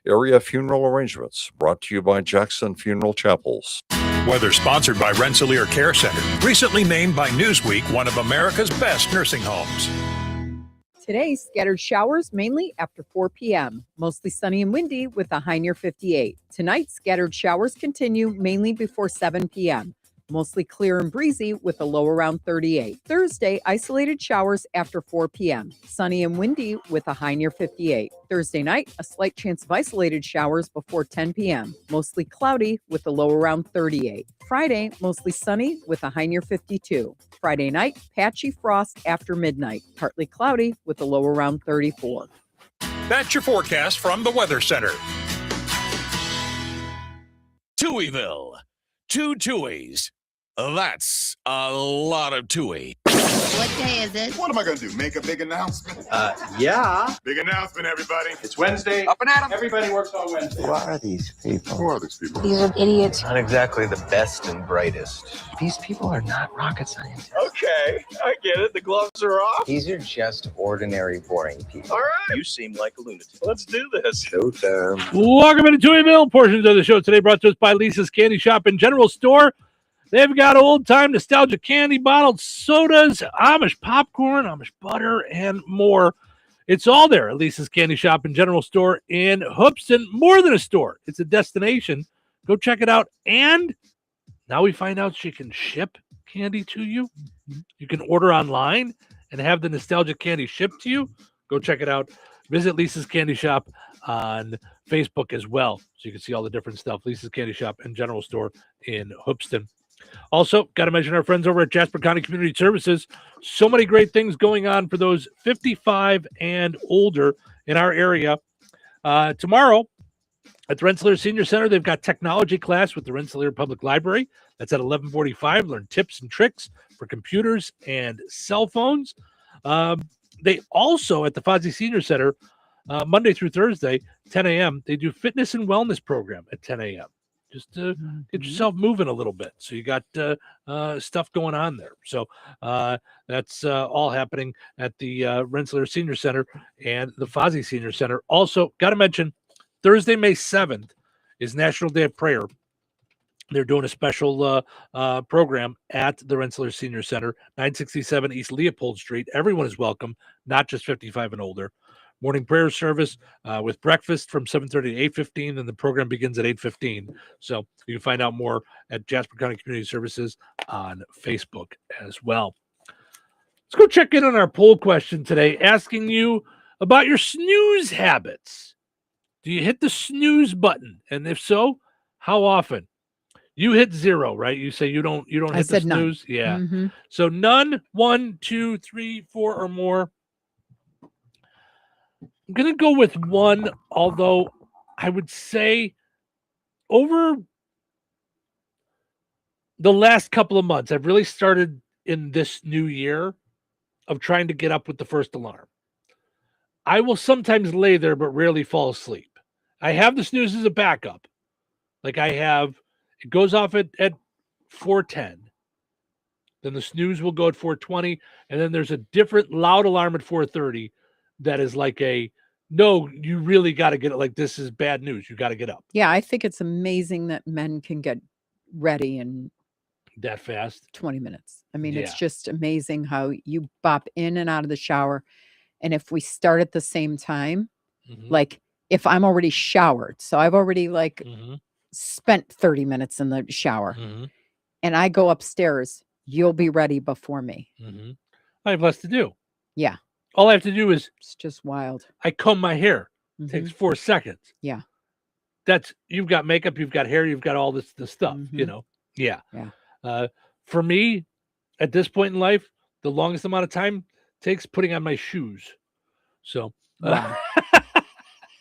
Area funeral arrangements brought to you by Jackson Funeral Chapels. Weather sponsored by Rensselaer Care Center, recently named by Newsweek one of America's best nursing homes. Today, scattered showers mainly after 4 p.m. Mostly sunny and windy with a high near 58. Tonight, scattered showers continue mainly before 7 p.m. Mostly clear and breezy with a low around 38. Thursday, isolated showers after 4 p.m. Sunny and windy with a high near 58. Thursday night, a slight chance of isolated showers before 10 p.m. Mostly cloudy with a low around 38. Friday, mostly sunny with a high near 52. Friday night, patchy frost after midnight. Partly cloudy with a low around 34. That's your forecast from the Weather Center. Touhyville. 2 Touhies. That's a lot of Touhy. What day is it? What am I going to do? Make a big announcement? Yeah. Big announcement, everybody. It's Wednesday. Up and at 'em. Everybody works on Wednesday. Who are these people? Who are these people? These are idiots. Not exactly the best and brightest. These people are not rocket scientists. Okay, I get it. The gloves are off. These are just ordinary, boring people. All right. You seem like a lunatic. Let's do this. Showtime. Welcome into Touhyville. Portions of the show today brought to us by Lisa's Candy Shop and General Store. They've got old-time nostalgia candy, bottled sodas, Amish popcorn, Amish butter, and more. It's all there at Lisa's Candy Shop and General Store in Hoopston. More than a store. It's a destination. Go check it out. And now we find out she can ship candy to you. You can order online and have the nostalgia candy shipped to you. Go check it out. Visit Lisa's Candy Shop on Facebook as well, so you can see all the different stuff. Lisa's Candy Shop and General Store in Hoopston. Also, got to mention our friends over at Jasper County Community Services. So many great things going on for those 55 and older in our area. Tomorrow at the Rensselaer Senior Center, they've got technology class with the Rensselaer Public Library. That's at 11:45. Learn tips and tricks for computers and cell phones. They also, at the Fozzie Senior Center, Monday through Thursday, 10 a.m., they do fitness and wellness program at 10 a.m. Just to get yourself moving a little bit. So you got stuff going on there. So that's all happening at the Rensselaer Senior Center and the Fozzie Senior Center. Also, got to mention, Thursday, May 7th is National Day of Prayer. They're doing a special program at the Rensselaer Senior Center, 967 East Leopold Street. Everyone is welcome, not just 55 and older. Morning prayer service with breakfast from 7:30 to 8:15, and the program begins at 8:15. So you can find out more at Jasper County Community Services on Facebook as well. Let's go check in on our poll question today, asking you about your snooze habits. Do you hit the snooze button? And if so, how often? You hit 0, right? You say you don't I hit the said none. snooze. Yeah. Mhm. So none, 1, 2, 3, 4, or more. I'm going to go with 1, although I would say over the last couple of months, I've really started in this new year of trying to get up with the first alarm. I will sometimes lay there, but rarely fall asleep. I have the snooze as a backup. Like it goes off at 4:10. Then the snooze will go at 4:20. And then there's a different loud alarm at 4:30 that is like no, you really got to get it. Like, this is bad news. You got to get up. Yeah, I think it's amazing that men can get ready in that fast. 20 minutes. I mean, it's Yeah. just amazing how you bop in and out of the shower. And if we start at the same time, like if I'm already showered, so I've already spent 30 minutes in the shower and I go upstairs, you'll be ready before me. I have less to do. Yeah. All I have to do is it's just wild. I comb my hair. Takes 4 seconds. Yeah. You've got makeup, you've got hair, you've got all this stuff, you know? Yeah. For me, at this point in life, the longest amount of time takes putting on my shoes. So Wow.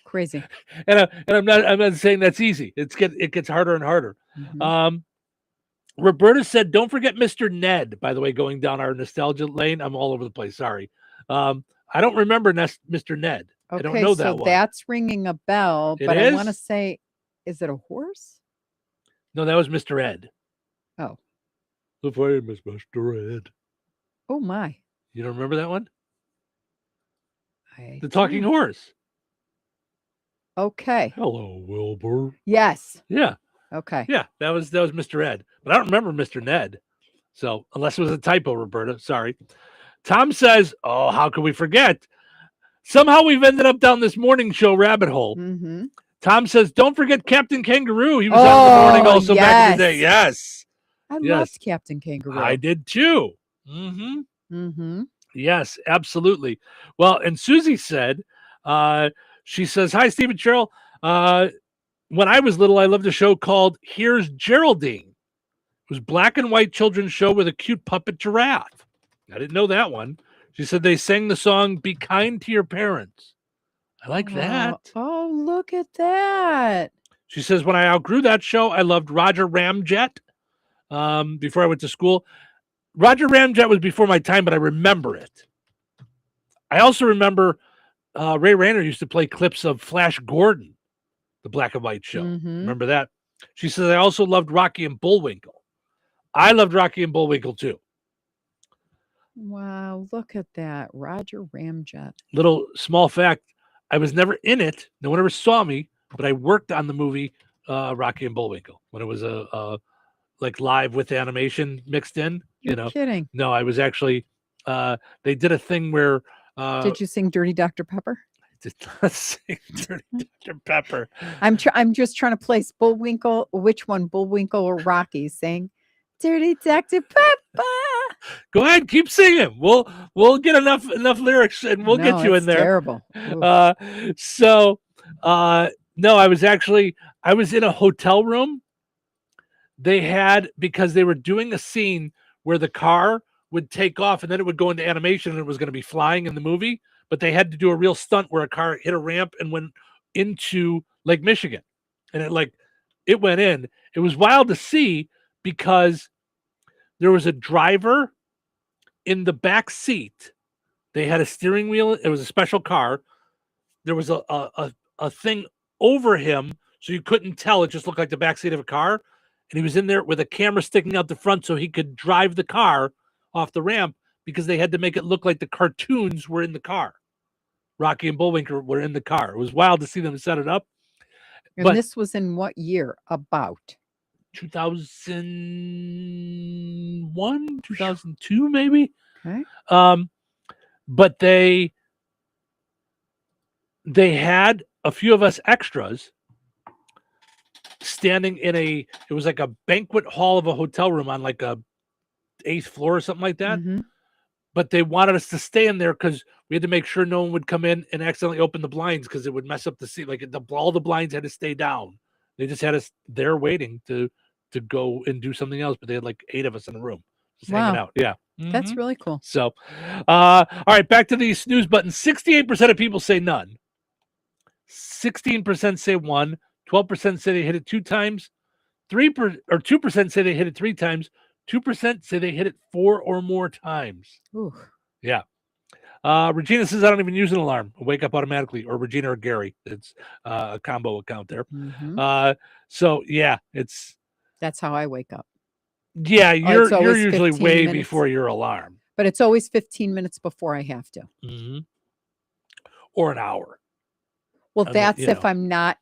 Crazy. and I'm not saying that's easy. It gets harder and harder. Roberta said, don't forget Mr. Ned, by the way, going down our nostalgia lane. I'm all over the place. Sorry. I don't remember Mr. Ned. I don't know that so one. that's ringing a bell, It but I want to is? say, is it a horse? No, that was Mr. Ed. Oh. The famous Mr. Ed. Oh, my. You don't remember that one? I The talking don't. horse. Okay. Hello, Wilbur. Yes. Yeah. Okay. Yeah, that was Mr. Ed. But I don't remember Mr. Ned. So unless it was a typo, Roberta, sorry. Tom says, oh, how could we forget? Somehow we've ended up down this morning show rabbit hole. Mm-hmm. Tom says, don't forget Captain Kangaroo. He was on in the morning also back in the day. Yes. I Yes. loved Captain Kangaroo. I did too. Mm-hmm. Mm-hmm. Yes, absolutely. Well, and Susie said, she says, hi, Steve and Cheryl. When I was little, I loved a show called Here's Geraldine. It was black and white children's show with a cute puppet giraffe. I didn't know that one. She said they sang the song Be Kind to Your Parents. I like that. Oh, look at that. She says, when I outgrew that show, I loved Roger Ramjet before I went to school. Roger Ramjet was before my time, but I remember it. I also remember Ray Rayner used to play clips of Flash Gordon, the black and white show. Mm-hmm. Remember that? She says, I also loved Rocky and Bullwinkle. I loved Rocky and Bullwinkle too. Wow, look at that. Roger Ramjet. Little small fact, I was never in it. No one ever saw me, but I worked on the movie Rocky and Bullwinkle when it was a like live with animation mixed in. You're kidding. No, I was actually they did a thing where Did you sing Dirty Dr. Pepper? I did not sing Dirty Dr. Pepper. I'm just trying to place Bullwinkle. Which one, Bullwinkle or Rocky? Saying Dirty Dr. Pepper. Go ahead, keep singing. We'll get enough lyrics and we'll get you in there. Terrible. No, I was in a hotel room. They had, because they were doing a scene where the car would take off and then it would go into animation and it was going to be flying in the movie, but they had to do a real stunt where a car hit a ramp and went into Lake Michigan. And it went in. It was wild to see because there was a driver in the back seat. They had a steering wheel. It was a special car. There was a thing over him, so you couldn't tell. It just looked like the back seat of a car. And he was in there with a camera sticking out the front so he could drive the car off the ramp because they had to make it look like the cartoons were in the car. Rocky and Bullwinkle were in the car. It was wild to see them set it up. And this was in what year? About 2001, 2002, maybe. Okay. But they had a few of us extras standing in it was like a banquet hall of a hotel room on like a 8th floor or something like that. Mm-hmm. But they wanted us to stay in there because we had to make sure no one would come in and accidentally open the blinds because it would mess up the seat. Like all the blinds had to stay down. They just had us there waiting to go and do something else. But they had like 8 of us in the room just hanging out. Yeah. That's really cool. So, all right, back to the snooze button. 68% of people say none. 16% say 1. 12% say they hit it 2 times. 2% say they hit it 3 times. 2% say they hit it 4 or more times. Ooh. Yeah. Regina says, I don't even use an alarm. I wake up automatically. Or Regina or Gary. It's a combo account there. Mm-hmm. So, yeah, that's how I wake up. Yeah, you're usually way minutes before your alarm. But it's always 15 minutes before I have to. Mm-hmm. Or an hour. Well, that's if I'm not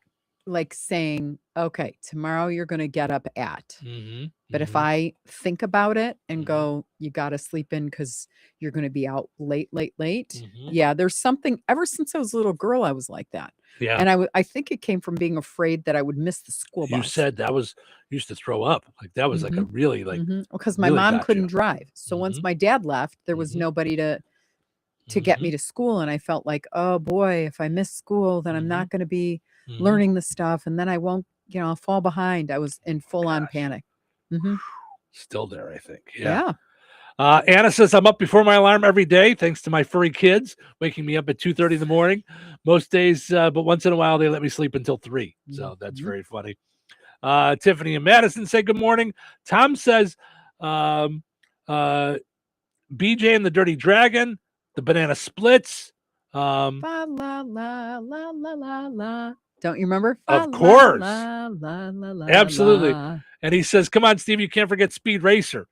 like saying, okay, tomorrow you're going to get up at. Mm-hmm. But if I think about it and go, you got to sleep in because you're going to be out late. Mm-hmm. Yeah, there's something, ever since I was a little girl, I was like that. Yeah. And I think it came from being afraid that I would miss the school bus. You said that used to throw up. Like that was like a really like. Because my really mom got couldn't you. drive. So once my dad left, there was nobody to get me to school. And I felt like, oh boy, if I miss school, then I'm not going to be learning the stuff. And then I won't, I'll fall behind. I was in full on panic. Still there, I think. Yeah. Anna says, I'm up before my alarm every day, thanks to my furry kids, waking me up at 2:30 in the morning. Most days, but once in a while, they let me sleep until 3. So that's very funny. Tiffany and Madison say good morning. Tom says BJ and the Dirty Dragon, the Banana Splits. Fa la la la la la la. Don't you remember? Fa Of course. La la la la. Absolutely. La. And he says, come on, Steve, you can't forget Speed Racer.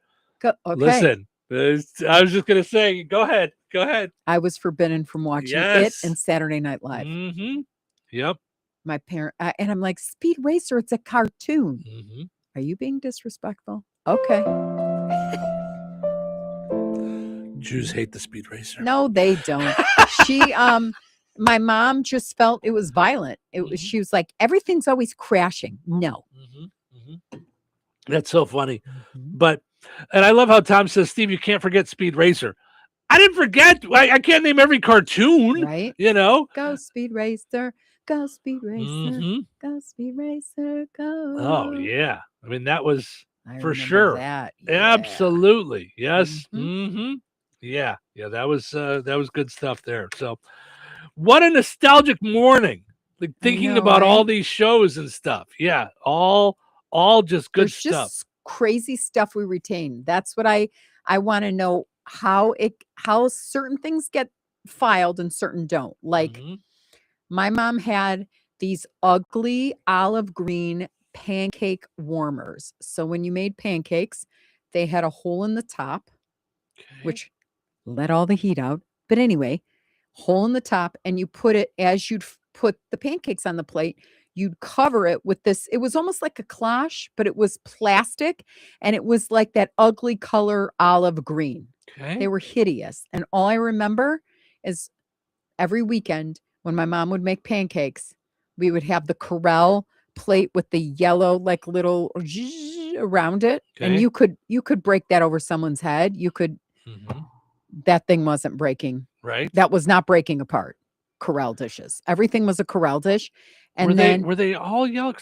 Okay. Listen, I was just going to say, go ahead. I was forbidden from watching it and Saturday Night Live. Mm-hmm. Yep. My parent, and I'm like, Speed Racer, it's a cartoon. Mm-hmm. Are you being disrespectful? Okay. Jews hate the Speed Racer. No, they don't. My mom just felt it was violent. She was like, everything's always crashing. No. That's so funny. But, and I love how Tom says, Steve, you can't forget Speed Racer. I didn't forget. I can't name every cartoon. Right. Go Speed Racer. Go Speed Racer. Go Speed Racer. Go. Oh, yeah. I mean, that was for sure. That. Yeah. Absolutely. Yes. Yeah. That was good stuff there. So what a nostalgic morning. Like thinking about all these shows and stuff. Yeah. All just good stuff. Just crazy stuff we retain. That's what I want to know, how certain things get filed and certain don't. Like my mom had these ugly olive green pancake warmers. So when you made pancakes, they had a hole in the top, which let all the heat out. But anyway, hole in the top, and you put it, as you'd put the pancakes on the plate, you'd cover it with this. It was almost like a cloche, but it was plastic, and it was like that ugly color olive green. Okay. They were hideous. And all I remember is every weekend when my mom would make pancakes, we would have the Corel plate with the yellow, like little around it. Okay. And you could break that over someone's head. You could, that thing wasn't breaking. Right. That was not breaking apart. Corel dishes. Everything was a Corel dish. And were they all yellow?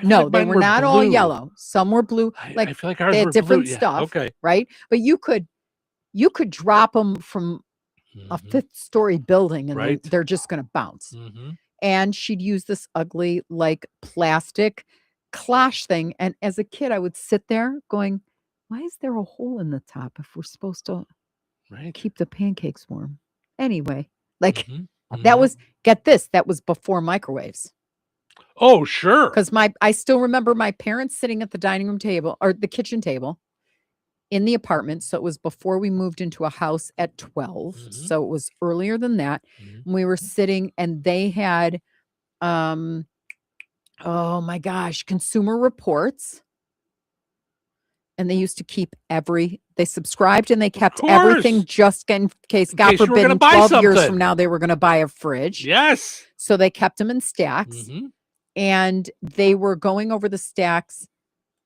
No, they were not all yellow. Some were blue. I feel like ours they had were different blue. Yeah, stuff. okay. Right. But you could drop them from a 5th-story building and they're just going to bounce. And she'd use this ugly, like plastic cloche thing. And as a kid, I would sit there going, why is there a hole in the top if we're supposed to keep the pancakes warm? Anyway, like that was, get this, that was before microwaves. Oh, sure. Because I still remember my parents sitting at the dining room table or the kitchen table in the apartment. So it was before we moved into a house at 12. So it was earlier than that. We were sitting and they had, oh my gosh, Consumer Reports. And they used to keep they subscribed and they kept everything just in case, God forbid, in 12 years from now, they were going to buy a fridge. Yes. So they kept them in stacks. And they were going over the stacks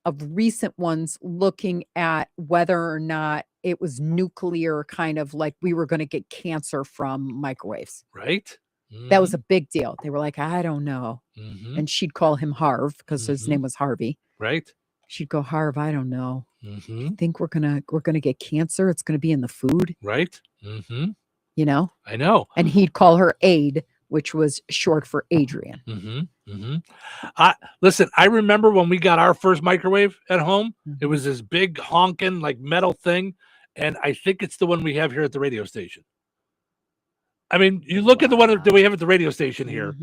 of recent ones, looking at whether or not it was nuclear, kind of like we were going to get cancer from microwaves. Right. That was a big deal. They were like, I don't know. And she'd call him Harv because his name was Harvey. Right. She'd go, Harv, I don't know. I think we're gonna get cancer. It's gonna be in the food. Right. You know? I know. And he'd call her Aid, which was short for Adrian. Listen, I remember when we got our first microwave at home. It was this big honking like metal thing. And I think it's the one we have here at the radio station. I mean, you look at the one that we have at the radio station here.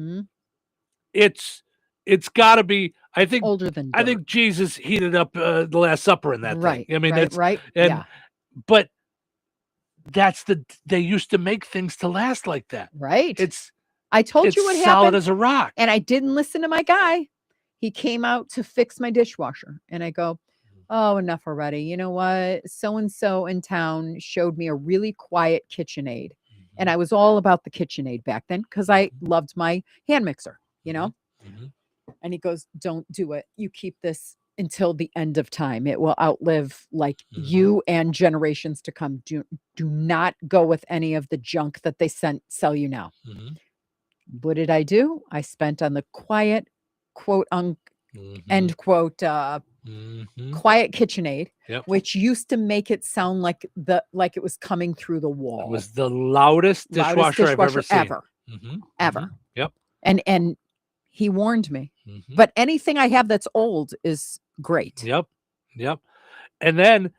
It's got to be, I think, older than dirt. I think Jesus heated up the Last Supper in that thing. I mean, that's right. And, yeah. But they used to make things to last like that. Right. I told you what happened. Solid as a rock. And I didn't listen to my guy. He came out to fix my dishwasher. And I go, oh, enough already. You know what? So-and-so in town showed me a really quiet KitchenAid. And I was all about the KitchenAid back then because I loved my hand mixer, you know? And he goes, don't do it. You keep this until the end of time. It will outlive like you and generations to come. Do not go with any of the junk that they sell you now. What did I do? I spent on the quiet, quote, end quote, quiet KitchenAid, which used to make it sound like it was coming through the wall. It was the loudest dishwasher I've ever seen. Ever. Yep. And He warned me. Mhm. But anything I have that's old is great. Yep. And then,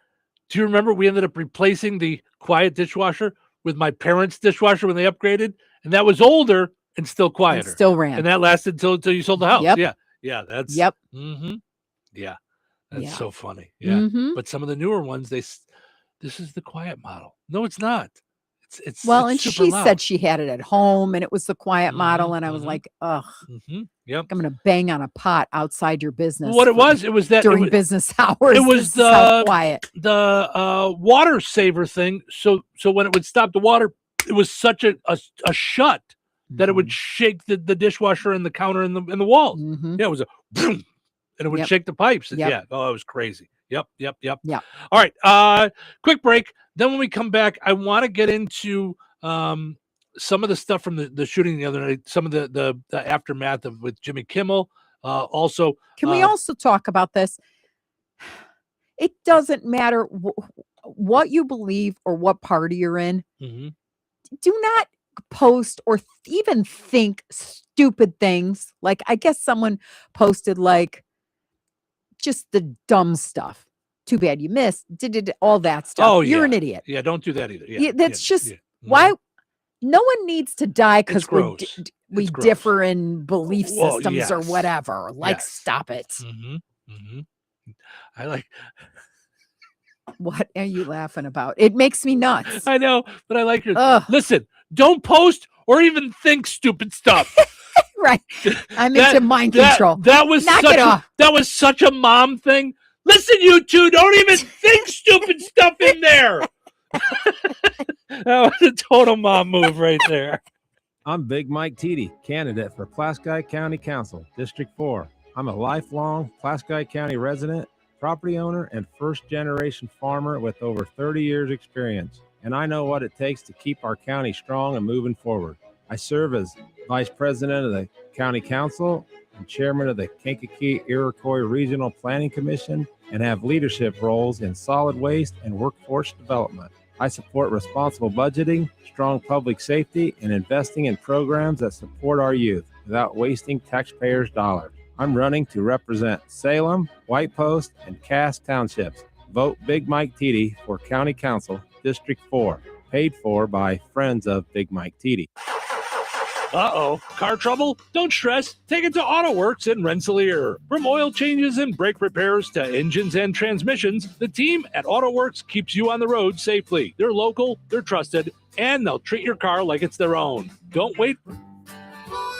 do you remember we ended up replacing the quiet dishwasher with my parents' dishwasher when they upgraded? And that was older and still quieter. still ran. And that lasted until you sold the house. Yep. Yeah. That's Yep. Yeah. That's Yeah. so funny. Yeah. Mhm. But some of the newer ones, this is the quiet model. No, it's not. It's Well, it's and super she loud. said she had it at home and it was the quiet model. And I was like, ugh, Yep. I'm going to bang on a pot outside your business. What it was that during business hours. It was This is how quiet. the water saver thing. So when it would stop the water, it was such a shut that it would shake the dishwasher and the counter and the walls. Yeah, it was a boom, and it would shake the pipes. Yep. Yeah. Oh, it was crazy. Yep. Yeah. All right. Quick break. Then when we come back, I want to get into some of the stuff from the shooting the other night, some of the aftermath of with Jimmy Kimmel. Also, Can we also talk about this? It doesn't matter what you believe or what party you're in. Do not post or even think stupid things. Like, I guess someone posted like just the dumb stuff. Too bad you missed. Did all that stuff. Oh, You're yeah. an idiot. Yeah, don't do that either. Yeah, Yeah, that's just yeah. why no one needs to die It's because gross. we It's gross. differ in belief Well, systems or yes. whatever. Like, Yes. stop it. I like. What are you laughing about? It makes me nuts. I know, but I like your. Ugh. Listen, don't post or even think stupid stuff. Right. I'm into mind control. That was Knock such it off. that was such a mom thing. Listen, you two, don't even think stupid stuff in there. That was a total mom move right there. I'm Big Mike Teedy, candidate for Pulaski County Council, District 4. I'm a lifelong Pulaski County resident, property owner, and first-generation farmer with over 30 years' experience. And I know what it takes to keep our county strong and moving forward. I serve as Vice President of the County Council and Chairman of the Kankakee-Iroquois Regional Planning Commission and have leadership roles in solid waste and workforce development. I support responsible budgeting, strong public safety, and investing in programs that support our youth without wasting taxpayers' dollars. I'm running to represent Salem, White Post, and Cass Townships. Vote Big Mike Teedy for County Council, District 4. Paid for by Friends of Big Mike Teedy. Uh-oh. Car trouble? Don't stress. Take it to AutoWorks in Rensselaer. From oil changes and brake repairs to engines and transmissions, the team at AutoWorks keeps you on the road safely. They're local, they're trusted, and they'll treat your car like it's their own. Don't wait.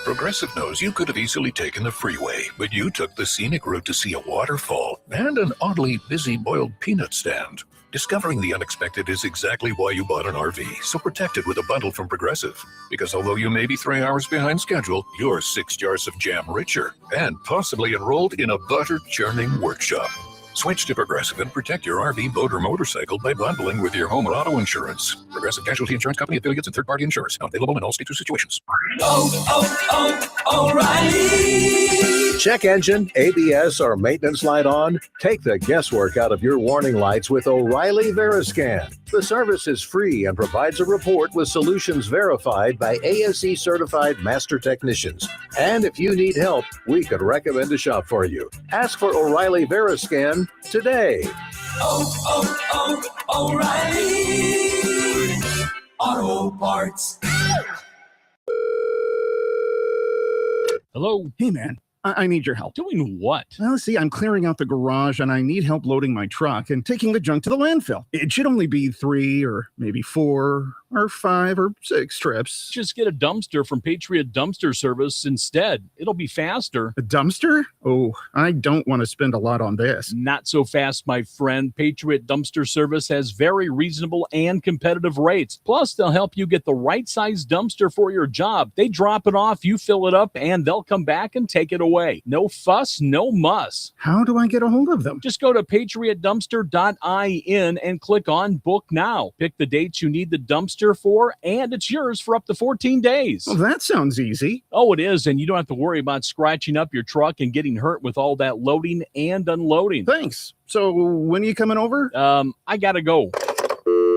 Progressive knows you could have easily taken the freeway, but you took the scenic route to see a waterfall and an oddly busy boiled peanut stand. Discovering the unexpected is exactly why you bought an RV, so protect it with a bundle from Progressive. Because although you may be 3 hours behind schedule, you're 6 jars of jam richer and possibly enrolled in a butter churning workshop. Switch to Progressive and protect your RV, boat, or motorcycle by bundling with your home or auto insurance. Progressive Casualty Insurance Company, affiliates, and third-party insurers. Not available in all states or situations. O'Reilly. Check engine, ABS, or maintenance light on? Take the guesswork out of your warning lights with O'Reilly Veriscan. The service is free and provides a report with solutions verified by ASE certified master technicians. And if you need help, we could recommend a shop for you. Ask for O'Reilly Veriscan today. O'Reilly Auto Parts. Hello. Hey, man. I need your help. Doing what? Well, see, I'm clearing out the garage and I need help loading my truck and taking the junk to the landfill. It should only be 3 or maybe 4 or 5 or 6 trips. Just get a dumpster from Patriot Dumpster Service instead. It'll be faster. A dumpster? Oh, I don't want to spend a lot on this. Not so fast, my friend. Patriot Dumpster Service has very reasonable and competitive rates. Plus, they'll help you get the right size dumpster for your job. They drop it off, you fill it up, and they'll come back and take it away. No fuss, no muss. How do I get a hold of them? Just go to patriotdumpster.in and click on Book Now. Pick the dates you need the dumpster for, and it's yours for up to 14 days. Well, that sounds easy. Oh, it is, and you don't have to worry about scratching up your truck and getting hurt with all that loading and unloading. Thanks. So when are you coming over? I gotta go.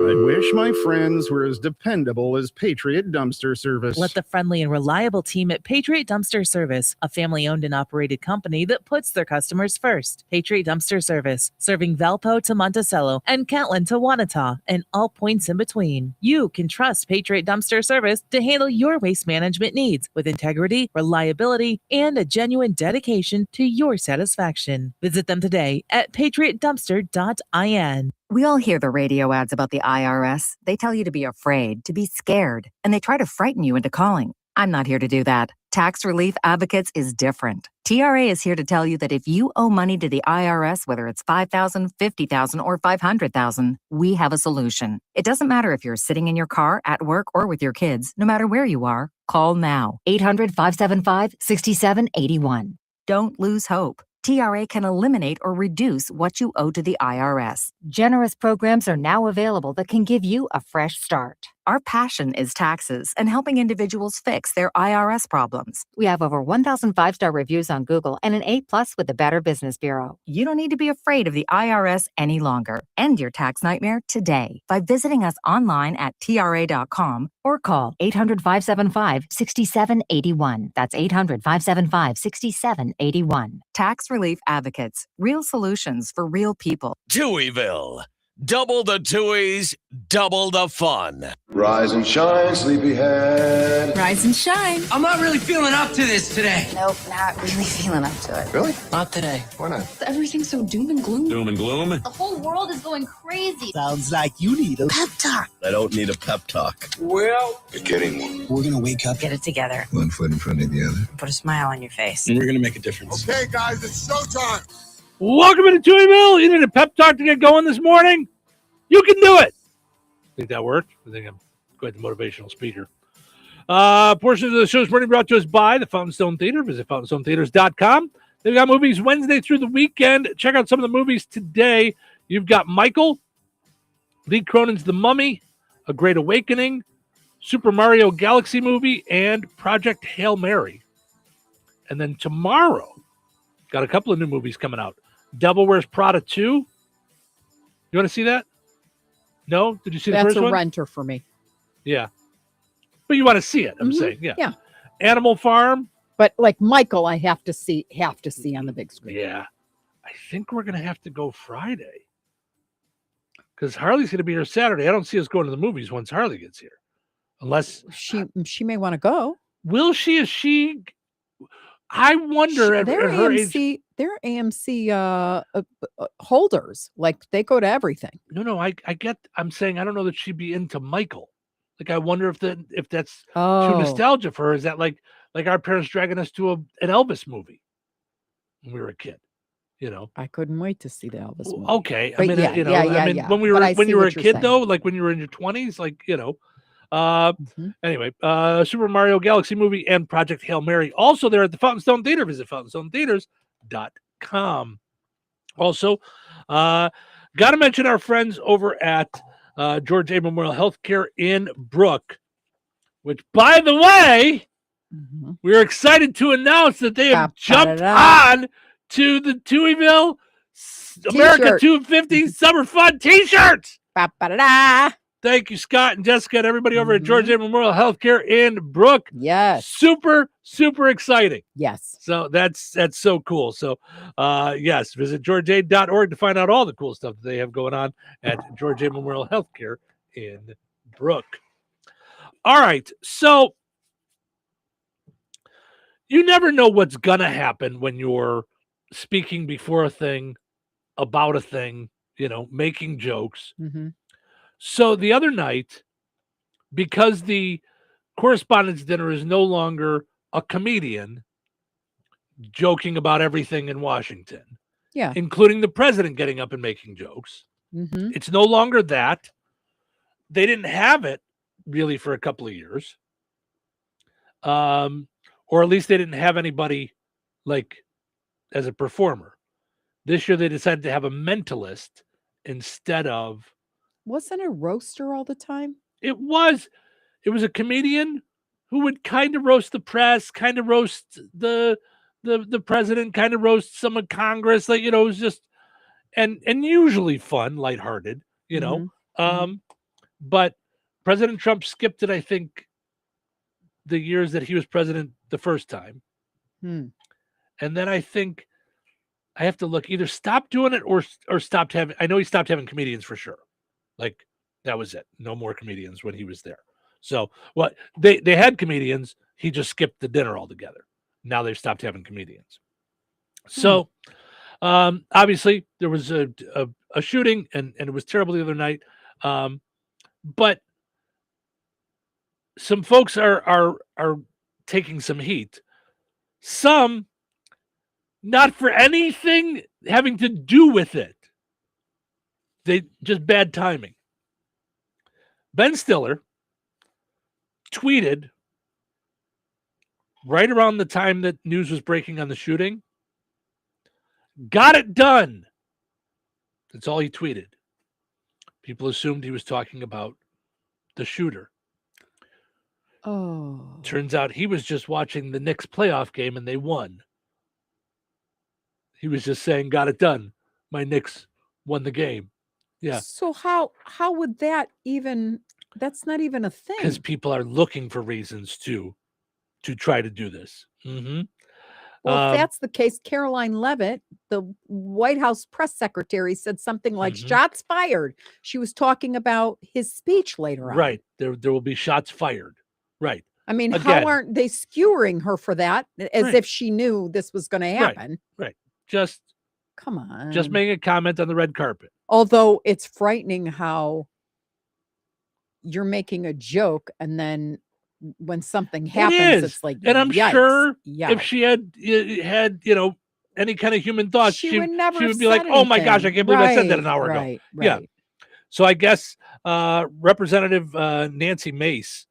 I wish my friends were as dependable as Patriot Dumpster Service. Let the friendly and reliable team at Patriot Dumpster Service, a family-owned and operated company that puts their customers first. Patriot Dumpster Service, serving Valpo to Monticello and Catlin to Wanata and all points in between. You can trust Patriot Dumpster Service to handle your waste management needs with integrity, reliability, and a genuine dedication to your satisfaction. Visit them today at patriotdumpster.in. We all hear the radio ads about the IRS. They tell you to be afraid, to be scared, and they try to frighten you into calling. I'm not here to do that. Tax Relief Advocates is different. TRA is here to tell you that if you owe money to the IRS, whether it's $5,000, $50,000, or $500,000, we have a solution. It doesn't matter if you're sitting in your car, at work, or with your kids. No matter where you are, call now. 800-575-6781. Don't lose hope. TRA can eliminate or reduce what you owe to the IRS. Generous programs are now available that can give you a fresh start. Our passion is taxes and helping individuals fix their IRS problems. We have over 1,000 5-star reviews on Google and an A+ with the Better Business Bureau. You don't need to be afraid of the IRS any longer. End your tax nightmare today by visiting us online at TRA.com or call 800-575-6781. That's 800-575-6781. Tax Relief Advocates. Real solutions for real people. Touhyville. Double the Touhies, double the fun. Rise and shine, sleepyhead. Rise and shine. I'm not really feeling up to this today. Nope, not really feeling up to it. Really? Not today. Why not? Everything's so doom and gloom. Doom and gloom? The whole world is going crazy. Sounds like you need a pep talk. I don't need a pep talk. Well, You're getting one. we're going to wake up, Get it together. One foot in front of the other. Put a smile on your face. and we're going to make a difference. Okay, guys, it's showtime. Welcome into Touhyville. You need a pep talk to get going this morning? You can do it. Think that worked? I think I'm quite the motivational speaker. Portions of the show is brought to us by the Fountain Stone Theater. Visit fountainstonetheaters.com. They've got movies Wednesday through the weekend. Check out some of the movies today. You've got Michael, Lee Cronin's The Mummy, A Great Awakening, Super Mario Galaxy movie, and Project Hail Mary. And then tomorrow, got a couple of new movies coming out. Devil Wears Prada 2. You want to see that? No? Did you see the That's first a one? renter for me. Yeah. But you want to see it, I'm saying. Yeah. Yeah. Animal Farm. But like Michael, I have to see on the big screen. Yeah. I think we're going to have to go Friday. Because Harley's going to be here Saturday. I don't see us going to the movies once Harley gets here. Unless she may want to go. Will she? Is she? I wonder at They're her AMC. age. They're AMC holders. Like they go to everything. No. I get. I'm saying I don't know that she'd be into Michael. Like I wonder if that's too Oh, nostalgia for her. Is that like our parents dragging us to an Elvis movie when we were a kid? You know. I couldn't wait to see the Elvis movie. Okay. I But mean, yeah, you know, yeah, I mean, yeah. when But I when see you were a what you're kid saying. though, like when you were in your 20s, like, you know. Mhm. Anyway, Super Mario Galaxy movie and Project Hail Mary. Also there at the Fountain Stone Theater. Visit fountainstonetheaters.com. Also, got to mention our friends over at George A. Memorial Healthcare in Brook, which, by the way, Mhm. we're excited to announce that they have jumped Ba-ba-da-da. on to the Touhyville America T-shirt. 250 Summer Fun T-shirts. Ba-ba-da-da. Thank you, Scott and Jessica, and everybody over at George A. Memorial Healthcare in Brook. Yes. Super, super exciting. Yes. So that's so cool. So, yes, visit georgia.org to find out all the cool stuff that they have going on at George A. Memorial Healthcare in Brook. All right. So, you never know what's going to happen when you're speaking before a thing, about a thing, you know, making jokes. Mhm. So the other night, because the correspondence dinner is no longer a comedian joking about everything in Washington, Yeah. including the president getting up and making jokes, Mhm. it's no longer that. They didn't have it really for a couple of years. Or at least they didn't have anybody like as a performer. This year they decided to have a mentalist instead of. Wasn't a roaster all the time? It was a comedian who would kind of roast the press, kind of roast the president, kind of roast some of Congress. Like, you know, it was just and usually fun, lighthearted, you know. But President Trump skipped it, I think, the years that he was president the first time. And then I think I have to look, either stop doing it or stopped having, I know he stopped having comedians for sure. Like that was it. No more comedians when he was there. So what they had comedians, he just skipped the dinner altogether. Now they've stopped having comedians. So obviously there was a shooting and it was terrible the other night. But some folks are taking some heat. Some not for anything having to do with it. They just bad timing. Ben Stiller tweeted right around the time that news was breaking on the shooting. Got it done. That's all he tweeted. People assumed he was talking about the shooter. Oh. Turns out he was just watching the Knicks playoff game and they won. He was just saying, got it done. My Knicks won the game. Yeah. So how would that even, that's not even a thing. Because people are looking for reasons to try to do this. Mm-hmm. Well, if that's the case, Caroline Leavitt, the White House press secretary, said something like shots fired. She was talking about his speech later on. Right. There will be shots fired. Right. I mean, Again, how aren't they skewering her for that as if she knew this was going to happen? Right. Just come on. Just making a comment on the red carpet. Although it's frightening how you're making a joke and then when something happens, it's like, and I'm yikes, sure yikes. if she had any kind of human thoughts, she would be like, said "Oh my gosh, I can't believe I said that anything. an hour ago." Right. Yeah. So I guess Representative Nancy Mace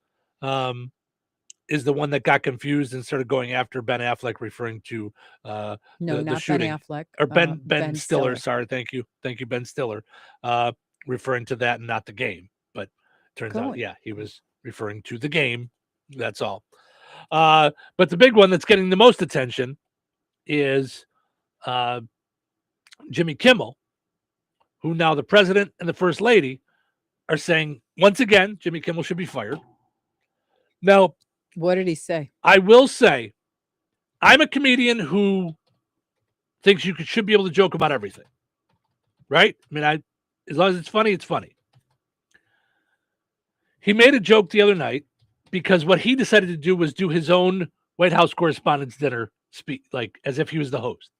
is the one that got confused and started going after Ben Affleck, referring to No, the not shooting. Ben Affleck. Or Ben Ben Stiller. Stiller. Sorry, thank you, Ben Stiller, referring to that and not the game. But turns out, he was referring to the game. That's all. But the big one that's getting the most attention is Jimmy Kimmel, who now the president and the first lady are saying, once again, Jimmy Kimmel should be fired. Now, what did he say? I will say, I'm a comedian who thinks you should be able to joke about everything. Right? I mean, as long as it's funny, it's funny. He made a joke the other night because what he decided to do was do his own White House Correspondents' Dinner speak, like as if he was the host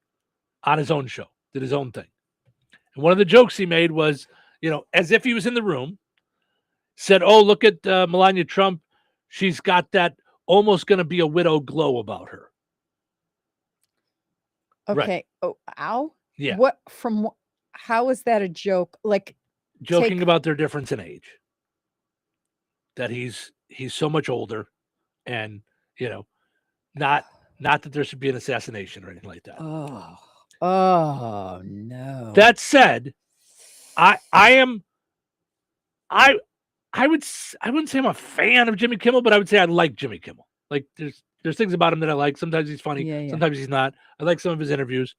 on his own show, did his own thing. And one of the jokes he made was, as if he was in the room, said, "Oh, look at Melania Trump. She's got that almost going to be a widow glow about her." Okay. Right. Oh, ow. Yeah. How is that a joke? Like joking about their difference in age. That he's so much older, and not that there should be an assassination or anything like that. Oh no. That said, I wouldn't say I'm a fan of Jimmy Kimmel, but I would say I like Jimmy Kimmel. Like there's things about him that I like. Sometimes he's funny, sometimes he's not. I like some of his interviews.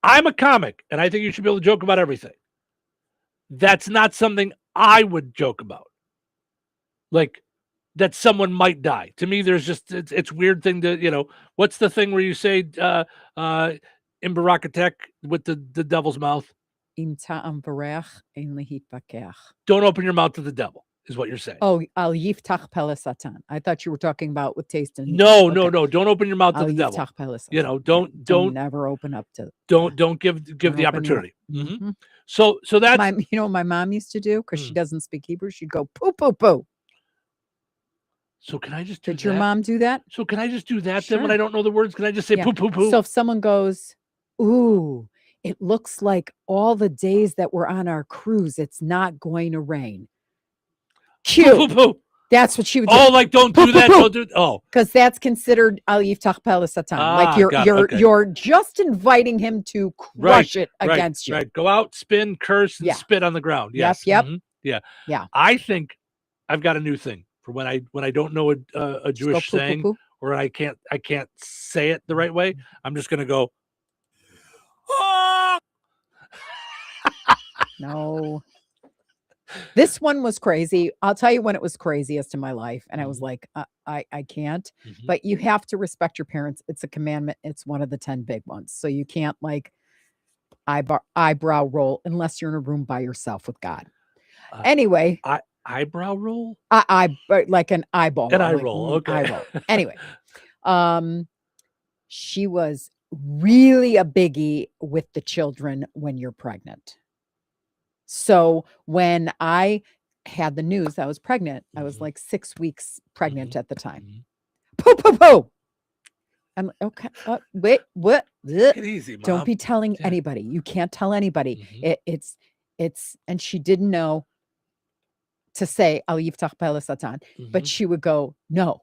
I'm a comic, and I think you should be able to joke about everything. That's not something I would joke about. Like that someone might die. To me, there's just it's weird thing to, what's the thing where you say in Barakatek with the devil's mouth? Don't open your mouth to the devil, is what you're saying. Oh, al yiftach pele satan. I thought you were talking about with taste and no. Don't open your mouth to the devil. Don't never open up to. Don't give the opportunity. Mm-hmm. So that's what my mom used to do because she doesn't speak Hebrew. She'd go poo poo poo. So can I just do Did your mom do that? So can I just do that then when I don't know the words? Can I just say poo poo poo? So if someone goes, ooh, it looks like all the days that we're on our cruise, it's not going to rain. Cute. Poo, poo, poo. That's what she would do. Oh, like don't do that. Don't do. Oh, because that's considered al yiftach pele satan. Like you're just inviting him to crush it against you. Right. Go out, spin, curse, and spit on the ground. Yes. Yep. Mm-hmm. Yeah. I think I've got a new thing for when I don't know a Jewish saying or I can't say it the right way. I'm just gonna go. No. This one was crazy. I'll tell you when it was craziest in my life. And I was like, I can't. But you have to respect your parents. It's a commandment. It's one of the 10 big ones. So you can't like eyebrow roll unless you're in a room by yourself with God. Anyway. Eyebrow roll? Like an eyeball. An eye like, roll. Okay. Eye roll. Anyway. She was really a biggie with the children when you're pregnant. So when I had the news I was pregnant, I was like 6 weeks pregnant at the time. Poo, poo, poo. I'm like, okay. Wait, what? Take it easy, Mom. Don't be telling anybody. You can't tell anybody. It's, and she didn't know to say, Al yiftach pele satan, but she would go, no.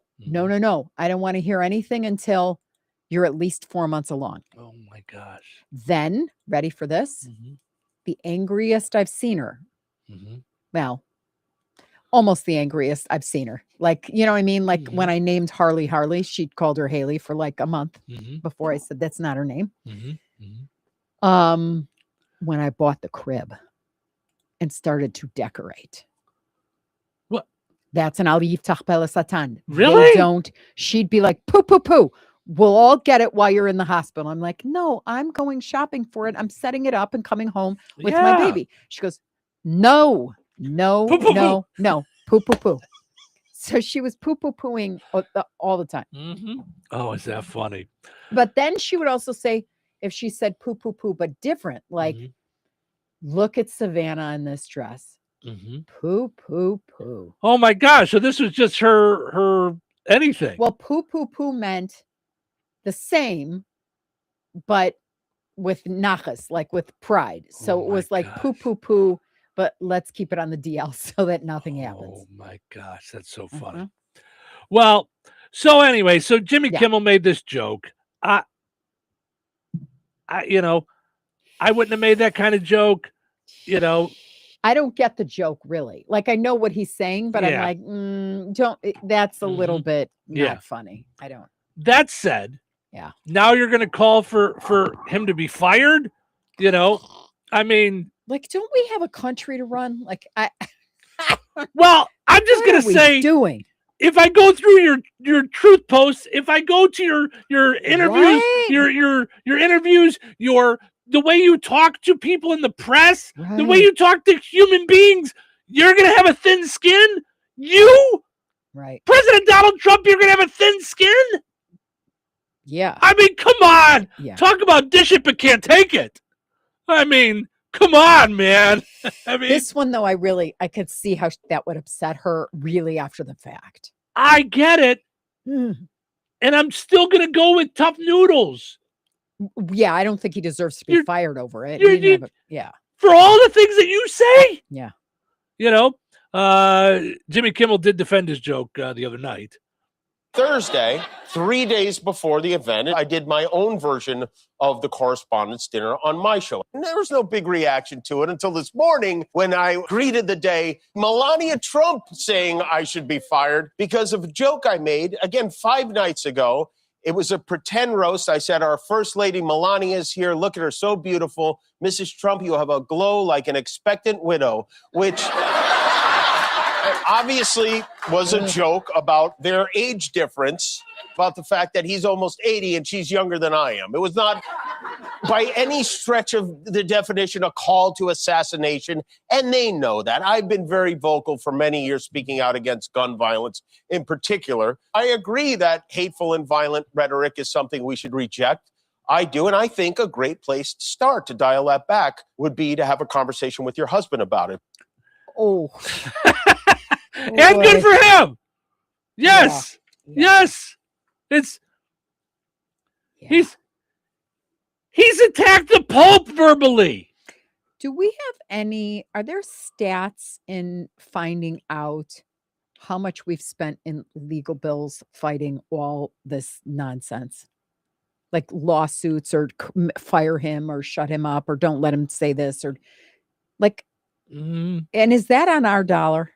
I don't want to hear anything until you're at least 4 months along. Oh my gosh. Then, ready for this? The angriest I've seen her. Well, almost the angriest I've seen her. Like, you know what I mean? Like when I named Harley, she called her Haley for like a month before I said that's not her name. When I bought the crib and started to decorate. What? That's an al yiftach pele satan. Really? They don't. She'd be like, poo, poo, poo. We'll all get it while you're in the hospital. I'm like, no, I'm going shopping for it. I'm setting it up and coming home with my baby. She goes, no, poo, poo, poo. So she was poo, poo, pooing all the time. Oh, is that funny? But then she would also say, if she said poo, poo, poo, but different, like, look at Savannah in this dress. Poo, poo, poo. Oh my gosh. So this was just her anything. Well, poo, poo, poo meant the same, but with nachas, like with pride. So it was like poo, poo, poo, but let's keep it on the DL so that nothing happens. Oh my gosh, that's so funny. Well, so anyway, so Jimmy Kimmel made this joke. I wouldn't have made that kind of joke, I don't get the joke really. Like I know what he's saying, but I'm like, that's a little bit not funny. I don't. That said, now you're going to call for him to be fired? I mean, like, don't we have a country to run? Like, well, I'm just going to say, if I go through your truth posts, if I go to your interviews, your interviews, the way you talk to people in the press, the way you talk to human beings, you're going to have a thin skin? President Donald Trump, you're going to have a thin skin? Yeah. I mean, come on. Yeah. Talk about dish it but can't take it. I mean, come on, man. I mean, this one, though, I could see how that would upset her really after the fact. I get it. And I'm still going to go with tough noodles. Yeah, I don't think he deserves to be fired over it. For all the things that you say. Yeah. Jimmy Kimmel did defend his joke the other night. Thursday, 3 days before the event, I did my own version of the Correspondents' Dinner on my show. And there was no big reaction to it until this morning when I greeted the day Melania Trump saying I should be fired because of a joke I made, again, 5 nights ago. It was a pretend roast. I said, our First Lady Melania is here. Look at her, so beautiful. Mrs. Trump, you have a glow like an expectant widow, which obviously was a joke about their age difference, about the fact that he's almost 80 and she's younger than I am. It was not by any stretch of the definition a call to assassination, and they know that. I've been very vocal for many years speaking out against gun violence in particular. I agree that hateful and violent rhetoric is something we should reject. I do, and I think a great place to start to dial that back would be to have a conversation with your husband about it. Oh. And good for him. Yes. Yeah. Yes. It's he's attacked the Pope verbally. Do we have are there stats in finding out how much we've spent in legal bills fighting all this nonsense? Like lawsuits or fire him or shut him up or don't let him say this or like, and is that on our dollar?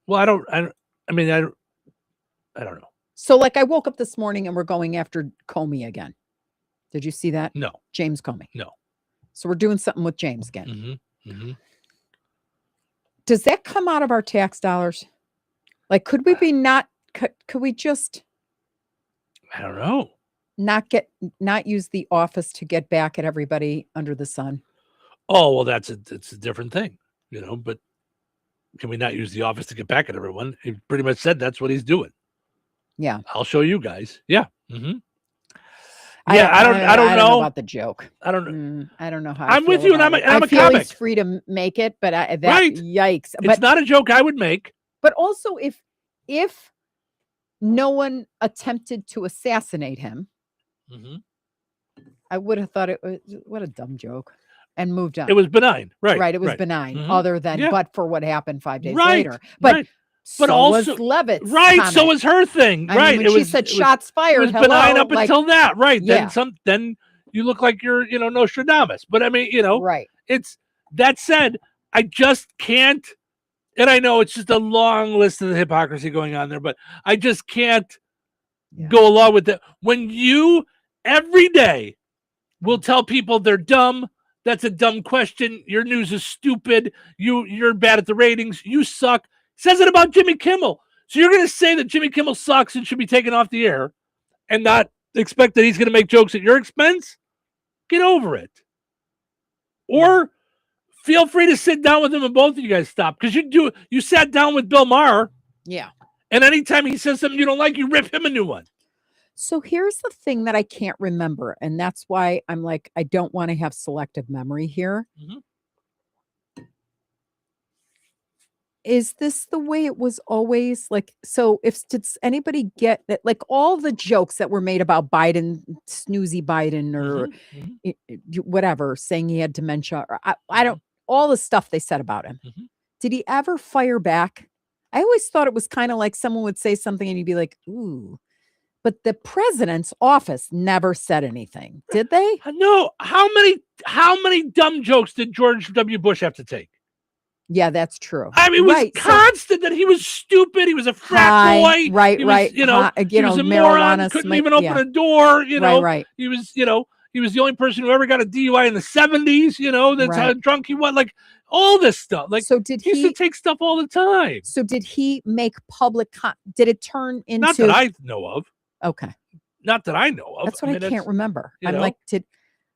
Well, I don't know. So like I woke up this morning and we're going after Comey again. Did you see that? No. James Comey. No. So we're doing something with James again. Does that come out of our tax dollars? Like, could we be not? Could we just? I don't know. Not use the office to get back at everybody under the sun. Oh, well, it's a different thing, but can we not use the office to get back at everyone? He pretty much said that's what he's doing. Yeah. I'll show you guys. Yeah. Mm-hmm. Yeah, I don't know about the joke. I don't know how. I'm with you, and I'm a feel comic. He's free to make it, but right. Yikes! It's not a joke I would make. But also, if no one attempted to assassinate him, I would have thought it was what a dumb joke, and moved on. It was benign, right? Right. It was benign, other than but for what happened 5 days later. But so also was Levitt's right. So was her thing, right? When she said shots fired, it was benign up until that, right? Then you look like you're, Nostradamus. But I mean, right. It's that said, I just can't. And I know it's just a long list of the hypocrisy going on there, but I just can't go along with that. When you every day will tell people they're dumb, that's a dumb question. Your news is stupid. You're bad at the ratings. You suck. Says it about Jimmy Kimmel. So you're going to say that Jimmy Kimmel sucks and should be taken off the air and not expect that he's going to make jokes at your expense? Get over it. Or feel free to sit down with him and both of you guys stop. Because you sat down with Bill Maher. Yeah. And anytime he says something you don't like, you rip him a new one. So here's the thing that I can't remember. And that's why I'm like, I don't want to have selective memory here. Is this the way it was always? Like, so did anybody get that? Like all the jokes that were made about Biden, snoozy Biden, or whatever, saying he had dementia, or I don't, all the stuff they said about him. Did he ever fire back? I always thought it was kind of like someone would say something and you'd be like, ooh. But the president's office never said anything, did they? No. How many dumb jokes did George W. Bush have to take? Yeah, that's true. I mean, it was constant that he was stupid. He was a frat boy. Right. He was, he was a moron. Couldn't even open a door. Right. He was, he was the only person who ever got a DUI in the 70s. That's how drunk he was. Like all this stuff. Like, so did he used to take stuff all the time. So did he make public? Did it turn into? Not that I know of. Okay. Not that I know of. That's what I can't remember.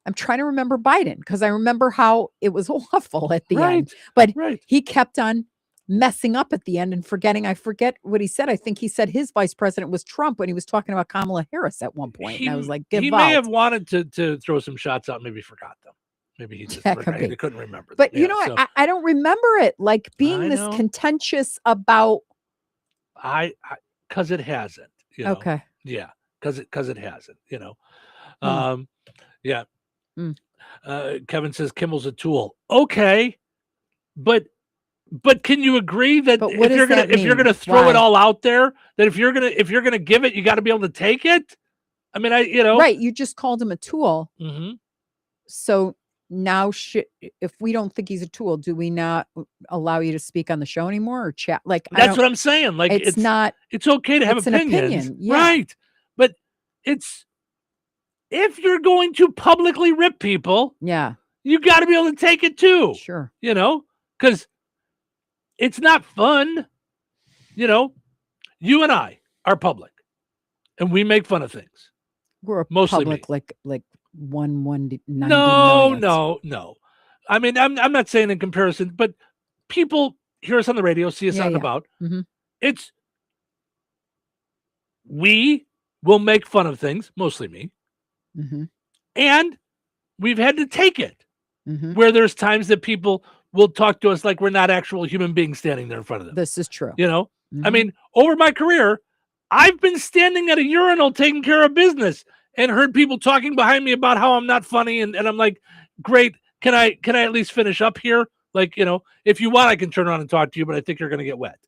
I'm trying to remember Biden because I remember how it was awful at the end, but he kept on messing up at the end and forgetting. I forget what he said. I think he said his vice president was Trump when he was talking about Kamala Harris at one point. And I was like, he may have wanted to throw some shots out, maybe forgot them. Maybe he just he couldn't remember. But I don't remember it like being this contentious about. Because it hasn't. Okay. Yeah, because it hasn't. Yeah. Kevin says Kimmel's a tool. Okay, but can you agree that if you're gonna throw it all out there, that if you're gonna give it, you got to be able to take it? I mean, right. You just called him a tool. So now, if we don't think he's a tool, do we not allow you to speak on the show anymore or chat? Like that's what I'm saying. Like it's not. It's okay to have opinions, right? But it's. If you're going to publicly rip people, you got to be able to take it too. Sure. Because it's not fun. You and I are public and we make fun of things. We're mostly public, like 190. No. I mean, I'm not saying in comparison, but people hear us on the radio, see us out and about. We will make fun of things, mostly me. And we've had to take it where there's times that people will talk to us like we're not actual human beings standing there in front of them. This is true. I mean, over my career, I've been standing at a urinal taking care of business and heard people talking behind me about how I'm not funny. And I'm like, great. Can I at least finish up here? Like, if you want, I can turn around and talk to you, but I think you're going to get wet.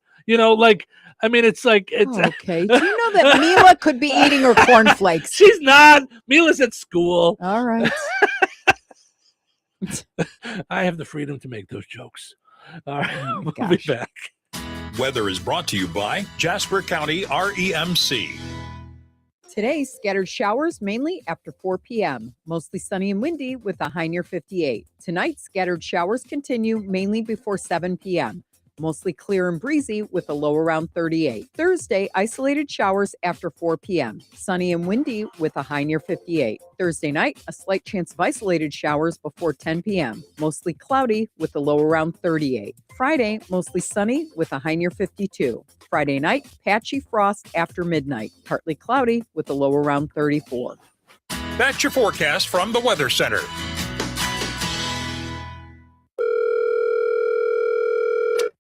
I mean, it's like, it's okay. Do you know that Mila could be eating her cornflakes? She's not. Mila's at school. All right. I have the freedom to make those jokes. All right. We'll be back. Weather is brought to you by Jasper County REMC. Today, scattered showers mainly after 4 p.m. Mostly sunny and windy with a high near 58. Tonight, scattered showers continue mainly before 7 p.m. Mostly clear and breezy with a low around 38. Thursday, isolated showers after 4 p.m. Sunny and windy with a high near 58. Thursday night, a slight chance of isolated showers before 10 p.m. Mostly cloudy with a low around 38. Friday, mostly sunny with a high near 52. Friday night, patchy frost after midnight. Partly cloudy with a low around 34. That's your forecast from the Weather Center.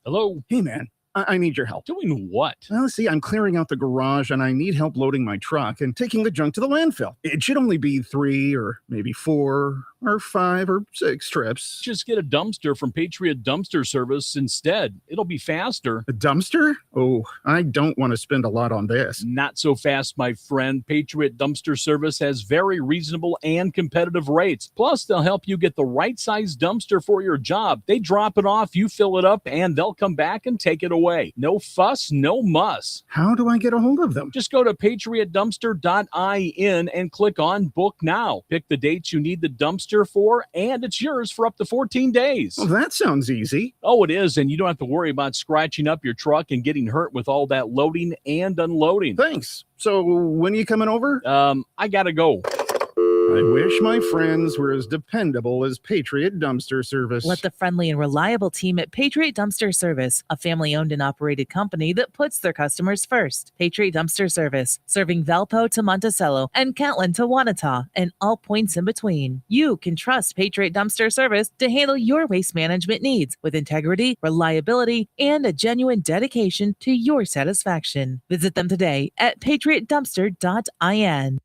Hello. Hey, man. I need your help. Doing what? Well, see, I'm clearing out the garage and I need help loading my truck and taking the junk to the landfill. It should only be 3 or maybe 4 or 5 or 6 trips. Just get a dumpster from Patriot Dumpster Service instead. It'll be faster. A dumpster? Oh, I don't want to spend a lot on this. Not so fast, my friend. Patriot Dumpster Service has very reasonable and competitive rates. Plus, they'll help you get the right size dumpster for your job. They drop it off, you fill it up, and they'll come back and take it away. No fuss, no muss. How do I get a hold of them? Just go to patriotdumpster.in and click on Book Now. Pick the dates you need the dumpster for, and it's yours for up to 14 days. Well, that sounds easy. Oh, it is, and you don't have to worry about scratching up your truck and getting hurt with all that loading and unloading. Thanks. So when are you coming over? I gotta go. I wish my friends were as dependable as Patriot Dumpster Service. Let the friendly and reliable team at Patriot Dumpster Service, a family-owned and operated company that puts their customers first. Patriot Dumpster Service, serving Valpo to Monticello and Catlin to Wanata and all points in between. You can trust Patriot Dumpster Service to handle your waste management needs with integrity, reliability, and a genuine dedication to your satisfaction. Visit them today at patriotdumpster.in.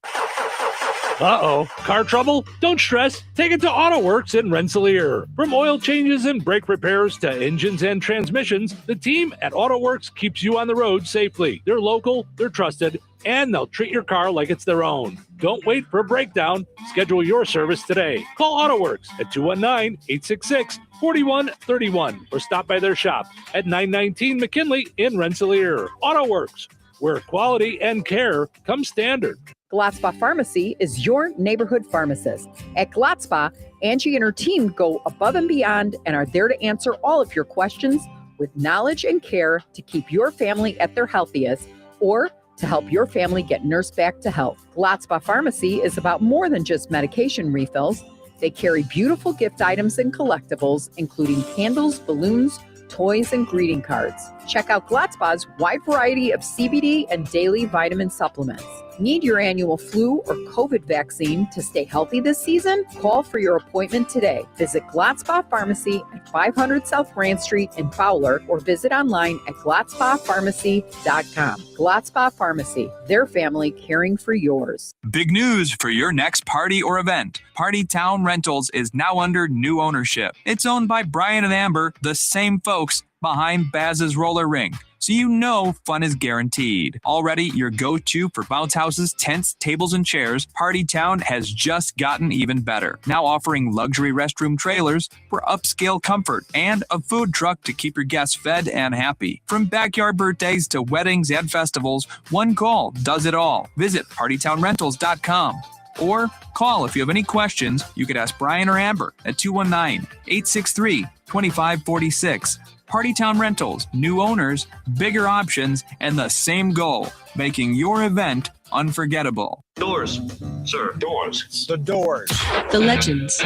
Uh-oh. Car trouble? Don't stress. Take it to AutoWorks in Rensselaer. From oil changes and brake repairs to engines and transmissions, the team at AutoWorks keeps you on the road safely. They're local, they're trusted, and they'll treat your car like it's their own. Don't wait for a breakdown. Schedule your service today. Call AutoWorks at 219-866-4131 or stop by their shop at 919 McKinley in Rensselaer. AutoWorks, where quality and care come standard. Glatzpa Pharmacy is your neighborhood pharmacist. At Glatzpa, Angie and her team go above and beyond and are there to answer all of your questions with knowledge and care to keep your family at their healthiest or to help your family get nursed back to health. Glatzpa Pharmacy is about more than just medication refills. They carry beautiful gift items and collectibles, including candles, balloons, toys, and greeting cards. Check out Glatzpa's wide variety of CBD and daily vitamin supplements. Need your annual flu or COVID vaccine to stay healthy this season? Call for your appointment today. Visit Glatzpa Pharmacy at 500 South Grand Street in Fowler or visit online at glatzpapharmacy.com. Glatzpa Pharmacy, their family caring for yours. Big news for your next party or event. Party Town Rentals is now under new ownership. It's owned by Brian and Amber, the same folks behind Baz's Roller Rink. So you know fun is guaranteed. Already your go-to for bounce houses, tents, tables, and chairs, Party Town has just gotten even better. Now offering luxury restroom trailers for upscale comfort and a food truck to keep your guests fed and happy. From backyard birthdays to weddings and festivals, one call does it all. Visit partytownrentals.com. Or call if you have any questions. You could ask Brian or Amber at 219-863-2546. Party Town Rentals, new owners, bigger options, and the same goal, making your event unforgettable. Doors, sir. Doors. The Doors. The Legends.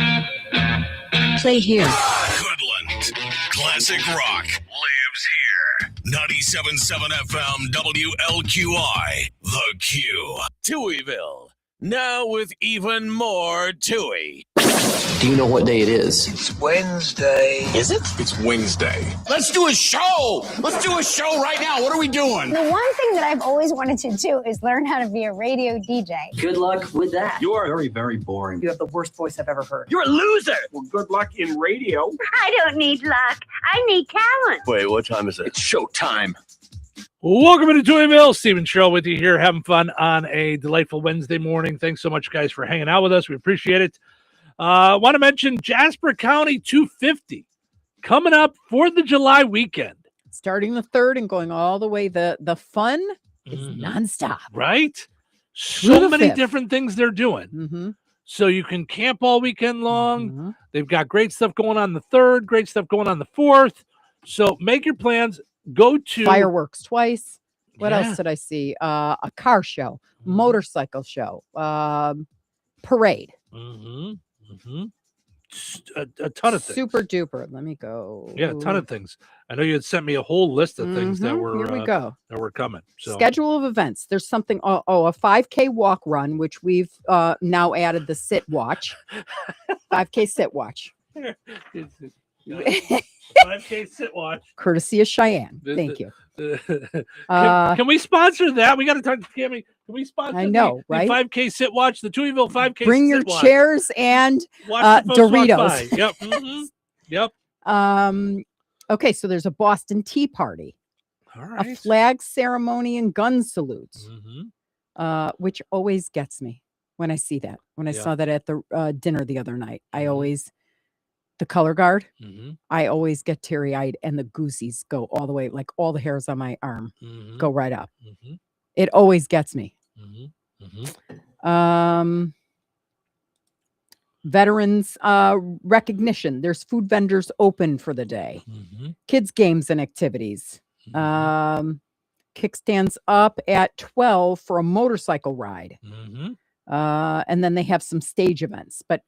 Play here. Goodland. Classic rock lives here. 97.7 FM WLQI. The Q. Touhyville. Now with even more Touhy. Do you know what day it is? It's Wednesday. Is it? It's Wednesday. Let's do a show. Let's do a show right now. What are we doing? The one thing that I've always wanted to do is learn how to be a radio DJ. Good luck with that. You are very, very boring. You have the worst voice I've ever heard. You're a loser. Well, good luck in radio. I don't need luck. I need talent. Wait, what time is it? It's showtime. Welcome to Touhyville. Steven Sherrill with you here, having fun on a delightful Wednesday morning. Thanks so much, guys, for hanging out with us. We appreciate it. Want to mention Jasper County 250 coming up for the July weekend. Starting the 3rd and going all the way. The fun is nonstop. Right? So many 5th. different things they're doing. So you can camp all weekend long. They've got great stuff going on the 3rd, great stuff going on the 4th. So make your plans. Go to Fireworks twice. What Yeah. else did I see? A car show, motorcycle show, parade. A ton of things. Super duper. Let me go. Yeah, a ton of things. I know you had sent me a whole list of things that were Here we go. that were coming. So Schedule of events. There's something. A 5K walk run, which we've now added the sit watch. 5K sit watch. 5K sit watch. Courtesy of Cheyenne. Thank you. Can we sponsor that? We got to talk to Tammy. Can we sponsor? I know, the right? 5K sit watch, the Touhyville 5K. Bring your sit watch. chairs and Watch the folks walk Doritos. by. Yep. Yep. Okay, so there's a Boston Tea Party, All right. a flag ceremony and gun salutes, which always gets me when I see that. When I Yeah. saw that at the dinner the other night, I always, the color guard, I always get teary-eyed and the goosies go all the way, like all the hairs on my arm go right up. It always gets me. Veterans recognition. There's food vendors open for the day. Kids games and activities. Kickstands up at 12 for a motorcycle ride. And then they have some stage events, but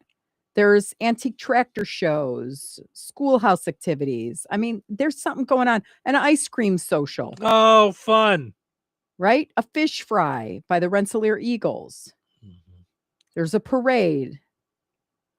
there's antique tractor shows, schoolhouse activities. I mean, there's something going on. An ice cream social. Oh, fun. Right? A fish fry by the Rensselaer Eagles. There's a parade,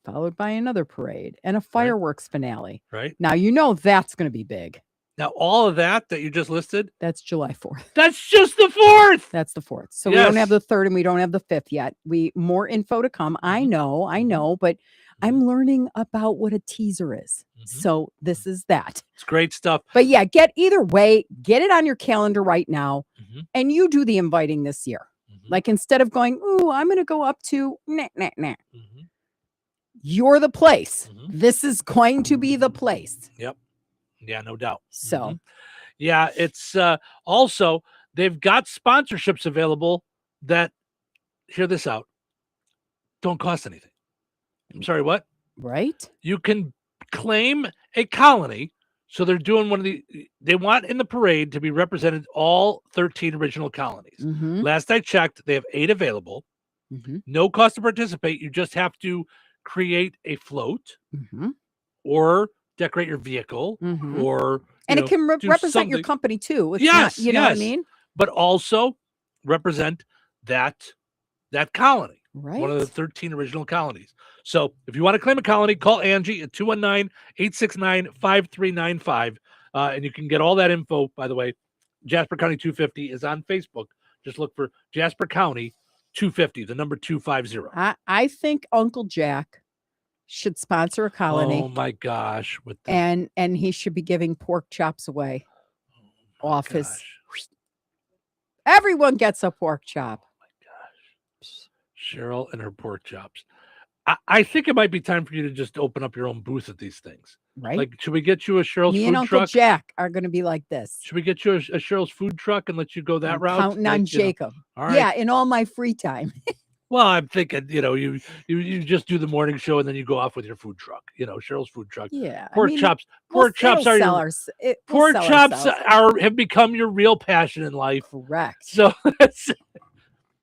followed by another parade, and a fireworks finale. Right. Now, you know that's going to be big. Now, all of that you just listed? That's July 4th. That's just the 4th. That's the 4th. So we don't have the 3rd and we don't have the 5th yet. More info to come. I know, but I'm learning about what a teaser is. So this is that. It's great stuff. But yeah, either way, get it on your calendar right now. And you do the inviting this year. Like instead of going, ooh, I'm going to go up to nah. You're the place. This is going to be the place. Yep. Yeah, no doubt. So yeah, it's also they've got sponsorships available that, hear this out, don't cost anything. I'm sorry, what? Right. You can claim a colony. So they're doing they want in the parade to be represented all 13 original colonies. Last I checked, they have 8 available. No cost to participate. You just have to create a float or decorate your vehicle or and it can do represent your something. company too. It's Yes, not, you know what I mean? But also represent that colony. Right. One of the 13 original colonies. So if you want to claim a colony, call Angie at 219-869-5395. And you can get all that info, by the way. Jasper County 250 is on Facebook. Just look for Jasper County 250, the number 250. I think Uncle Jack should sponsor a colony. Oh my gosh. And he should be giving pork chops away off his. Everyone gets a pork chop. Cheryl and her pork chops. I think it might be time for you to just open up your own booth at these things. Right. Like, should we get you a Cheryl's Me food and Uncle truck? Jack are going to be like this. Should we get you a Cheryl's food truck and let you go that route? Counting on Jacob. All right. Yeah, in all my free time. Well, I'm thinking, you just do the morning show and then you go off with your food truck. Cheryl's food truck. Yeah. Pork chops. Pork chops are pork chops have become your real passion in life. Correct. So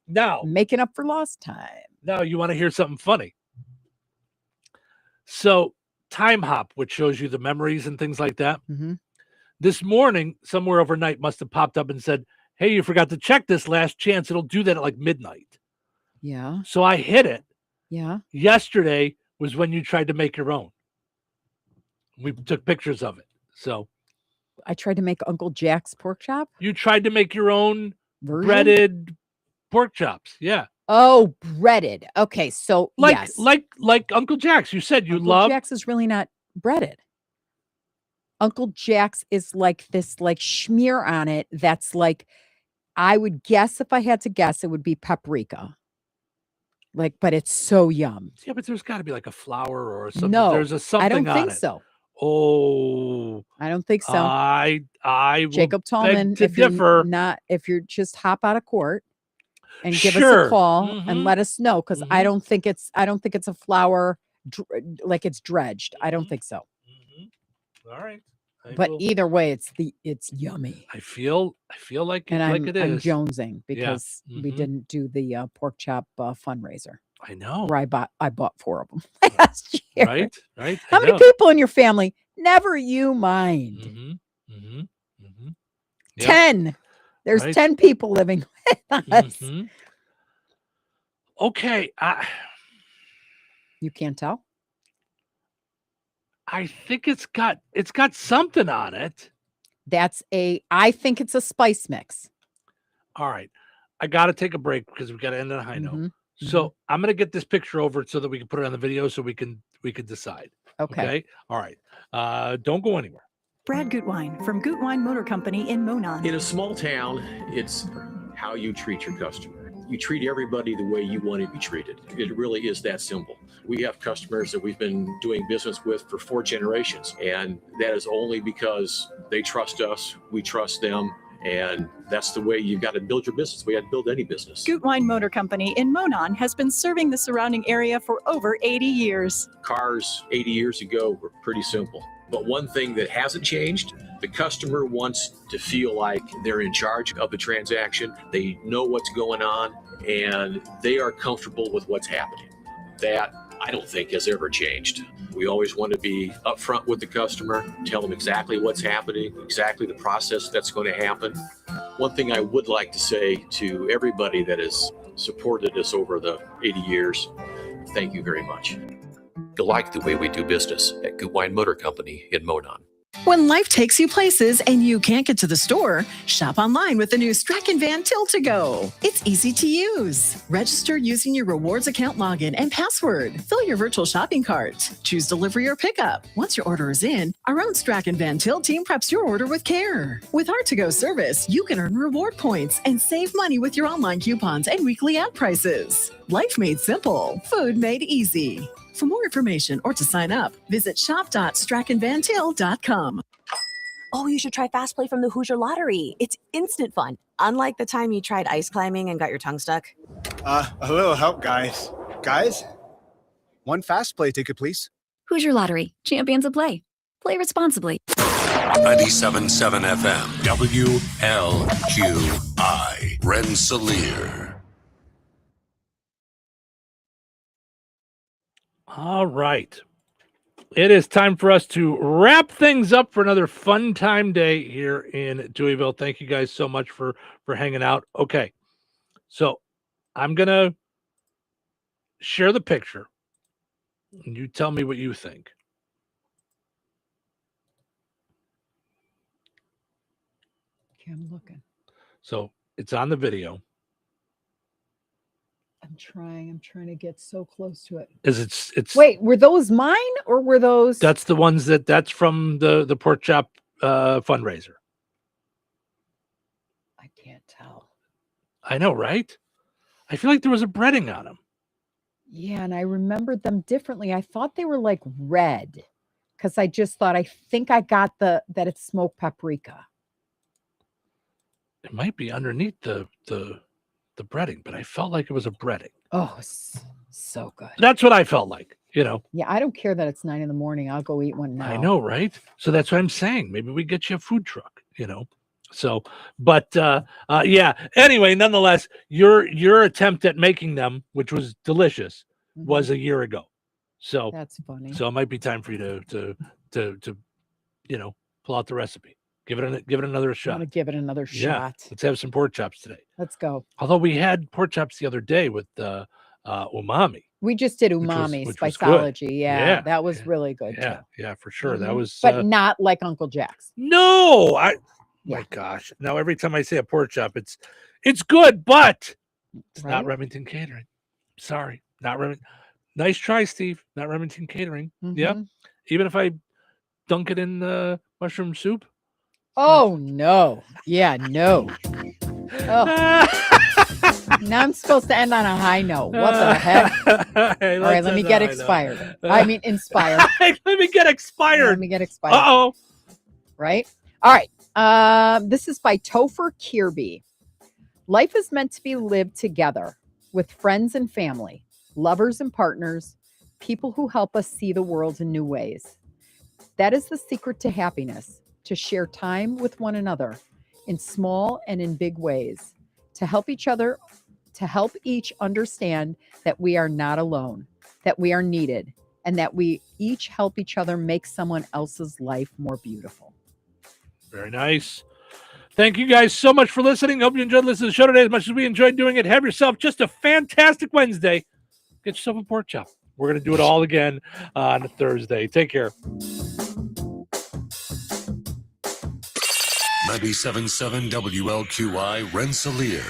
now making up for lost time. Now you want to hear something funny. So Time Hop, which shows you the memories and things like that. This morning, somewhere overnight, must have popped up and said, hey, you forgot to check this last chance. It'll do that at like midnight. Yeah. So I hit it. Yeah. Yesterday was when you tried to make your own. We took pictures of it. So I tried to make Uncle Jack's pork chop. You tried to make your own version? Breaded pork chops. Yeah. Oh, breaded. Okay, so yes. Like Uncle Jack's. You said you Uncle love. Jack's is really not breaded. Uncle Jack's is like this, like schmear on it. That's like, I would guess, if I had to guess, it would be paprika. Like, but it's so yum. Yeah, but there's got to be like a flour or something. No, there's something I don't on think it. so. Oh, I don't think so. I Jacob will Tallman, beg to differ. if you're just hop out of court and give us Sure. a call and let us know, because I don't think it's a flour like it's dredged. I don't think so. All right. But either way, it's yummy. I feel like And like I'm it is. jonesing because we Mhm. didn't do the pork chop fundraiser. I know. Where I bought 4 of them last year. Right. How many people in your family? Never you mind. Mm-hmm. Mm-hmm. Mm-hmm. 10. There's Right. 10 people living with us. Mhm. Okay. You can't tell? I think it's got something on it. I think it's a spice mix. All right. I got to take a break because we got to end on a high note. Mhm. So I'm going to get this picture over so that we can put it on the video so we can decide. Okay. All right. Don't go anywhere. Brad Gutwein from Gutwein Motor Company in Monon. In a small town, it's how you treat your customer. You treat everybody the way you want to be treated. It really is that simple. We have customers that we've been doing business with for 4 generations, and that is only because they trust us, we trust them, and that's the way you've got to build your business. We have to build any business. Gutwein Motor Company in Monon has been serving the surrounding area for over 80 years. Cars 80 years ago were pretty simple. But one thing that hasn't changed, the customer wants to feel like they're in charge of the transaction. They know what's going on, and they are comfortable with what's happening. That, I don't think, has ever changed. We always want to be upfront with the customer, tell them exactly what's happening, exactly the process that's going to happen. One thing I would like to say to everybody that has supported us over the 80 years, thank you very much. You like the way we do business at Gutwein Motor Company in Monon. When life takes you places and you can't get to the store, shop online with the new Strachan Van Til to Go. It's easy to use. Register using your rewards account login and password. Fill your virtual shopping cart. Choose delivery or pickup. Once your order is in, our own Strachan Van Til team preps your order with care. With our to-go service, you can earn reward points and save money with your online coupons and weekly ad prices. Life made simple. Food made easy. For more information or to sign up, visit shop.strachanvantil.com. Oh, you should try Fast Play from the Hoosier Lottery. It's instant fun. Unlike the time you tried ice climbing and got your tongue stuck. A little help, guys. Guys? One Fast Play ticket, please. Hoosier Lottery. Champions of play. Play responsibly. 97.7 FM. WLQI. Rensselaer. All right. It is time for us to wrap things up for another fun time day here in Touhyville. Thank you guys so much for hanging out. Okay. So I'm going to share the picture and you tell me what you think. Okay, I'm looking. So it's on the video. I'm trying to get so close to it. It's Wait, were those mine or were those? That's the ones that's from the pork chop fundraiser. I can't tell. I know, right? I feel like there was a breading on them. Yeah, and I remembered them differently. I thought they were like red because I just thought, I think I got that it's smoked paprika. It might be underneath the breading, but I felt like it was a breading. Oh, so good. That's what I felt like, you know. Yeah, I don't care that it's 9 a.m. I'll go eat one now. I know, right? So that's what I'm saying. Maybe we get you a food truck, you know. So, but yeah. Anyway, nonetheless, your attempt at making them, which was delicious, was a year ago. So that's funny. So it might be time for you to you know, pull out the recipe. Give it another shot. I'm gonna give it another shot. Yeah, let's have some pork chops today. Let's go. Although we had pork chops the other day with umami. We just did umami which was spiceology. good. Yeah, that was really good Yeah, too. yeah, for sure. That was but not like Uncle Jack's. No, my gosh. Now every time I say a pork chop, it's good, but it's not Remington Catering. Sorry, not Remington. Nice try, Steve. Not Remington Catering. Yeah. Even if I dunk it in mushroom soup. Oh no. Yeah, no. Oh. Now I'm supposed to end on a high note. What the heck? Hey, all right, let me get expired. I mean, inspired. Let me get expired. Let me get expired. Uh-oh. Right? All right. This is by Topher Kirby. Life is meant to be lived together with friends and family, lovers and partners, people who help us see the world in new ways. That is the secret to happiness. to share time with one another in small and in big ways, to help each understand that we are not alone, that we are needed, and that we each help each other make someone else's life more beautiful. Very nice. Thank you guys so much for listening. Hope you enjoyed listening to the show today as much as we enjoyed doing it. Have yourself just a fantastic Wednesday. Get yourself a pork chop. We're going to do it all again on a Thursday. Take care. 97.7 WLQI Rensselaer.